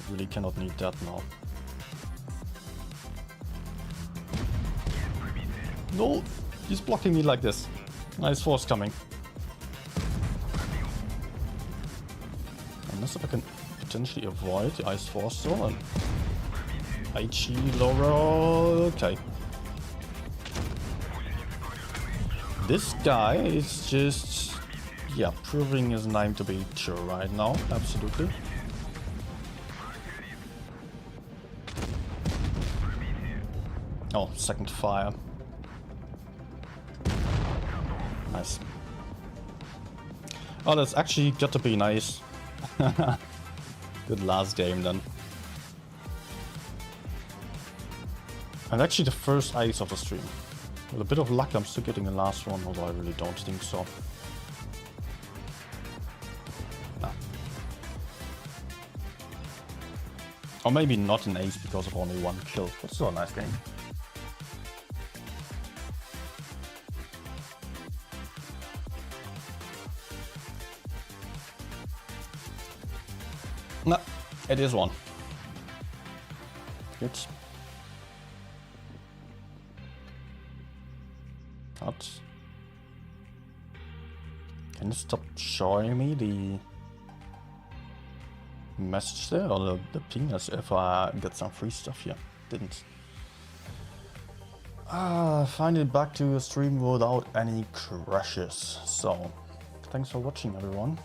Really cannot need that now. No, he's blocking me like this. Nice force coming. Unless if I can potentially avoid the ice force zone. HE lower. Okay. This guy is just, yeah, proving his name to be true right now. Absolutely. Oh, second fire. Nice. Oh, that's actually got to be nice. Good last game then. And actually the first ace of the stream. With a bit of luck I'm still getting the last one, although I really don't think so. No. Or maybe not an ace because of only one kill, but still a nice game. No, it is one. Good. What? Can you stop showing me the message there, or the ping as if I get some free stuff here? Didn't. Finally back to a stream without any crashes. So, thanks for watching, everyone.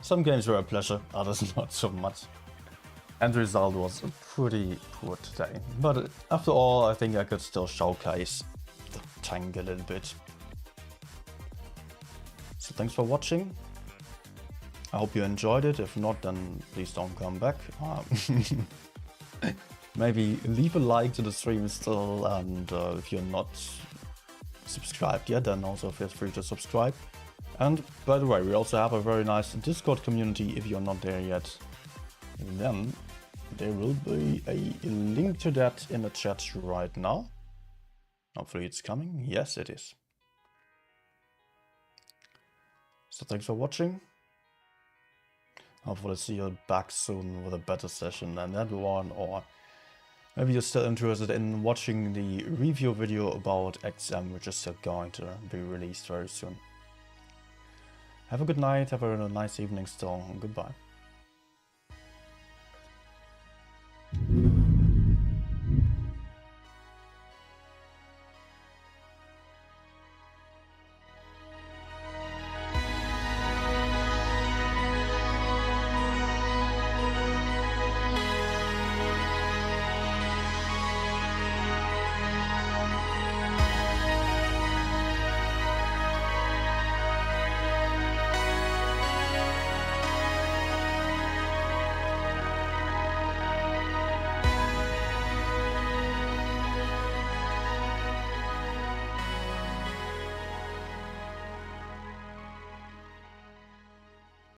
Some games were a pleasure, others not so much. And the result was pretty poor today. But after all, I think I could still showcase the tank a little bit. So thanks for watching. I hope you enjoyed it. If not, then please don't come back. Maybe leave a like to the stream still, and if you're not subscribed yet, then also feel free to subscribe. And by the way, we also have a very nice Discord community if you're not there yet. Then there will be a link to that in the chat right now. Hopefully it's coming. Yes, it is. So thanks for watching. Hopefully see you back soon with a better session than that one, or maybe you're still interested in watching the review video about XM, which is still going to be released very soon. Have a good night, have a nice evening still, and goodbye.